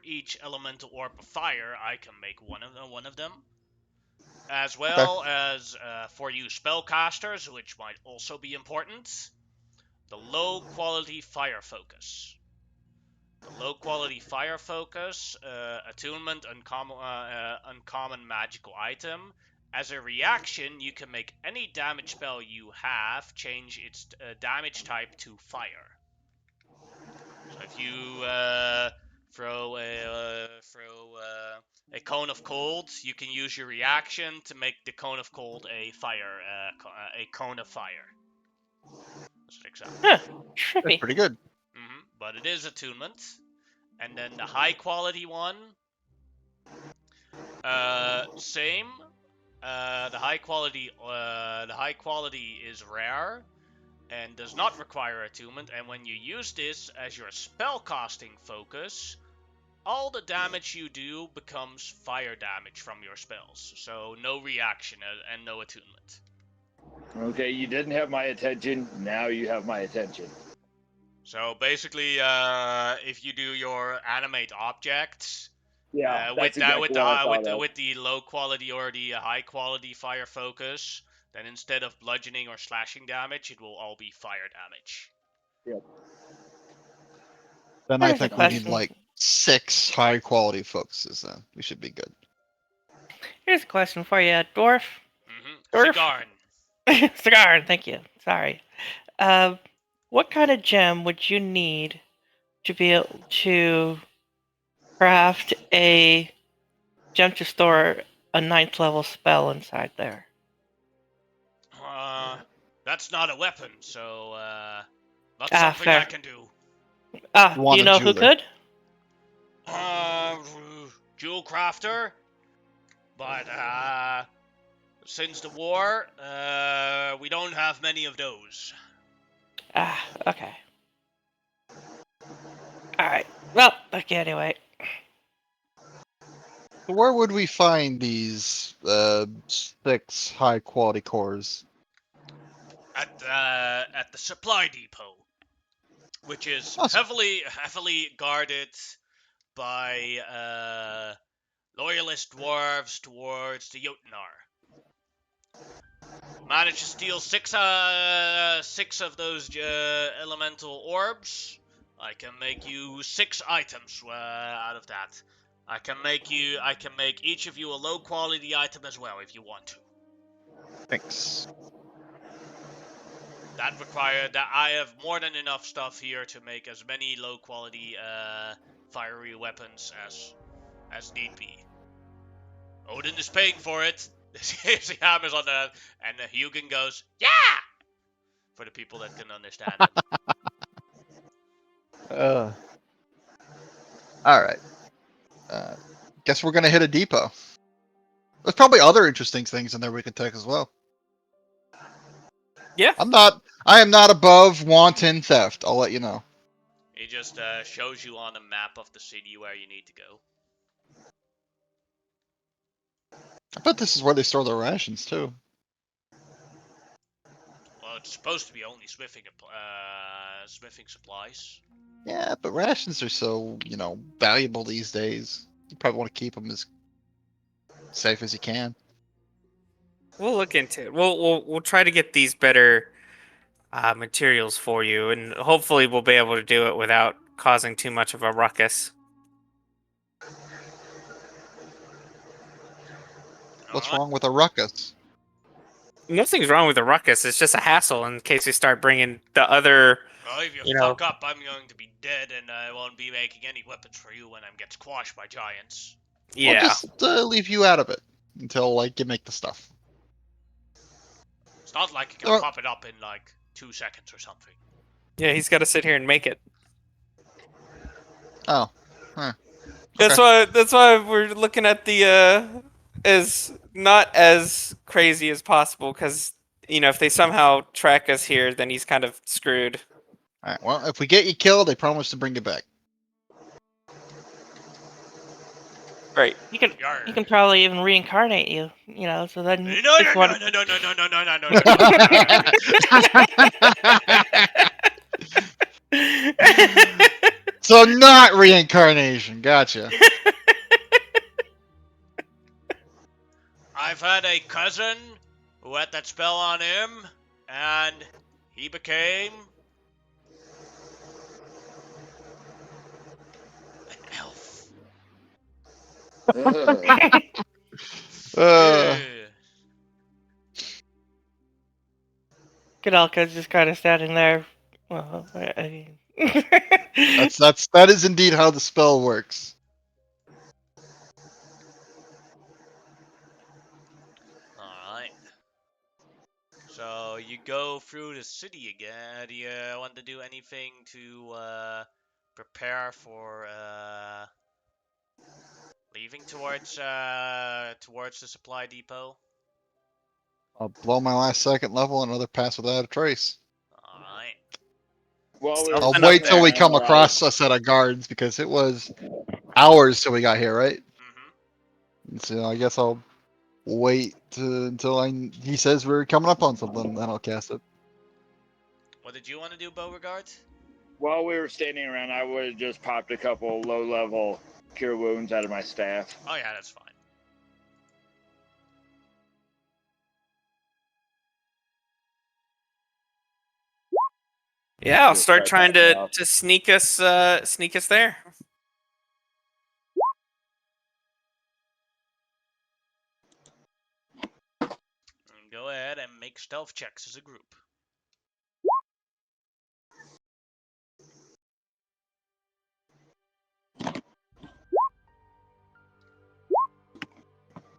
each elemental orb of fire, I can make one of them. As well as for you spellcasters, which might also be important, the low quality fire focus. The low quality fire focus, attunement, uncommon magical item. As a reaction, you can make any damage spell you have change its damage type to fire. So if you throw a cone of cold, you can use your reaction to make the cone of cold a cone of fire. That's an example. Huh, That's trippy. pretty good. But it is attunement. And then the high quality one, same. The high quality is rare and does not require attunement. And when you use this as your spellcasting focus, all the damage you do becomes fire damage from your spells. So no reaction and no attunement. Okay, you didn't have my attention. Now you have my attention. So basically, if you do your animate objects, Yeah, with that's exactly what I thought of. with the low quality or the high quality fire focus, then instead of bludgeoning or slashing damage, it will all be fire damage. Yep. Then I Here's a think we need question. like 6 high quality focuses. Then we should be good. Here's a question for you, Dwarf. Durf? Sigarn. Cigar, thank you. Sorry. What kind of gem would you need to be able to craft a gem to store a 9th level spell inside there? That's not a weapon, so not Ah, something fair. I can do. Ah, You want do you a know who jeweler. could? Jewel crafter, but since the war, we don't have many of those. Ah, okay. Alright. Well, okay, anyway. Where would we find these 6 high quality cores? At the supply depot, which is Awesome. heavily guarded by loyalist dwarves towards the Jotnar. Managed to steal 6 of those elemental orbs. I can make you 6 items out of that. I can make each of you a low quality item as well if you want to. Thanks. That I have more than enough stuff here to make as many low quality fiery weapons as need be. Odin is paying for it. He hammers on that, and Hugin goes, "Yeah!" For the people that can understand it. Alright. Guess we're gonna hit a depot. There's probably other interesting things in there we can take as well. Yeah. I am not above wanton theft, I'll let you know. He just shows you on a map of the city where you need to go. I bet this is where they store their rations too. Well, it's supposed to be only smithing supplies. Yeah, but rations are so, valuable these days. You probably want to keep them as safe as you can. We'll look into it. We'll try to get these better materials for you, and hopefully we'll be able to do it without causing too much of a ruckus. What's wrong with a ruckus? Nothing's wrong with the ruckus. It's just a hassle in case we start bringing the other Well, if you You know. fuck up, I'm going to be dead, and I won't be making any weapons for you when I get squashed by giants. I'll Yeah. just leave you out of it until like you make the stuff. It's not like you can Or- pop it up in like 2 seconds or something. Yeah, he's got to sit here and make it. Oh, That's why we're looking at the as not as crazy as possible, because if they somehow track us here, then he's kind of screwed. all right. Well, if we get you killed, I promise to bring you back. Right. He can Yarr. he can probably even reincarnate you. So then No, if you want- So not reincarnation. Gotcha. I've had a cousin who had that spell on him, and he became an elf. Ugh. Kadalka's just kind of standing there. Well, I mean, That is indeed how the spell works. Alright. So you go through the city again. Do you want to do anything to prepare for leaving towards the supply depot? I'll blow my last second level, another pass without a trace. Alright. Well, I'll I'll Nothing wait up till we there. come across a set of guards because it was hours till we got here, right? Mm-hmm. So I guess I'll wait until he says we're coming up on something, then I'll cast it. What did you want to do, Beauregard? While we were standing around, I would have just popped a couple low-level cure wounds out of my staff. Oh yeah, that's fine. Yeah, I'll Just start try trying that to out. to sneak us there. And go ahead and make stealth checks as a group.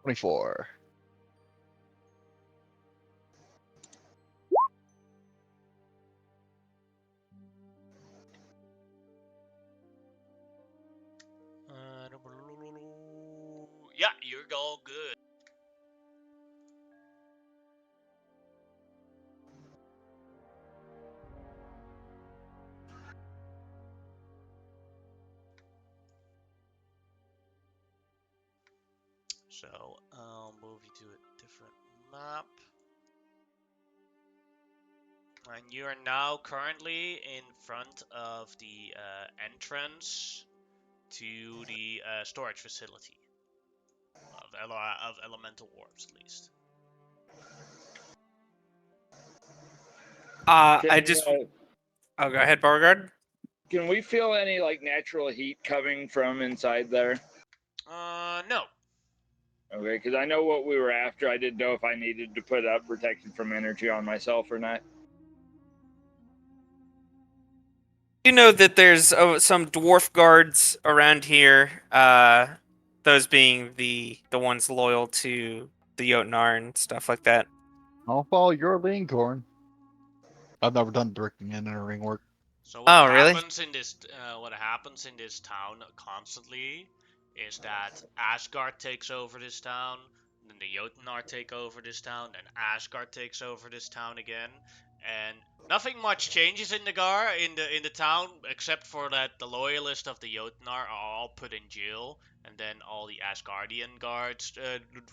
$24. Yeah, you're all good. So I'll move you to a different map. And you are now currently in front of the entrance to the storage facility of elemental orbs, at least. I just. Oh, go ahead, Beauregard. Can we feel any like natural heat coming from inside there? No. Okay, because I know what we were after. I didn't know if I needed to put up protection from energy on myself or not. You know that there's some dwarf guards around here. Those being the ones loyal to the Jotnar and stuff like that. I'll follow your lean, Corn. I've never done directing and entering work. So what Oh, really? happens in this town constantly is that Asgard takes over this town, then the Jotnar take over this town, then Asgard takes over this town again, and nothing much changes in the town except for that the loyalists of the Jotnar are all put in jail, and then all the Asgardian guards,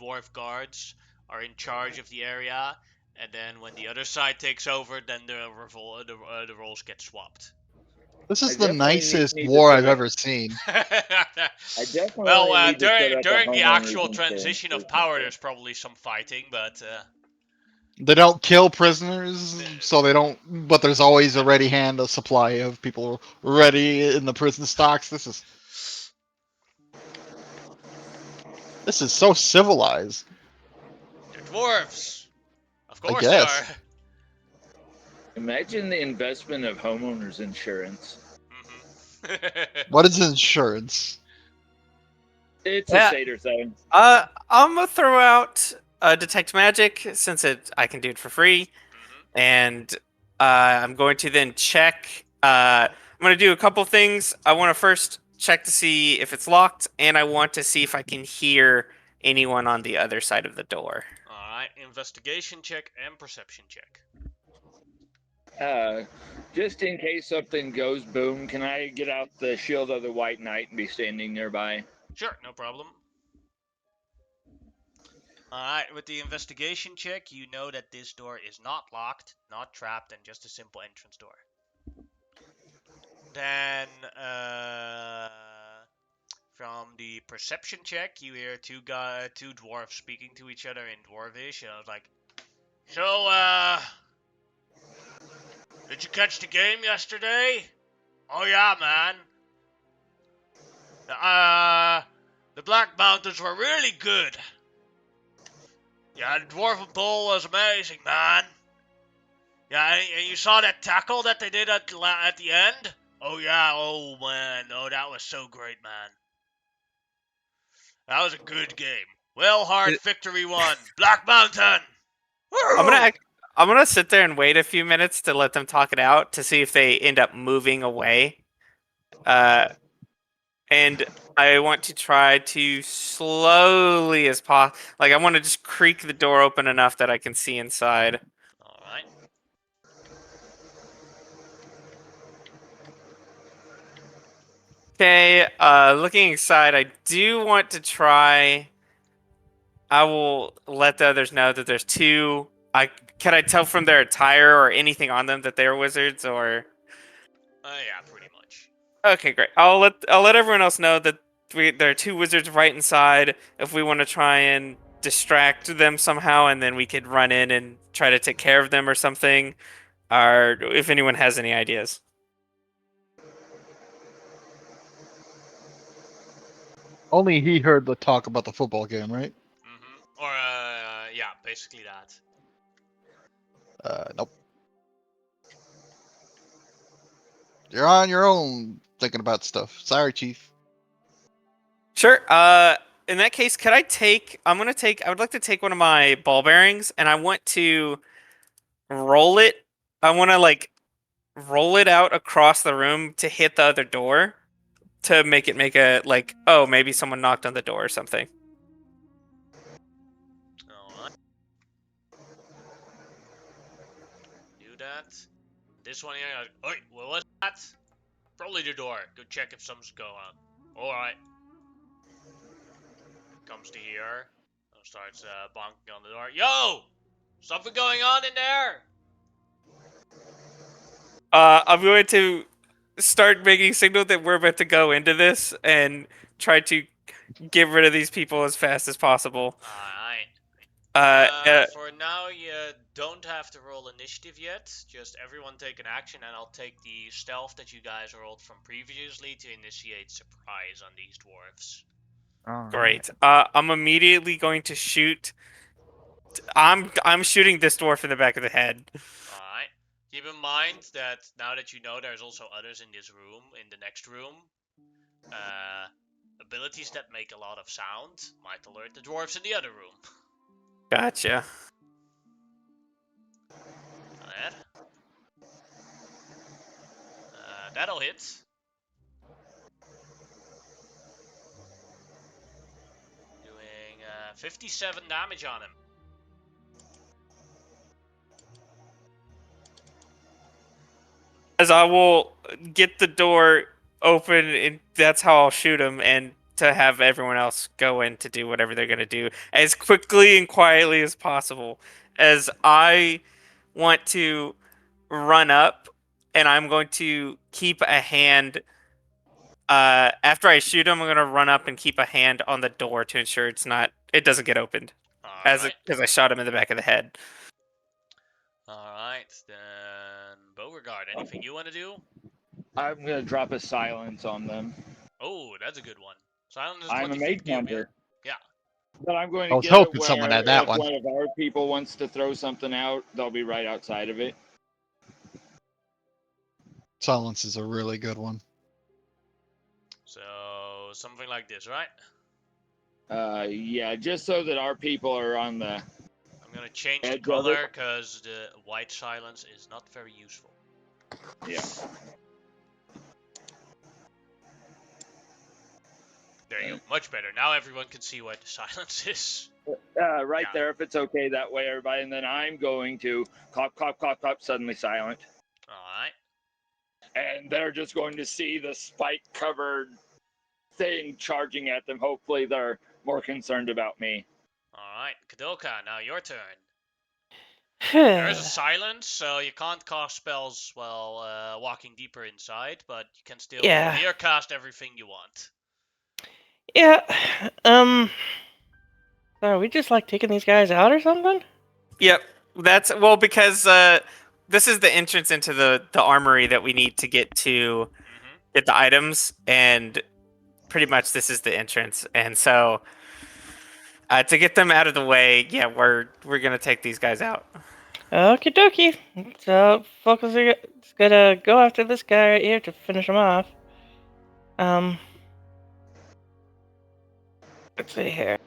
dwarf guards, are in charge of the area. And then when the other side takes over, then the roles get swapped. This I is the definitely nicest need to war put I've up- ever seen. I definitely Well, need to put up during a the homeowner's actual insurance transition of or power, something. there's probably some fighting, but They don't kill prisoners, so they don't. But there's always a ready hand, a supply of people ready in the prison stocks. This is so civilized. they're dwarves. Of I course they guess. are. Imagine the investment of homeowners insurance. What is insurance? It's a Yeah. Seder thing. I'm gonna throw out detect magic since I can do it for free, and I'm going to then check. I'm gonna do a couple things. I want to first check to see if it's locked, and I want to see if I can hear anyone on the other side of the door. Alright, investigation check and perception check. Just in case something goes boom, can I get out the Shield of the White Knight and be standing nearby? Sure, no problem. Alright, with the investigation check, you know that this door is not locked, not trapped, and just a simple entrance door. Then, from the perception check, you hear two dwarves speaking to each other in Dwarvish, and I was like, so, did you catch the game yesterday? Oh yeah, man. The Black Mountains were really good. Yeah, the Dwarven Bowl was amazing, man. Yeah, and you saw that tackle that they did at the end? Oh yeah, oh man, oh that was so great, man. That was a good game. Well, hard victory won. Black Mountain! I'm gonna sit there and wait a few minutes to let them talk it out to see if they end up moving away. And I want to try to slowly as possible. Like I want to just creak the door open enough that I can see inside. Alright. Okay, looking inside, I do want to try. I will let the others know that there's two. Can I tell from their attire or anything on them that they're wizards or? Yeah, pretty much. Okay, great. I'll let everyone else know that there are two wizards right inside. If we want to try and distract them somehow, and then we could run in and try to take care of them or something, or if anyone has any ideas. Only he heard the talk about the football game, right? Or, yeah, basically that. Nope. You're on your own thinking about stuff. Sorry, Chief. Sure. In that case, could I take? I would like to take one of my ball bearings, and I want to roll it. I want to roll it out across the room to hit the other door, to make a oh, maybe someone knocked on the door or something. Alright. Do that. This one here, oi, what was that? Probably the door. Go check if something's going on. Alright. Comes to here. Starts bonking on the door. Yo! Something going on in there? I'm going to start making signal that we're about to go into this and try to get rid of these people as fast as possible. Alright. For now, you don't have to roll initiative yet. Just everyone take an action, and I'll take the stealth that you guys rolled from previously to initiate surprise on these dwarves. Great. I'm immediately going to shoot. I'm shooting this dwarf in the back of the head. Alright. Keep in mind that now that you know there's also others in this room, in the next room, abilities that make a lot of sound might alert the dwarves in the other room. Gotcha. That. That'll hit. Doing 57 damage on him. As I will get the door open, and that's how I'll shoot him, and to have everyone else go in to do whatever they're going to do as quickly and quietly as possible. As I want to run up, and I'm going to keep a hand. After I shoot him, I'm going to run up and keep a hand on the door to ensure it doesn't get opened. Because I shot him in the back of the head. Alright, then Beauregard, anything you want to do? I'm going to drop a silence on them. Oh, that's a good one. Silence is I'm a 20 mage feet, hunter. Yeah. But I'm going I to was get hoping it someone where had that if one. one of our people wants to throw something out, they'll be right outside of it. Silence is a really good one. So something like this, right? Yeah, just so that our people are on the. I'm gonna change the Edge of it. color because the white silence is not very useful. Yeah. There you go. Much better. Now everyone can see what the silence is. Right Yeah. there, if it's okay that way, everybody. And then I'm going to clop, clop, clop, clop, suddenly silent. Alright. And they're just going to see the spike covered thing charging at them. Hopefully, they're more concerned about me. Alright. Kadoka, now your turn. There is a Yeah. silence, so you can't cast spells while walking deeper inside, but you can still Yeah. near cast everything you want. So are we just like taking these guys out or something? Yep. That's because this is the entrance into the armory that we need to get to Mm-hmm. get the items, and pretty much this is the entrance. And so to get them out of the way, yeah, we're gonna take these guys out. Okie dokie. So Focus is gonna go after this guy right here to finish him off. Let's see here.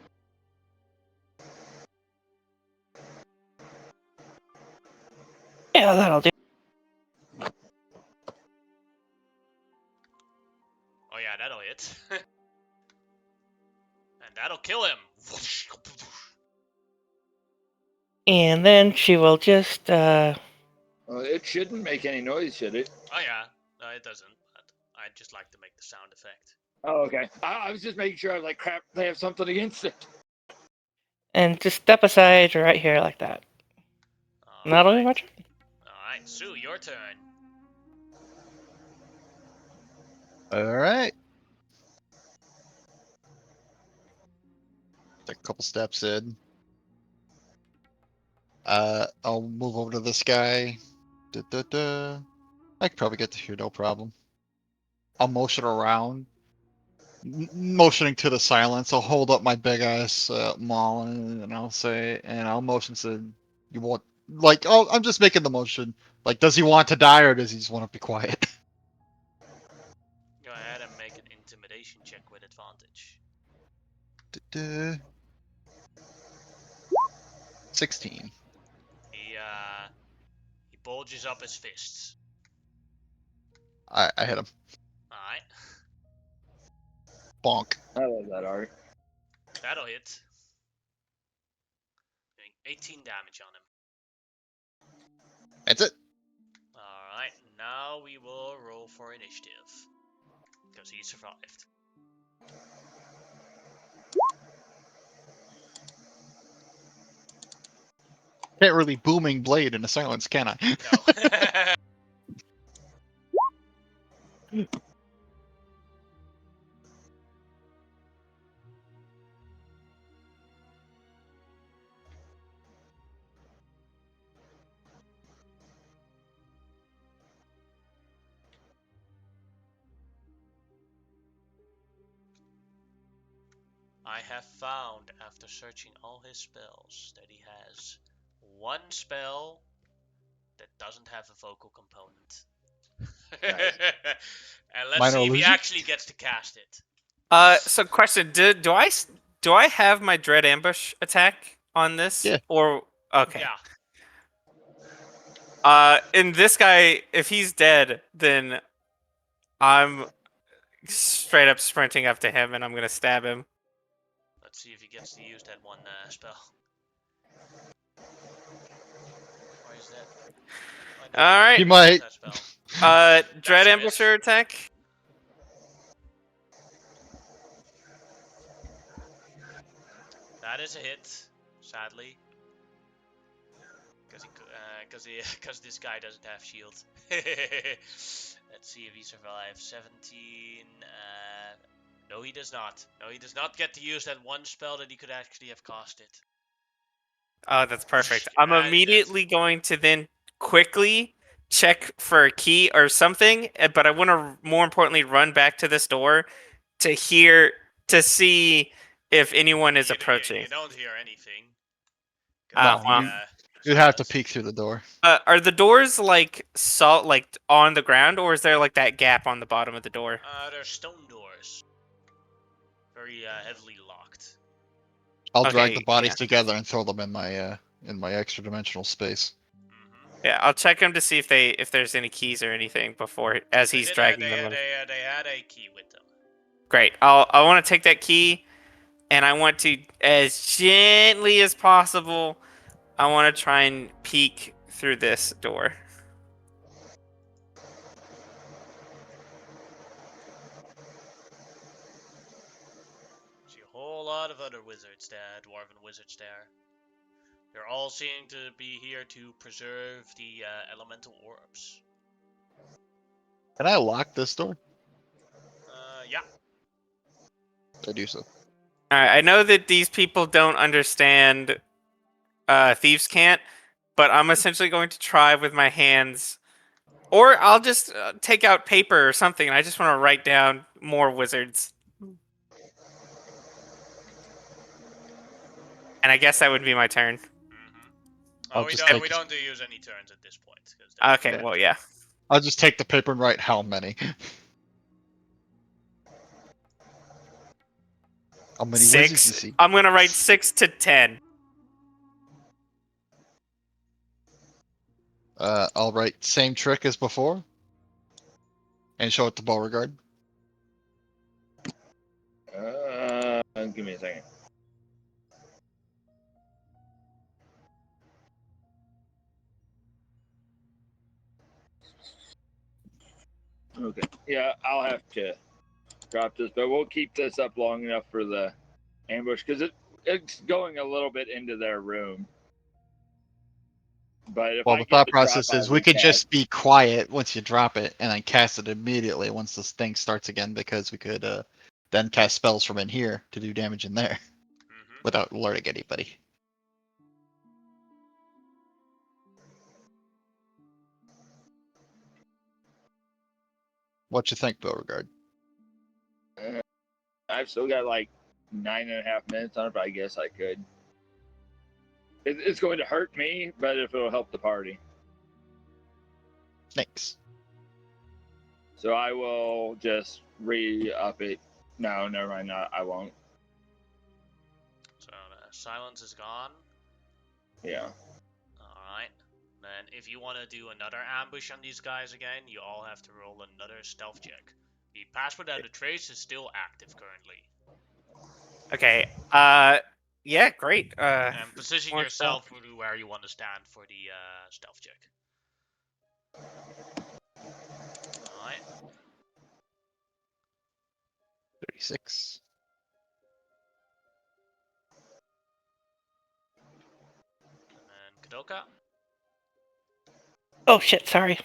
Yeah, that'll do. Oh yeah, that'll hit. And that'll kill him. And then she will just It shouldn't make any noise, should it? Oh yeah. No, it doesn't. But I just like to make the sound effect. Oh, okay. I was just making sure. I was like, crap, they have something against it. and just step aside right here like that. Not only much. Alright, Sue, your turn. Alright. Take a couple steps in. I'll move over to this guy. I could probably get to here, no problem. I'll motion around. Motioning to the silence. I'll hold up my big ass maul and I'll say, and I'll motion to, you want, like, oh, I'm just making the motion. Like, does he want to die or does he just want to be quiet? Go ahead and make an intimidation check with advantage. 16. He bulges up his fists. I hit him. Alright. Bonk. I love that art. That'll hit. Doing 18 damage on him. That's it. Alright, now we will roll for initiative. Because he survived. Can't really booming blade in a silence, can I? No. I have found, after searching all his spells, that he has one spell that doesn't have a vocal component. And let's Minor see if he illusion? actually gets to cast it. So question: do I have my Dread Ambush attack on this? Yeah. Or okay. Yeah. And this guy, if he's dead, then I'm straight up sprinting up to him and I'm gonna stab him. Let's see if he gets to use that one spell. Why is that? Why did All right. He might. That spell? Dread That's a miss. Ambusher attack. That is a hit, sadly. Because this guy doesn't have shield. Let's see if he survives. 17. No, he does not. No, he does not get to use that one spell that he could actually have casted. Oh, that's perfect. I'm That's- immediately going to then quickly check for a key or something, but I want to more importantly run back to this door to see if anyone is approaching. You don't hear anything. Ah, The well. You'd have to peek through the door. Are the doors like on the ground, or is there like that gap on the bottom of the door? They're stone doors. Very heavily locked. I'll drag Okay, the bodies yeah. together and throw them in my extra dimensional space. Yeah, I'll check them to see if there's any keys or anything before as he's dragging them. They had a key with them. Great. I want to take that key, and I want to, as gently as possible, I want to try and peek through this door. See a whole lot of other wizards there, dwarven wizards there. They're all seeming to be here to preserve the elemental orbs. Can I lock this door? Yeah. I do so. Alright, I know that these people don't understand Thieves' Cant, but I'm essentially going to try with my hands. Or I'll just take out paper or something, and I just want to write down more wizards. And I guess that would be my turn. Oh, I'll we just don't take we this- don't use any turns at this point. 'Cause they're- Okay, well, yeah. I'll just take the paper and write how many. How many wizards you 6. see? I'm going to write 6 to 10. I'll write same trick as before. And show it to Beauregard. Give me a second. Okay. Yeah, I'll have to drop this, but we'll keep this up long enough for the ambush because it's going a little bit into their room. But if Well, I the get thought the drop, process I'll is we could recast. just be quiet once you drop it and then cast it immediately once this thing starts again because we could then cast spells from in here to do damage in there Mhm. without alerting anybody. What you think, Beauregard? I've still got like 9.5 minutes on it, but I guess I could. It's going to hurt me, but if it'll help the party. Thanks. So I will just re-up it. No, never mind. No, I won't. So silence is gone. Yeah. Alright. Then if you want to do another ambush on these guys again, you all have to roll another stealth check. The pass without a trace is still active currently. Okay. Yeah, great. And position more yourself where you want to stand for the stealth check. Alright. 36. And Kadoka. Oh shit, sorry.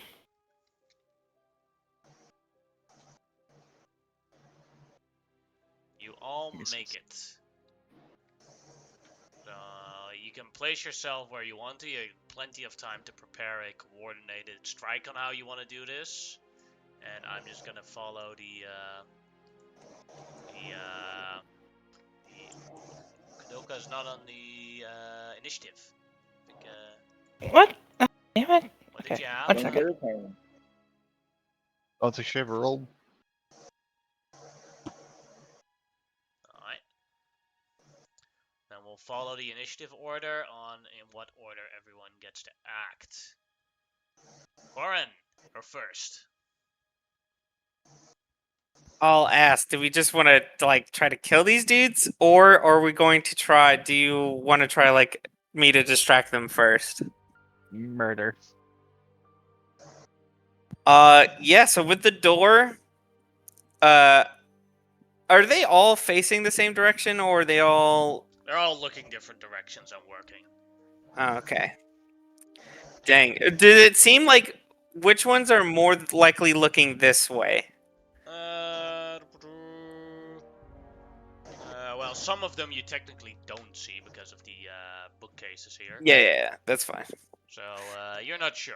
You all Yes. make it. You can place yourself where you want to. You have plenty of time to prepare a coordinated strike on how you want to do this. And I'm just gonna follow the Kadoka's not on the initiative. I think, What? Oh, damn it. what did Okay, you have? one second. Oh, it's a shiver roll. Alright. Then we'll follow the initiative order on in what order everyone gets to act. Corin, you're first. I'll ask, do we just want to like try to kill these dudes, or are we going to try? Do you want to try like me to distract them first? Murder. Yeah. So with the door, are they all facing the same direction, or are they all? They're all looking different directions and working. Oh, okay. Dang. Did it seem like which ones are more likely looking this way? Well, some of them you technically don't see because of the bookcases here. Yeah, that's fine. So you're not sure.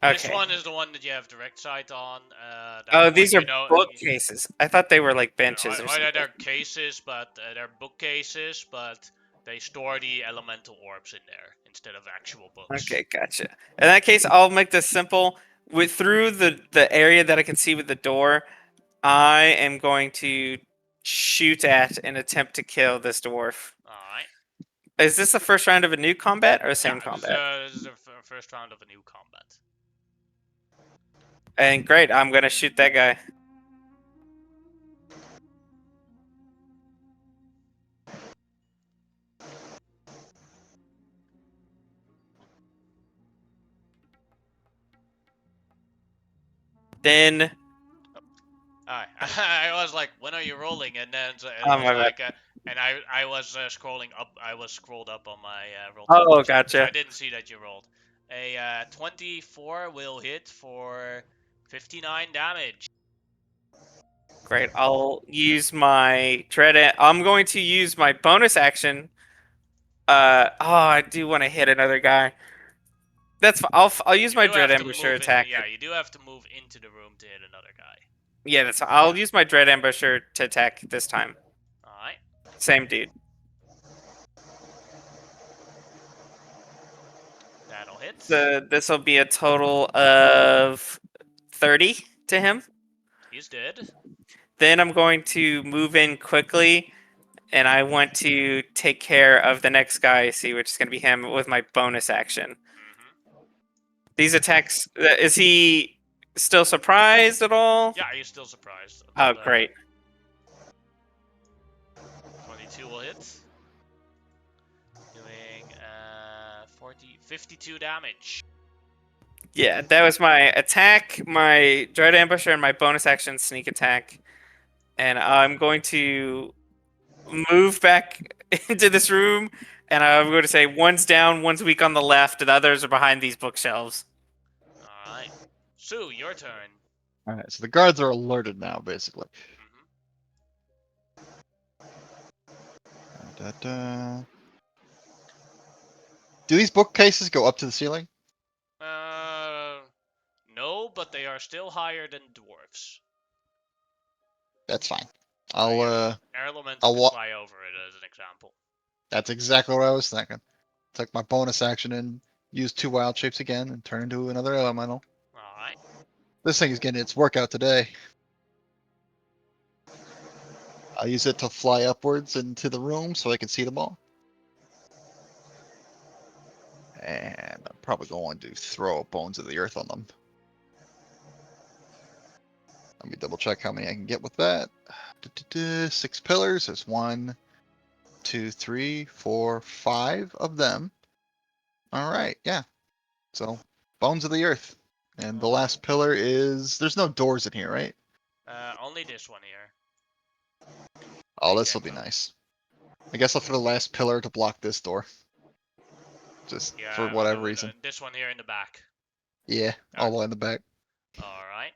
Okay. This one is the one that you have direct sight on. That Oh, one these you are know- bookcases. I thght they were like benches or They're something. cases, but they're bookcases, but They store the elemental orbs in there instead of actual books. Okay, gotcha. In that case, I'll make this simple. With through the area that I can see with the door, I am going to shoot at and attempt to kill this dwarf. Alright. Is this the first round of a new combat or the same Yeah, combat? this is the first round of a new combat. And great, I'm gonna shoot that guy. Then Alright. I was like, when are you rolling? And then it Oh, was my bad. like, and I was scrolling up. I was scrolled up on my roll. Oh, so gotcha. I didn't see that you rolled. A 24 will hit for 59 damage. Great, I'll use my dread. I'm going to use my bonus action. I do want to hit another guy. That's I'll use my do dread have to ambusher move in- attack. Yeah, you do have to move into the room to hit another guy. Yeah, that's. I'll use my dread ambusher to attack this time. Alright. Same dude. That'll hit. So this will be a total of 30 to him. He's dead. Then I'm going to move in quickly, and I want to take care of the next guy I see, which is going to be him with my bonus action. Mm-hmm. These attacks. Is he still surprised at all? Yeah, he's still surprised. Oh, But, great. 22 will hit. Doing 52 damage. Yeah, that was my attack, my dread ambusher, and my bonus action sneak attack. And I'm going to move back into this room, and I'm going to say one's down, one's weak on the left, and the others are behind these bookshelves. Alright. Sue, your turn. Alright, so the guards are alerted now, basically. Mm-hmm. Da-da. Do these bookcases go up to the ceiling? No, but they are still higher than dwarfs. That's fine. Air elemental I'll can wa- fly over it as an example. That's exactly what I was thinking. Took my bonus action and used 2 wild shapes again and turn into another elemental. Alright. This thing is getting its workout today. I'll use it to fly upwards into the room so I can see them all. And I'm probably going to throw bones of the earth on them. Let me double check how many I can get with that. 6 pillars. There's 1, 2, 3, 4, 5 of them. All right, yeah. So bones of the earth. And the last pillar is there's no doors in here, right? Only this one here. Oh, this will be Yeah. nice. I guess I'll put the last pillar to block this door. Just Yeah, for whatever reason. This one here in the back. Yeah, all the way in the back. Alright.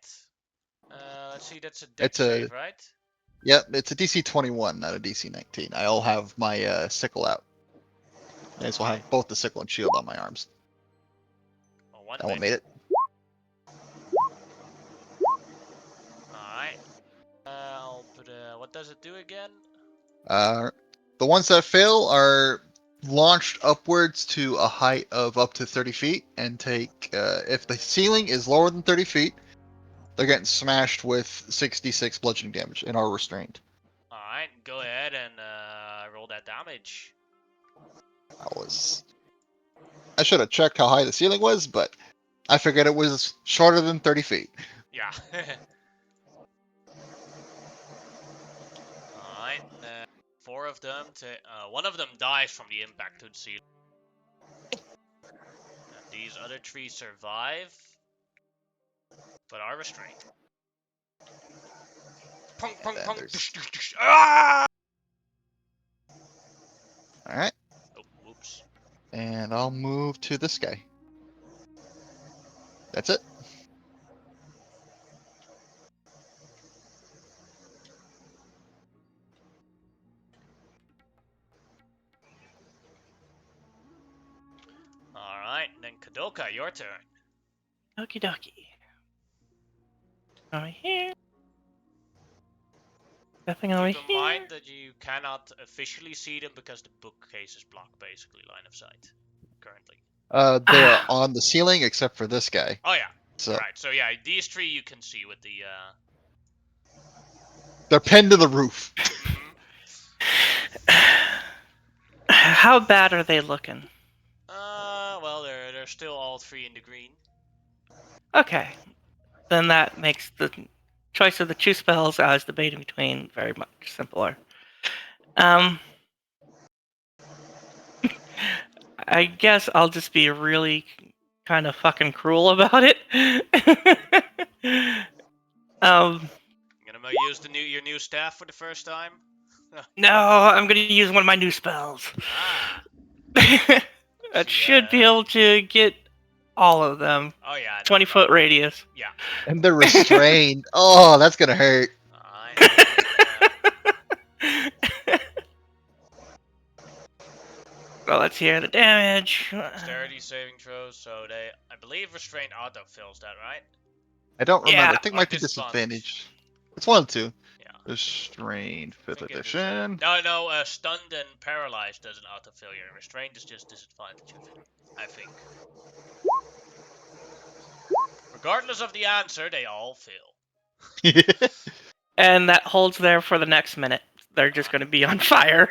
Let's see, that's a It's dex a- save, right? Yep, it's a DC 21, not a DC 19. I'll have my sickle out. May as well have both the sickle and shield on my arms. Well, one That one made made it. Alright. I'll put what does it do again? The ones that fail are launched upwards to a height of up to 30 feet and take, if the ceiling is lower than 30 feet, they're getting smashed with 66 bludgeoning damage and are restrained. Alright, go ahead and roll that damage. I should have checked how high the ceiling was, but I figured it was shorter than 30 feet. Yeah. Alright, 4 of them one of them dies from the impact to the ceiling. And these other 3 survive, but are restrained. Pong, pong, then pong. there's- Ah! Alright, Oh, whoops. and I'll move to this guy. That's it. Alright, then Kadoka, your turn. Okie dokie. Over here. Nothing over Keep in mind here. that you cannot officially see them because the bookcase is blocked, basically, line of sight, currently. They are Ah. on the ceiling except for this guy. Oh, yeah. So Right, so yeah, these three you can see with the, they're pinned to the roof. How bad are they looking? Well, they're still all three in the green. Okay. Then that makes the choice of the two spells I was debating between very much simpler. I guess I'll just be really kind of fucking cruel about it. You gonna use your new staff for the first time? No, I'm gonna use one of my new spells. Ah. That should be able to get all of them. Oh yeah. 20-foot radius. Yeah. And they're restrained. Oh, that's gonna hurt. Alright. Well, let's hear the damage. Dexterity saving throws, so I believe restraint auto fills that, right? I don't remember. Yeah. I think it Or might be disadvantage. disadvantage. It's one of the two. Yeah. Restrained, I 5th think it is, edition. No, stunned and paralyzed does an auto failure. Restrained is just disadvantage, I think. Regardless of the answer, they all fail. And that holds there for the next minute. They're just going to be on fire.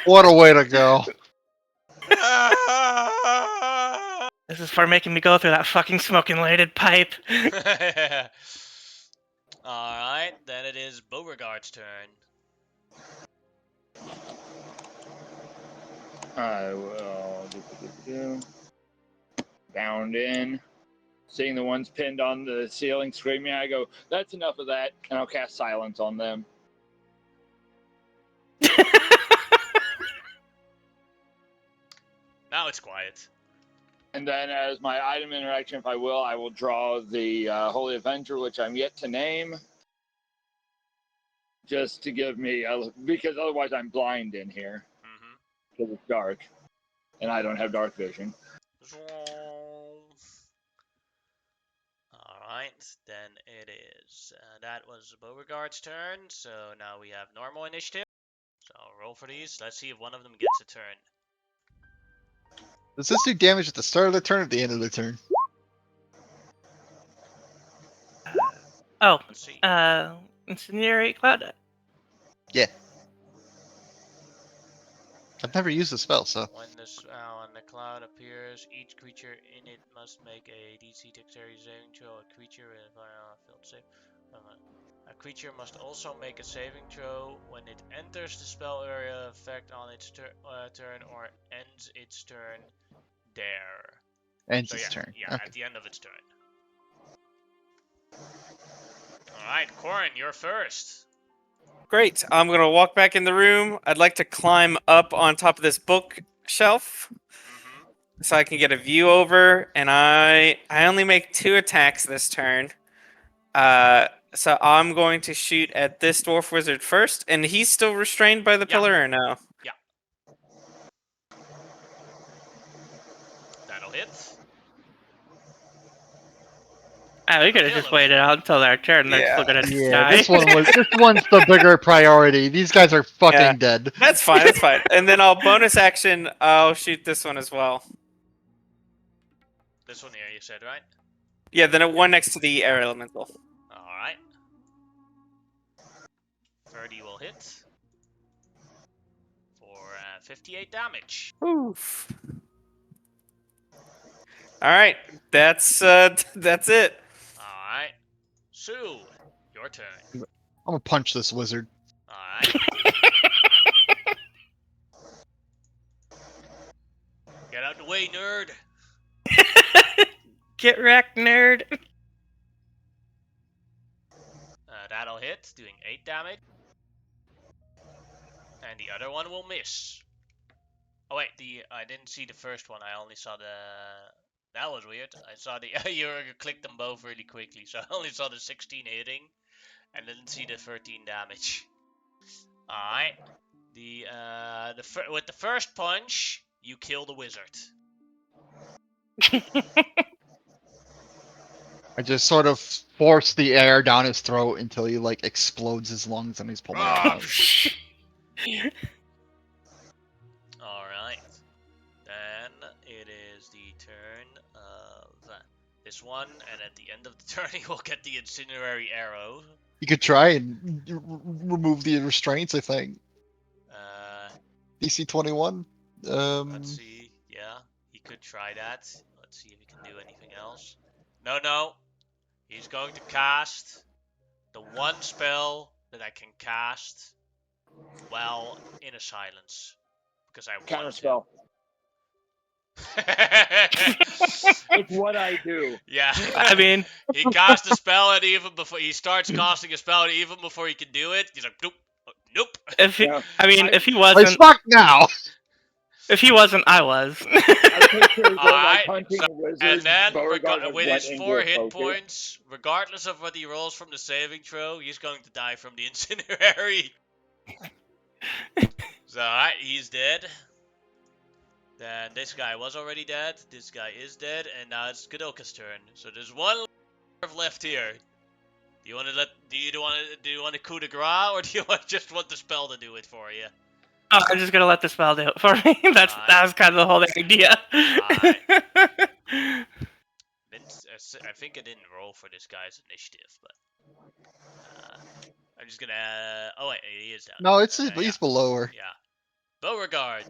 What a way to go. This is for making me go through that fucking smoke-inlated pipe. Alright, then it is Beauregard's turn. I will bound in. Seeing the ones pinned on the ceiling screaming, I go, that's enough of that, and I'll cast silence on them. Now it's quiet. And then as my item interaction, if I will draw the Holy Avenger, which I'm yet to name. Just to give me, because otherwise I'm blind in here. Because it's dark. And I don't have dark vision. Alright, then it is. That was Beauregard's turn, so now we have normal initiative. So roll for these. Let's see if one of them gets a turn. Does this do damage at the start of the turn or at the end of the turn? Oh, Let's see. Incinerate Cloud. Yeah. I've never used the spell, so. When the cloud appears, each creature in it must make a DC Dexterity saving throw. A creature with a field save. A creature must also make a saving throw when it enters the spell area effect on its turn or ends its turn there. Ends So its yeah, turn. yeah, Okay. at the end of its turn. Alright, Corin, you're first. Great. I'm gonna walk back in the room. I'd like to climb up on top of this bookshelf so I can get a view over. And I only make 2 attacks this turn. So I'm going to shoot at this dwarf wizard first. And he's still restrained by the Yeah. pillar or no? That'll hit. Oh, we could have just waited out until their turn. They're still gonna Yeah, die. this one's the bigger priority. These guys are fucking Yeah. dead. That's fine. That's fine. And then I'll bonus action. I'll shoot this one as well. This one here, you said, right? Yeah. Then one next to the air elemental. Alright. 30 will hit. For 58 damage. Oof. All right. That's it. Alright. Sue, your turn. I'm gonna punch this wizard. Alright. Get out the way, nerd. Get wrecked, nerd. That'll hit, doing 8 damage. And the other one will miss. Oh wait, I didn't see the first one. I only saw the. That was weird. I saw the. You clicked them both really quickly, so I only saw the 16 hitting, and didn't see the 13 damage. All right. With the first punch, you kill the wizard. I just sort of force the air down his throat until he like explodes his lungs and he's pulling Ah. out. Alright. Then it is the turn of this one, and at the end of the turn he will get the incinerary arrow. You could try and remove the restraints, I think. DC 21. Let's see. Yeah, he could try that. Let's see if he can do anything else. No. He's going to cast the one spell that I can cast while in a silence. Because I want Counterspell. to. It's what I do. Yeah. I mean, he casts a spell, and even before he starts casting a spell, and even before he can do it, he's like, nope. if he, Yeah. I mean, if he Let's wasn't, fuck now! if he wasn't, I was. I picture the, Alright, hunting so- wizard. And then, Beauregard with went his into 4 a hit focus. points, regardless of what he rolls from the saving throw, he's going to die from the incinerary. So, alright, he's dead. Then this guy was already dead. This guy is dead, and now it's Godolka's turn. So there's one left here. Do you want to coup de grace, or do you just want the spell to do it for you? Oh, I'm just gonna let the spell do it for me. That was kind of the whole idea. I think I didn't roll for this guy's initiative, but I'm just gonna. Oh wait, he is down. No, it's yeah. he's below her. Yeah. Beauregard.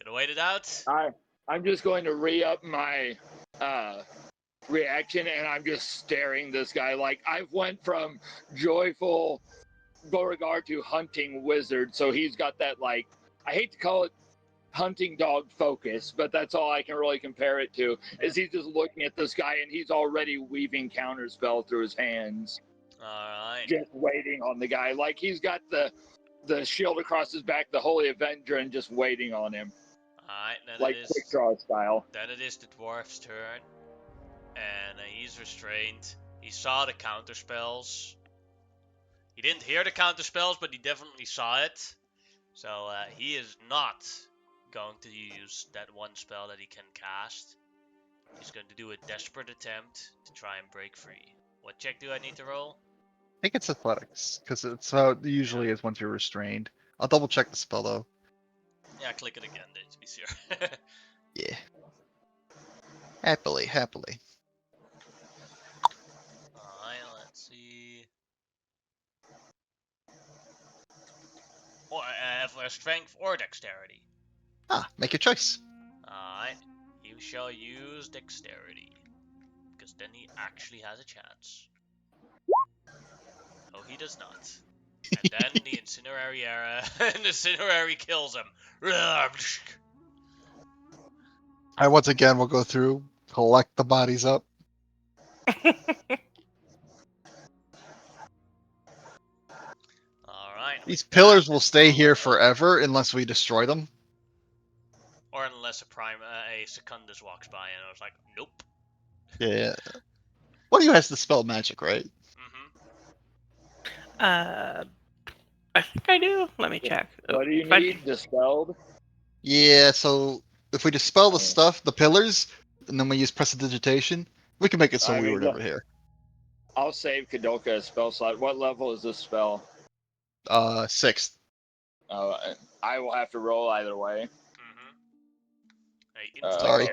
Gonna wait it out. I'm just going to re-up my reaction, and I'm just staring this guy. Like, I went from joyful Beauregard to hunting wizard, so he's got that, like, I hate to call it hunting dog focus, but that's all I can really compare it to, is he's just looking at this guy, and he's already weaving counterspell through his hands. Alright. Just waiting on the guy. Like, he's got the shield across his back, the Holy Avenger, and just waiting on him. Alright, then Like it is. quick draw style. Then it is the dwarf's turn, and he's restrained. He saw the counter spells. He didn't hear the counter spells, but he definitely saw it. So he is not going to use that one spell that he can cast. He's going to do a desperate attempt to try and break free. What check do I need to roll? I think it's athletics, because it's how it usually is once you're restrained. I'll double check the spell though. Yeah, click it again, to be sure. Yeah. Happily. Alright, let's see. Or for strength or dexterity. Make your choice. Alright, you shall use dexterity. Because then he actually has a chance. Oh, he does not. And then the incinerary kills him. I once again will go through, collect the bodies up. Alright. These pillars will stay here forever unless we destroy them. Or unless a Secundus walks by and I was like, nope. Yeah. One of you has to spell magic, right? Mm-hmm. I think I do. Let me check. What do you If I- need? Dispelled? Yeah, so if we dispel the stuff, the pillars, and then we use prestidigitation, we can make it so I we mean, were never here. I'll save Kadoka a spell slot. What level is this spell? 6th. I will have to roll either way. Mm-hmm. Sorry.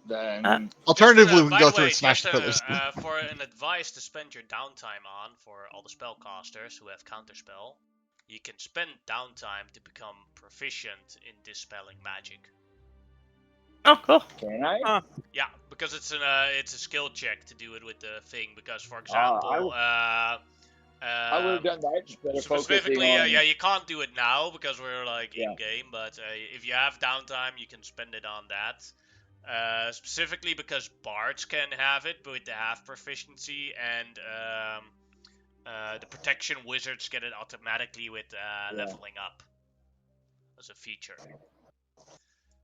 Then Alternatively, we by can go the through way, and smash the just, pillars. for an advice to spend your downtime on for all the spellcasters who have counterspell, you can spend downtime to become proficient in dispelling magic. Oh, cool. can I? Yeah, because it's a skill check to do it with the thing. Because for example, I would have done that instead of specifically, focusing on. yeah, you can't do it now because we're like Yeah. in game. But if you have downtime, you can spend it on that. Specifically because bards can have it with the half proficiency, and the protection wizards get it automatically with leveling up as a feature.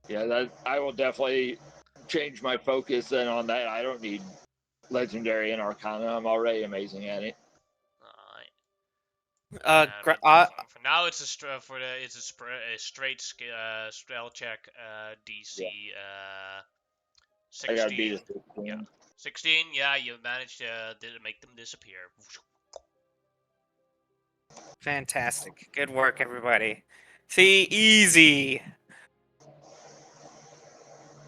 Yeah, that I will definitely change my focus then on that. I don't need legendary and arcana. I'm already amazing at it. Alright. Gra- For now, it's a straight spell check. DC I gotta 16. beat a 16. Yeah. 16, yeah, you managed to make them disappear. Fantastic. Good work, everybody. See, easy.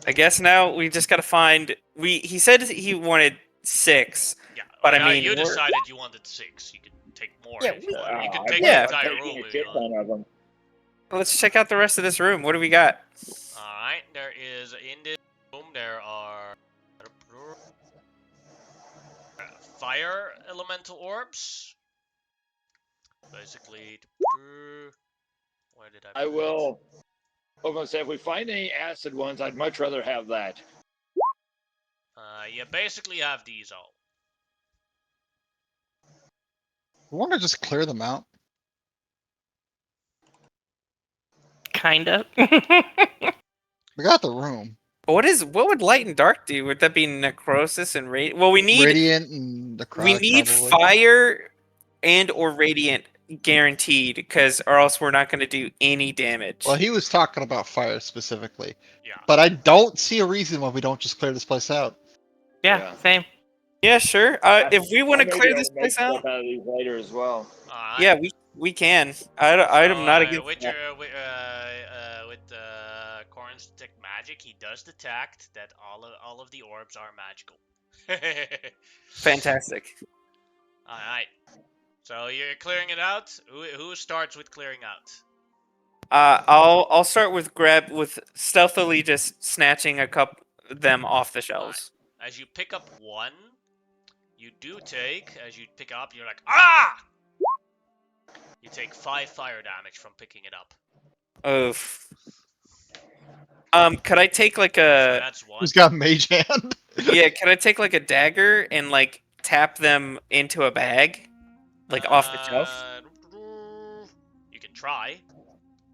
I guess now we just gotta find. He said he wanted 6, Yeah, but well, I mean, you we're- decided you wanted 6. You could take more Yeah, if you we- want. You could I'm take yeah. the entire taking room a if you shit want. ton of them. let's check out the rest of this room. What do we got? Alright, there is in this room there are fire elemental orbs. Basically, where did I I put it? will. I'm gonna say if we find any acid ones, I'd much rather have that. You basically have these all. We want to just clear them out. Kinda. We got the room. What would light and dark do? Would that be necrosis and radiant? Well, we need Radiant and necrotic, probably. fire and or radiant guaranteed, because or else we're not going to do any damage. Well, he was talking about fire specifically. Yeah. But I don't see a reason why we don't just clear this place out. Yeah, same. Yeah, sure. If we want to I may be clear able this to make place stuff out, out of these later as well. Alright. yeah, we can. I'm not against with that. your with Corn's detect magic, he does detect that all of the orbs are magical. Fantastic. Alright. So you're clearing it out? Who starts with clearing out? I'll start with stealthily just snatching a couple them off the shelves. As you pick up one, you do take, as you pick up, you're like, ah! You take 5 fire damage from picking it up. Oof. Could I take like So a that's one. Who's got mage hand? yeah? Could I take like a dagger and like tap them into a bag, like off the shelf? You can try.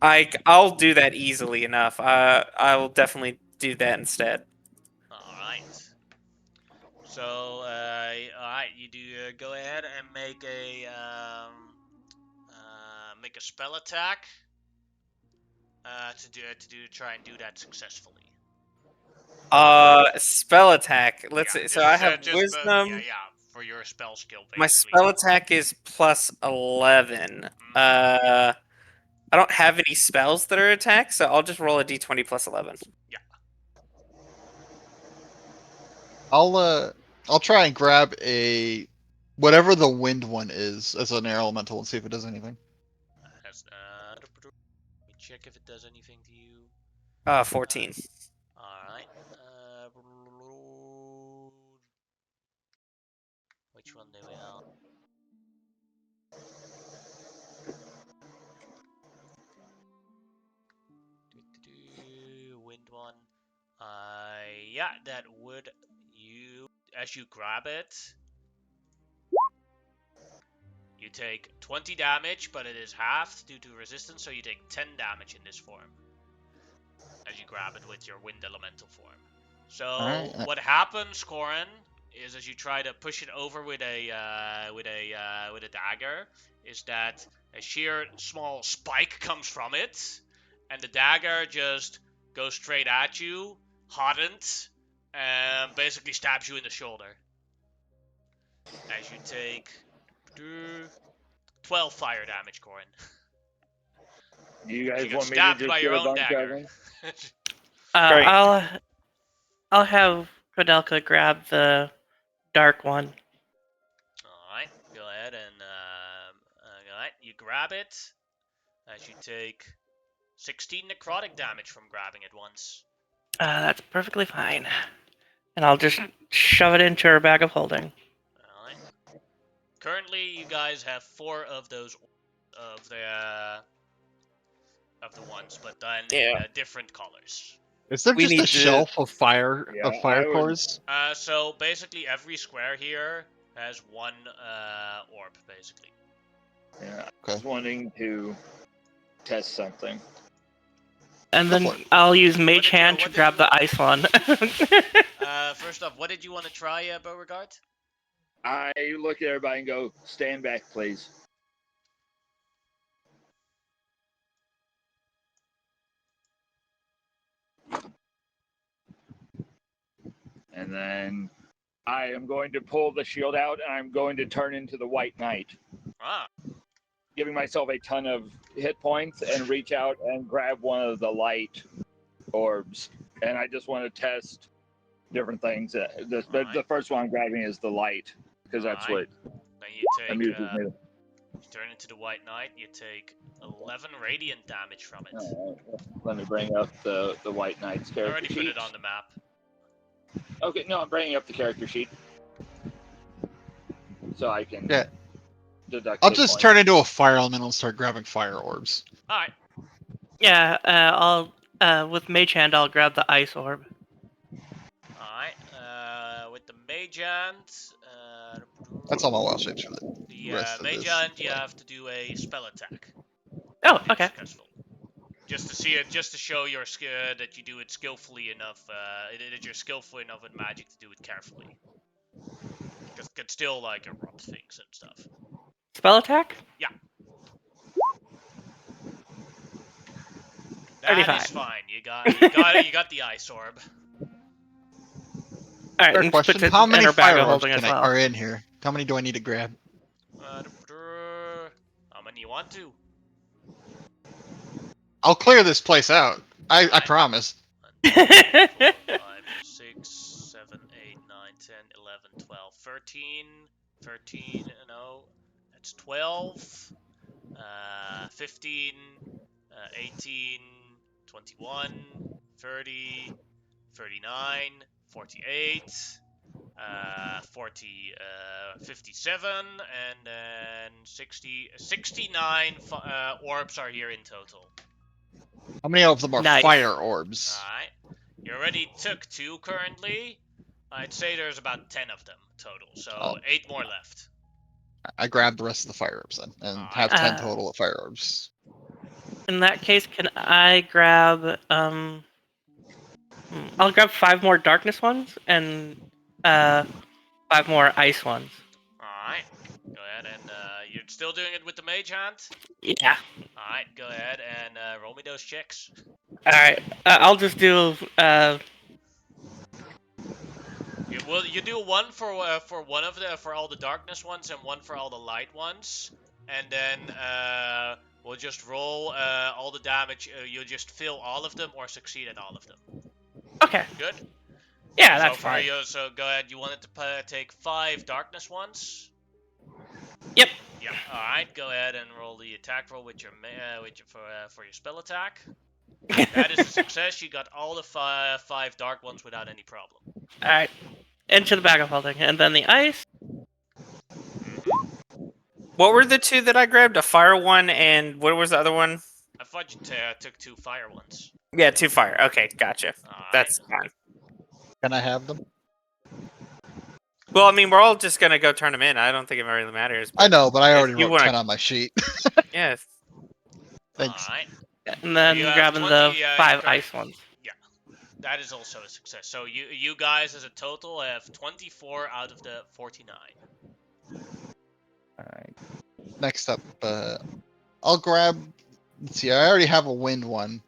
I'll do that easily enough. I'll definitely do that instead. Alright. So, alright, you do go ahead and make a spell attack. To try and do that successfully. Spell attack. Let's Yeah, see. So I have wisdom. yeah, for your spell skill, basically. My spell attack is plus 11. I don't have any spells that are attacks, so I'll just roll a d20 plus 11. Yeah. I'll try and grab whatever the wind one is as an air elemental and see if it does anything. Let me check if it does anything to you. 14. Alright. Which one do we have? Wind one. Yeah, that would as you grab it, you take 20 damage, but it is halved due to resistance, so you take 10 damage in this form. As you grab it with your wind elemental form. So Alright. what happens, Corin, is as you try to push it over with a dagger, is that a sheer small spike comes from it, and the dagger just goes straight at you, hotens, and basically stabs you in the shoulder. As you take 12 fire damage, Corin. Do you guys You get want me to stabbed just by get your a own bunch dagger. of them? Great. I'll have Kodelka grab the dark one. Alright, go ahead and alright, you grab it as you take 16 necrotic damage from grabbing it once. That's perfectly fine. And I'll just shove it into her bag of holding. Alright. Currently, you guys have 4 of those of the ones, but then in different colors. Is there We just need a to- shelf of fire Yeah, of fire I would- cores? So basically, every square here has one orb, basically. Yeah, Okay. I was wanting to test something. And Go then for it. I'll use What Mage did you- Hand what to did grab you- the ice one. First off, what did you want to try, Beauregard? I look at everybody and go, stand back, please. And then I am going to pull the shield out and I'm going to turn into the White Knight, Ah, giving myself a ton of hit points and reach out and grab one of the light orbs. And I just want to test different things. The first one I'm grabbing is the light because that's Alright. what then you take, amuses me. you turn into the White Knight, you take 11 radiant damage from it. Let me bring up the White Knight's I character already sheet. put it on the map. Okay, no, I'm bringing up the character sheet so I can Yeah. deduct. I'll hit just points. turn into a fire elemental and start grabbing fire orbs. Alright. Yeah, with Mage Hand, I'll grab the Ice Orb. Alright. With the Mage Hand, That's all my wild shapes for the rest of Mage this Hand, you play. have to do a spell attack. Oh, If okay. successful. Just to see it, just to show your that you do it skillfully enough, that you're skillful enough with magic to do it carefully. Because it can still, like, erupt things and stuff. Spell attack? That 35. is fine. You got it. You got the Ice Orb. Alright, Fair and question. puts it How in many her bag fire of orbs holding as can well. are in here? How many do I need to grab? How many you want to? I'll clear this place out. I Alright. promise. 1, 2, 3, 4, 5, 6, 7, 8, 9, 10, 11, 12, 13. 13, no. That's 12. 15. 18. 21. 30. 39. 48. 57, and then 60, 69 orbs are here in total. How many of them are Nice. fire orbs? Alright. You already took 2 currently. I'd say there's about 10 of them total, so Oh. 8 more left. I grabbed the rest of the fire orbs then, and Alright. have 10 total of fire orbs. In that case, can I grab, I'll grab 5 more darkness ones, and, 5 more ice ones. Alright. Go ahead and, you're still doing it with the Mage Hand? Yeah. Alright, go ahead and roll me those checks. Alright, I'll just do, You do one for one of the for all the darkness ones and one for all the light ones, and then we'll just roll all the damage. You'll just fill all of them or succeed at all of them. okay. Good. Yeah, So that's for fine. you, so go ahead. You wanted to take 5 darkness ones. Yep. Yep. All right. Go ahead and roll the attack roll with your for your spell attack. That is a success. You got all the 5 dark ones without any problem. Alright. Into the bag of holding. And then the ice. What were the 2 that I grabbed? A fire one and what was the other one? I thought you took 2 fire ones. Yeah, 2 fire. Okay, gotcha. Alright. That's fine. Can I have them? Well, I mean, we're all just gonna go turn them in. I don't think it really matters. I know, but I if already you wrote wanna- 10 on my sheet. Yeah. Thanks. Alright. And then You have grabbing 20, the yeah, 5 correct. ice ones. That is also a success. So you guys as a total have 24 out of the 49. Alright. Next up, I'll grab. Let's see, I already have a wind one.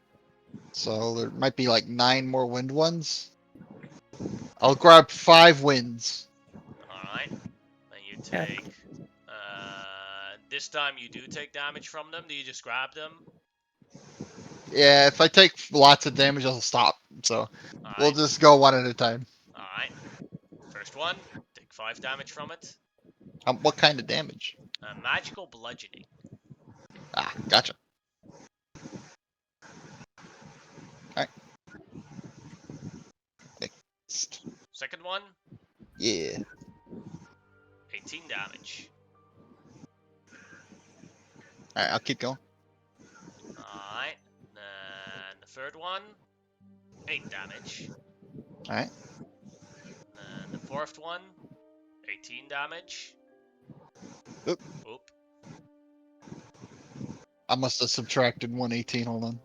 So there might be like 9 more wind ones. I'll grab 5 winds. Alright. Then you take... this time you do take damage from them. Do you just grab them? Yeah, if I take lots of damage, I'll stop. So Alright. we'll just go one at a time. Alright. First one. Take 5 damage from it. What kind of damage? Magical bludgeoning. Ah, gotcha. Alright. Next. Second one. Yeah. 18 damage. Alright, I'll keep going. Alright. Then the third one. 8 damage. Alright. Then the fourth one. 18 damage. Oop. Oop. I must have subtracted 118, hold on.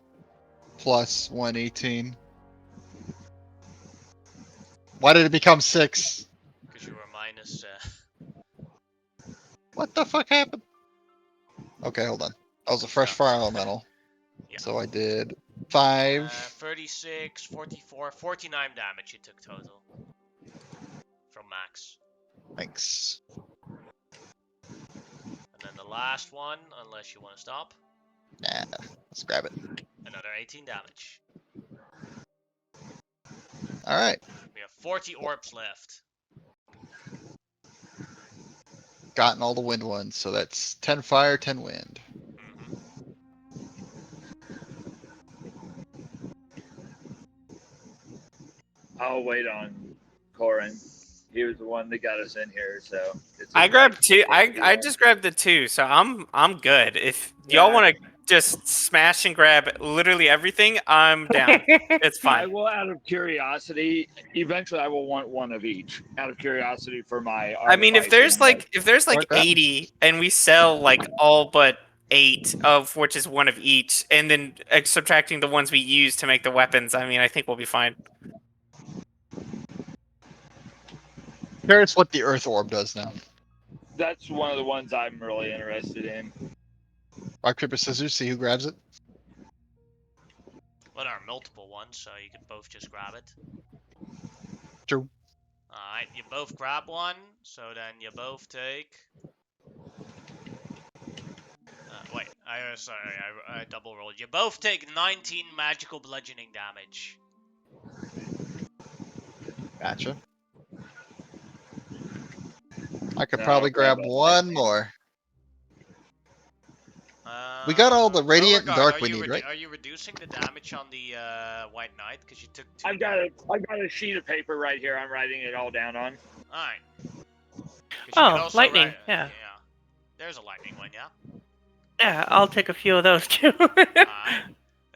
Plus 118. Why did it become 6? Because you were minus... What the fuck happened? Okay, hold on. That was a fresh fire elemental. Yeah. So I did 5. 36, 44, 49 damage you took total. From max. Thanks. And then the last one, unless you want to stop, Nah, let's grab it. another 18 damage. All right, We have 40 orbs left. gotten all the wind ones, so that's 10 fire, 10 wind. Mhm. I'll wait on Corin. He was the one that got us in here, so. I grabbed two. I just grabbed the 2, so I'm good. If y'all Yeah. want to just smash and grab literally everything, I'm down. It's I fine. will, out of curiosity, eventually I will want one of each. Out of curiosity for my. I mean, if there's like Start grabbing. 80 and we sell like all but 8 of which is one of each, and then subtracting the ones we use to make the weapons, I mean, I think we'll be fine. Curious what the earth orb does now. That's one of the ones I'm really interested in. Rock, paper, scissors, see who grabs it. Well, there are multiple ones, so you can both just grab it. True. Alright, you both grab one, so then you both take... wait, sorry, I double rolled. You both take 19 magical bludgeoning damage. Gotcha. I could No, probably I'll grab grab it. one more. We got all the radiant and Beauregard, dark we need, right? Are you reducing the damage on the White Knight? Because you took 2 I've got a sheet of paper right here. I'm writing it all down on. Alright. Oh, lightning, yeah. There's a lightning one, yeah? Yeah, I'll take a few of those too. Alright.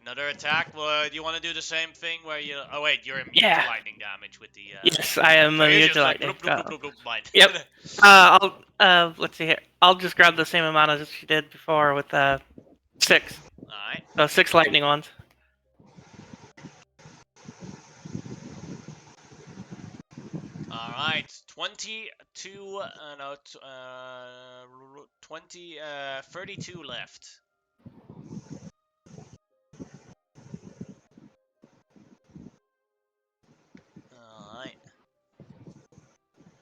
Another attack. Well, do you want to do the same thing where you... Oh, wait, you're immune Yeah. to lightning damage with the... Yes, I am so you're immune just to like, lightning. bloop, bloop, bloop, bloop, mine. Yep. Let's see here. I'll just grab the same amount as she did before with 6. Alright. So 6 lightning ones. Alright. 32 left. Alright.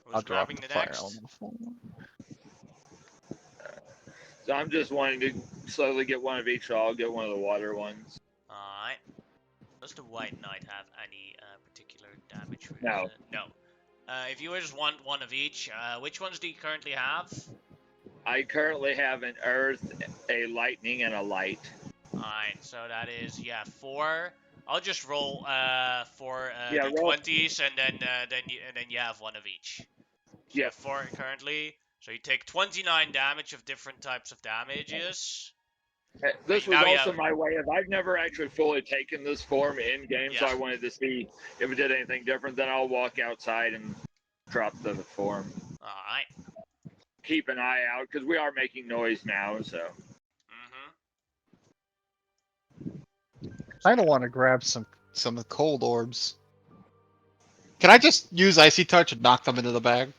Who's I'll drop grabbing the the fire next? element. So I'm just wanting to slowly get one of each. So I'll get one of the water ones. Alright. Does the White Knight have any particular damage? No. No. If you just want one of each, which ones do you currently have? I currently have an earth, a lightning, and a light. Alright, so that is 4. I'll just roll for Yeah, the roll. 20s, and then you have one of each. So you Yeah. have 4 currently. So you take 29 damage of different types of damages. This was Now we also have- my way of. I've never actually fully taken this form in game, so Yeah. I wanted to see if it did anything different. Then I'll walk outside and drop the form. Alright. Keep an eye out because we are making noise now. So I don't want to grab some of the cold orbs. Can I just use icy touch and knock them into the bag?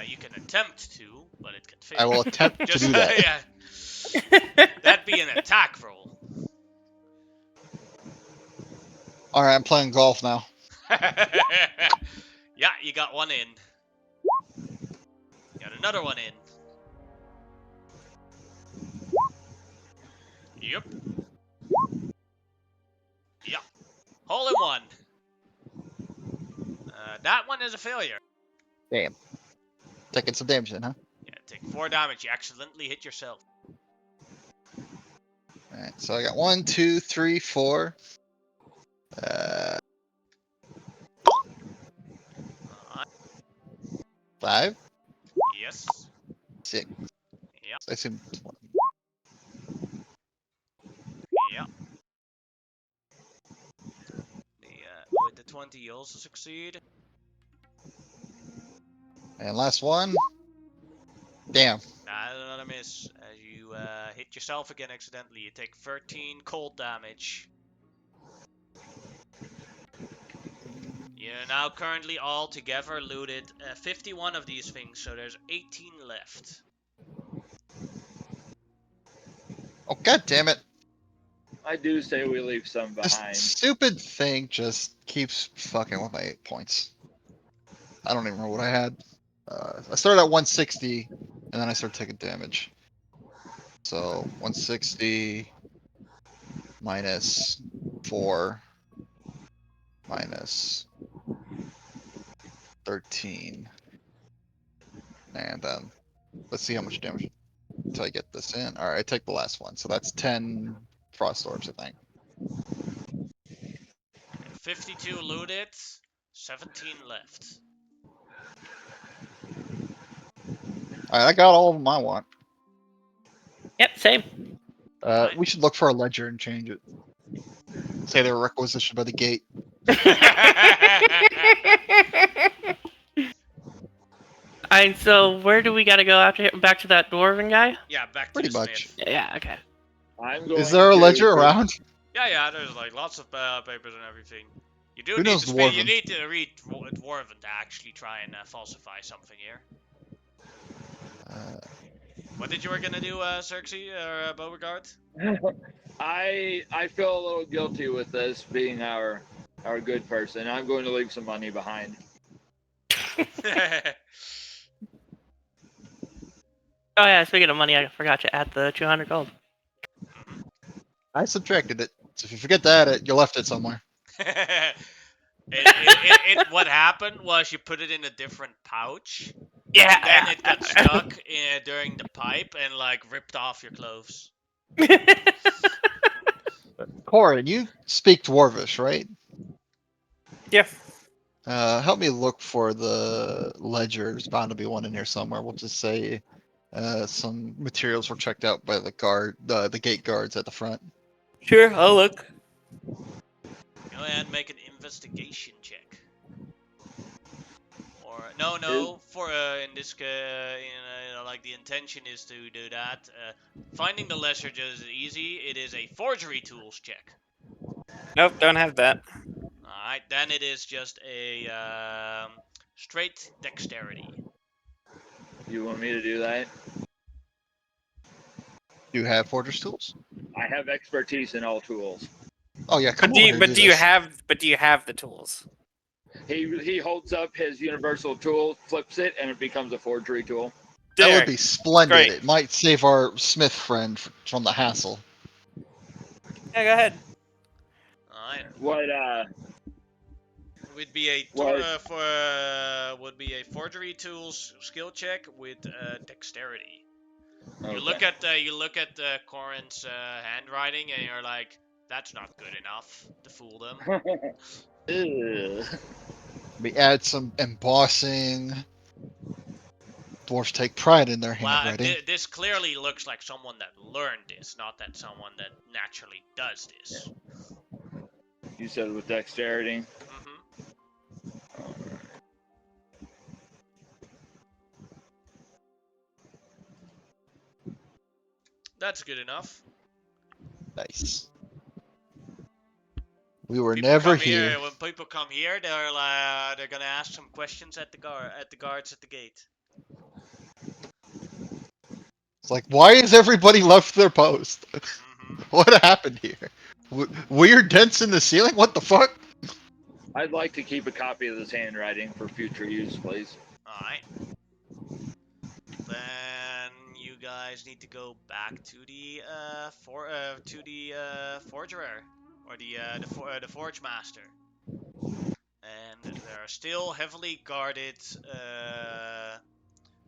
You can attempt to, but it can fail. I will attempt to Just do that. yeah. That'd be an attack roll. All right, I'm playing golf now. Yeah, you got one in. Got another one in. Yep. Yep. Hole in one. That one is a failure. Damn. Taking some damage then, huh? Yeah, take 4 damage. You accidentally hit yourself. All right, so I got 1, 2, 3, 4. 5, Yes. 6. Yep. I assume 20. Yep. With the 20, you also succeed. And last one. Damn. Another miss. As you hit yourself again accidentally, you take 13 cold damage. You're now currently all together looted 51 of these things, so there's 18 left. Oh, god damn it. I do say we leave some This behind. stupid thing just keeps fucking with my 8 points. I don't even remember what I had. I started at 160, and then I started taking damage. So 160 minus 4 minus 13. And then let's see how much damage until I get this in. Alright, I take the last one. So that's 10 frost orbs, I think. 52 looted, 17 left. Alright, I got all of them I want. Yep, same. We should look for a ledger and change it. Say they were requisitioned by the gate. Alright, so where do we gotta go after back to that dwarven guy? Yeah, back to Pretty the much. Smith. Yeah, okay. I'm going Is there a to ledger put- around? Yeah, there's like lots of papers and everything. You do Who need knows to speak, you Dwarven? need to read Dwarven to actually try and falsify something here. What did you were gonna do, Xerxes or Beauregard? I feel a little guilty with this being our good person. I'm going to leave some money behind. Oh yeah, speaking of money, I forgot to add the 200 gold. I subtracted it. So if you forget to add it, you left it somewhere. What happened was you put it in a different pouch, Yeah. then it got stuck during the pipe and like ripped off your clothes. Corin, you speak Dwarvish, right? Yeah. Help me look for the ledger. There's bound to be one in here somewhere. We'll just say some materials were checked out by the gate guards at the front. Sure, I'll look. Go ahead and make an investigation check. Or no. For in this like the intention is to do that. Finding the ledger is easy. It is a forgery tools check. Nope, don't have that. Alright, then it is just a straight dexterity. You want me to do that? Do you have forger's tools? I have expertise in all tools. Oh yeah, come But on. do you have the tools? He holds up his universal tool, flips it, and it becomes a forgery tool. That There. would be splendid. Great. It might save our Smith friend from the hassle. Yeah, go ahead. Alright. What Would be a What? would be a forgery tools skill check with dexterity. okay. You look at Corin's handwriting and you're like, that's not good enough to fool them. Ugh. We add some embossing. Dwarves take pride in their Well, handwriting. this clearly looks like someone that learned this, not that someone that naturally does this. You said with dexterity. hmm That's good enough. Nice. We were People never come here. When people come here, they're gonna ask some questions at the guards at the gate. It's like, why has everybody left their post? hmm What happened here? Weird dents in the ceiling? What the fuck? I'd like to keep a copy of this handwriting for future use, please. Alright. Then you guys need to go back to the forger or the forge master, and there are still heavily guarded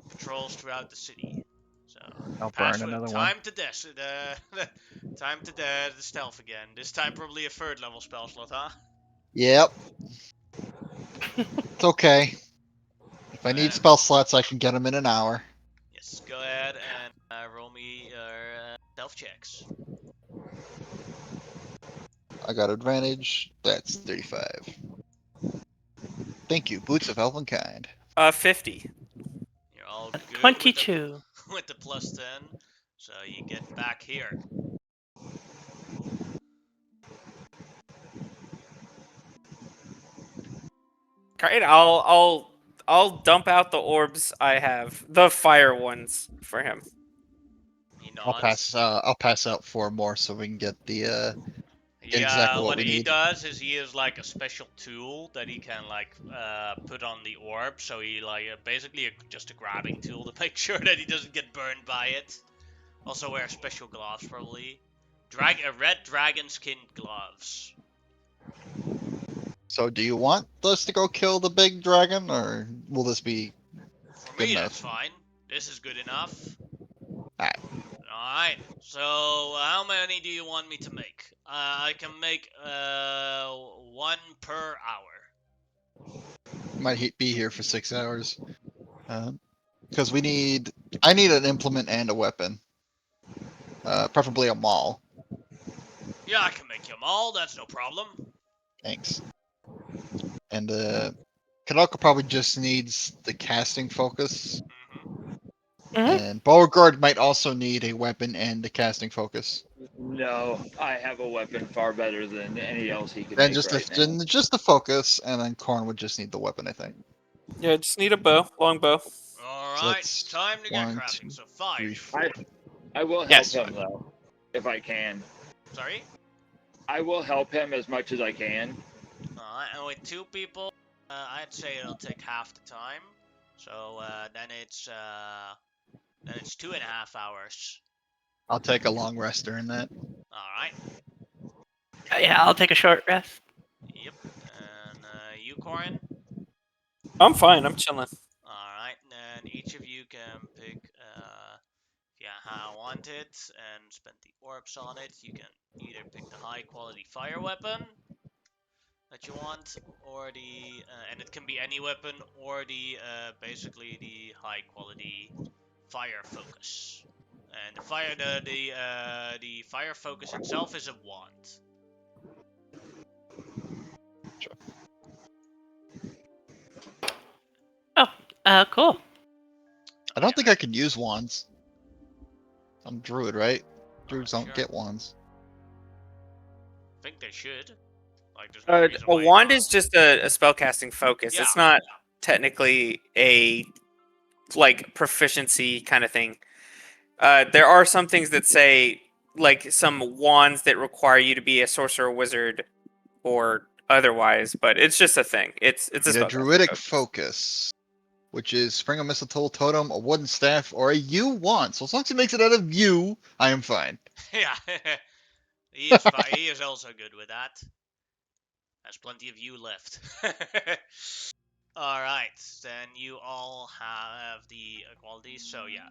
patrols throughout the city. So I'll burn another one. time to the stealth again. This time probably a 3rd level spell slot, huh? Yep. It's okay. If I need spell slots, I can get them in an hour. Yes, go ahead and roll me your stealth checks. I got advantage. That's 35. Thank you, Boots of Elvenkind. 50. You're all good 22. with the plus 10, so you get back here. Great. I'll dump out the orbs I have, the fire ones, for him. He I'll nods. pass out 4 more so we can get the exactly what what we he need. does is he has like a special tool that he can like put on the orb, so he like basically just a grabbing tool to make sure that he doesn't get burned by it. Also wear special gloves probably. Red dragon skin gloves. So, do you want us to go kill the big dragon, or will this be For good me, enough? that's fine. This is good enough. Alright. Alright, so how many do you want me to make? I can make 1 per hour. Might be here for 6 hours. Because I need an implement and a weapon. Preferably a maul. Yeah, I can make you all, that's no problem. Thanks. And Kadalka probably just needs the casting focus. Mm-hmm. And Beauregard might also need a weapon and a casting focus. No, I have a weapon far better than any else he could Then make just right now. just the focus, and then Korn would just need the weapon, I think. Yeah, just need a bow, long bow. Alright, that's time to get 1, crafting. 2, So 5. 3, 4. I will help Yes. him though, if I can. Sorry? I will help him as much as I can. Alright, and with 2 people, I'd say it'll take half the time. So then it's 2.5 hours. I'll take a long rest during that. Alright. Yeah, I'll take a short rest. Yep. And you, Corin? I'm fine. I'm chilling. Alright, then each of you can pick if you want it and spend the orbs on it. You can either pick the high quality fire weapon that you want, or the and it can be any weapon, or the basically the high quality fire focus. And the fire focus itself is a wand. Cool. I don't think I can use wands. I'm druid, right? Druids don't Sure. get wands. I think they should. Like, there's no reason A why wand not. is just a spellcasting focus. Yeah. It's not technically a like proficiency kind of thing. There are some things that say like some wands that require you to be a sorcerer, wizard, or otherwise, but it's just a thing. It's a Need a spellcasting druidic focus. focus, which is spring of mistletoe totem, a wooden staff, or a yew wand. So as long as he makes it out of yew, I am fine. Yeah. he is also good with that. There's plenty of you left. Alright, then you all have the qualities. So yeah,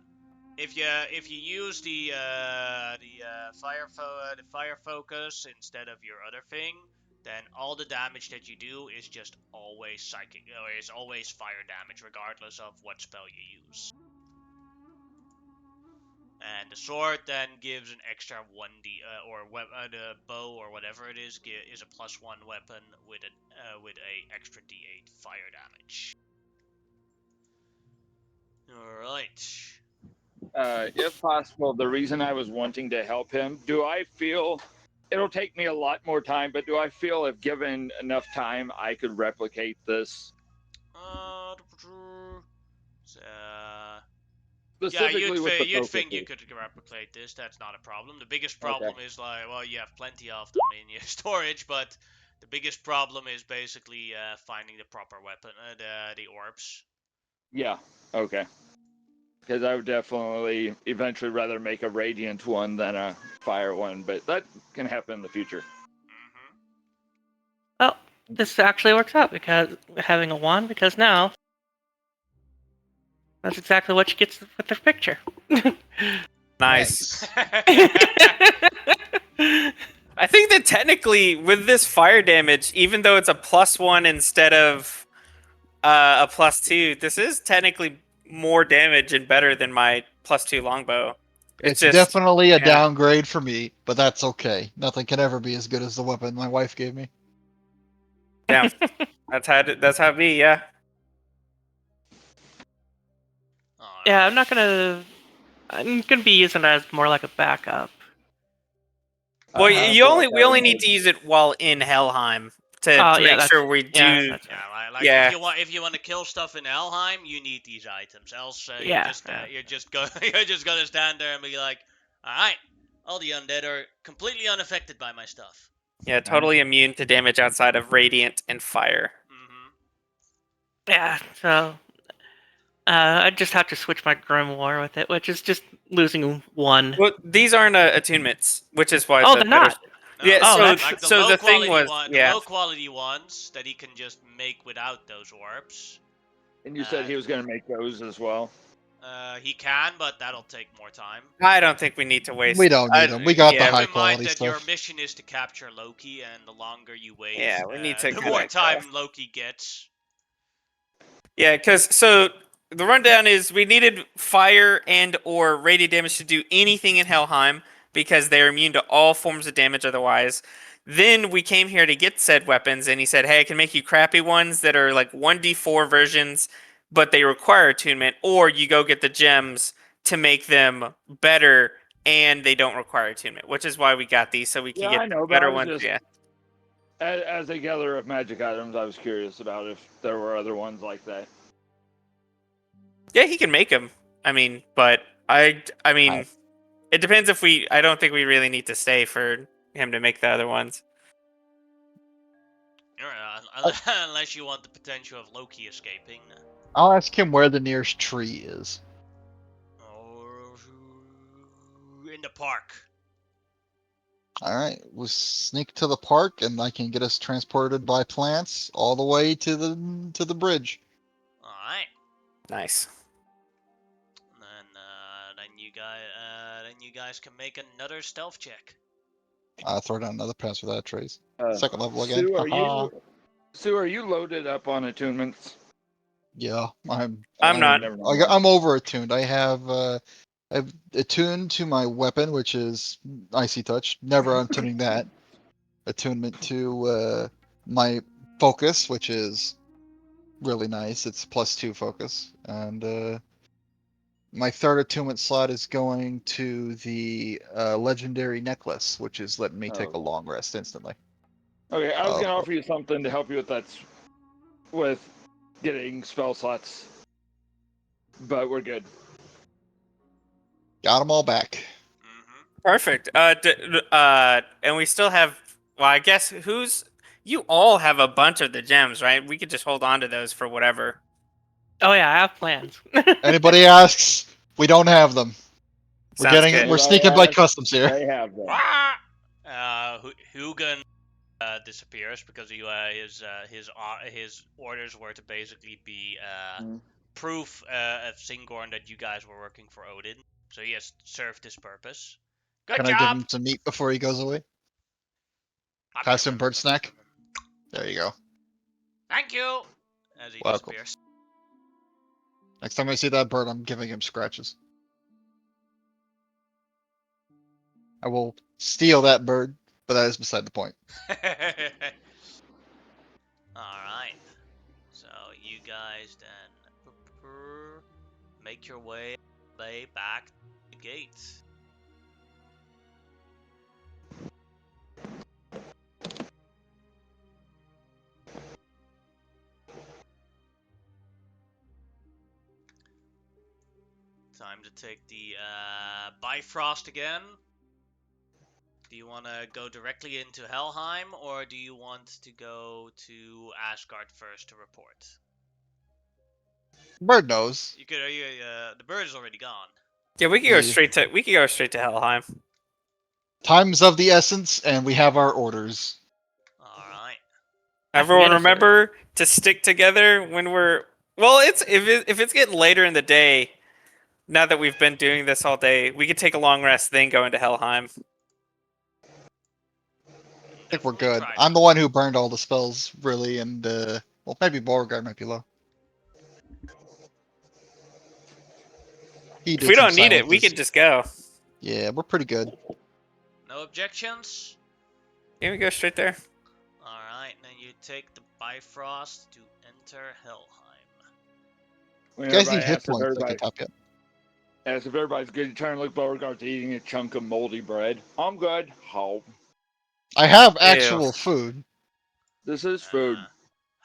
if you use the fire focus instead of your other thing, then all the damage that you do is just always psychic, or is always fire damage, regardless of what spell you use. And the sword then gives an extra 1d, or the bow or whatever it is a +1 weapon with a extra d8 fire damage. All right. If possible, the reason I was wanting to help him, do I feel it'll take me a lot more time, but do I feel if given enough time, I could replicate this? Yeah, Specifically with the you'd think you focuses. could replicate this. That's not a problem. The biggest problem is like, well, you have plenty of them in your storage, but the biggest problem is basically finding the proper weapon, the orbs. Yeah. Okay. Because I would definitely eventually rather make a radiant one than a fire one, but that can happen in the future. Mm-hmm. Well, this actually works out because having a wand, because now that's exactly what she gets with her picture. Nice. I think that technically with this fire damage, even though it's a +1 instead of a +2, this is technically more damage and better than my +2 longbow. It's just definitely a yeah. downgrade for me, but that's okay. Nothing can ever be as good as the weapon my wife gave me. Yeah, that's how it be. Yeah. Yeah, I'm gonna be using it as more like a backup. Well, Uh-huh. we only need to use it while in Helheim to make sure we do. Yeah, that's Yeah, like Yeah. if you want to kill stuff in Helheim, you need these items. Else, Yeah. you're just gonna stand there and be like, all right, all the undead are completely unaffected by my stuff. Yeah, totally immune to damage outside of radiant and fire. Mm-hmm. Yeah, so I just have to switch my Grimoire with it, which is just losing one. Well, these aren't attunements, which is why. Oh, the they're not. No, Yeah, Oh, so that's- like the so low the thing quality was, one, the yeah, low quality ones that he can just make without those orbs. And you said he was going to make those as well. He can, but that'll take more time. I don't think we need to waste. We don't need them. We got the yeah, high Keep in mind quality that your stuff. mission is to capture Loki, and the longer you wait, Yeah, we need to the more collect time stuff. Loki gets. Yeah, because so the rundown is we needed fire and or radiant damage to do anything in Helheim because they're immune to all forms of damage otherwise. Then we came here to get said weapons, and he said, "Hey, I can make you crappy ones that are like 1d4 versions, but they require attunement, or you go get the gems to make them better, and they don't require attunement." Which is why we got these, so we can Yeah, get I know, but better I was ones. just- Yeah, As a gatherer of magic items, I was curious about if there were other ones like that. yeah, he can make them. I mean, but I mean, I- it depends if we. I don't think we really need to stay for him to make the other ones. Unless you want the potential of Loki escaping. I'll ask him where the nearest tree is. Or in the park. Alright, we'll sneak to the park and I can get us transported by plants all the way to the bridge. Alright. Nice. Then you guys can make another stealth check. Throw down another pass for that trace. Uh, Second level again. Sue, are you loaded up on attunements? Yeah, I'm not. Never mind. I'm over attuned. I've attuned to my weapon, which is Icy Touch. Never untuning that. Attunement to my focus, which is really nice. It's +2 focus, and my third attunement slot is going to the legendary necklace, which is letting me take a Oh. long rest instantly. Okay, I was Oh. going to offer you something to help you with that, with getting spell slots, but we're good. Got them all back. Mm-hmm. Perfect. And we still have. Well, I guess you all have a bunch of the gems, right? We could just hold on to those for whatever. Oh yeah, I have plans. Anybody asks, we don't have them. Sounds good. We're Anybody sneaking by asks, customs here. They have them. Hugan disappears because his orders were to basically be Mhm. proof of Singorn that you guys were working for Odin. So he has served his purpose. Good Can job. I give him some meat before he goes away? Pass him bird snack. There you go. Thank you. As he Welcome. disappears. Next time I see that bird, I'm giving him scratches. I will steal that bird, but that is beside the point. Alright. So you guys then make your way back to the gate. Time to take the Bifrost again. Do you want to go directly into Helheim, or do you want to go to Asgard first to report? Bird knows. You could. The bird is already gone. Yeah, we could go straight to Helheim. Time's of the essence, and we have our orders. All right. Everyone, Yes, sir. remember to stick together when we're. Well, if it's getting later in the day. Now that we've been doing this all day, we could take a long rest, then go into Helheim. I think we're good. Try I'm the one who burned all the spells, really, and well, maybe Beauregard might be low. He If did we some don't need it, we silences. could just go. Yeah, we're pretty good. No objections. Can we go straight there? All right. Then you take the Bifrost to enter Helheim. You guys need hit points. I Everybody, can top you. as if everybody's good, you turn and look Beauregard's eating a chunk of moldy bread. I'm good. How? I have actual food. This is food.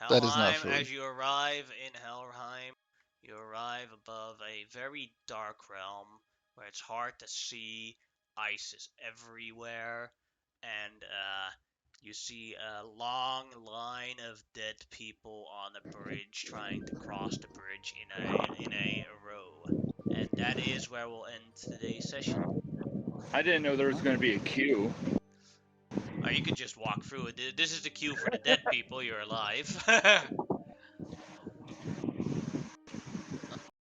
Helheim, That is not food. as you arrive in Helheim, you arrive above a very dark realm where it's hard to see. Ice is everywhere, and You see a long line of dead people on the bridge trying to cross the bridge in a row. And that is where we'll end today's session. I didn't know there was going to be a queue. Or you could just walk through it. This is the queue for the dead people. You're alive.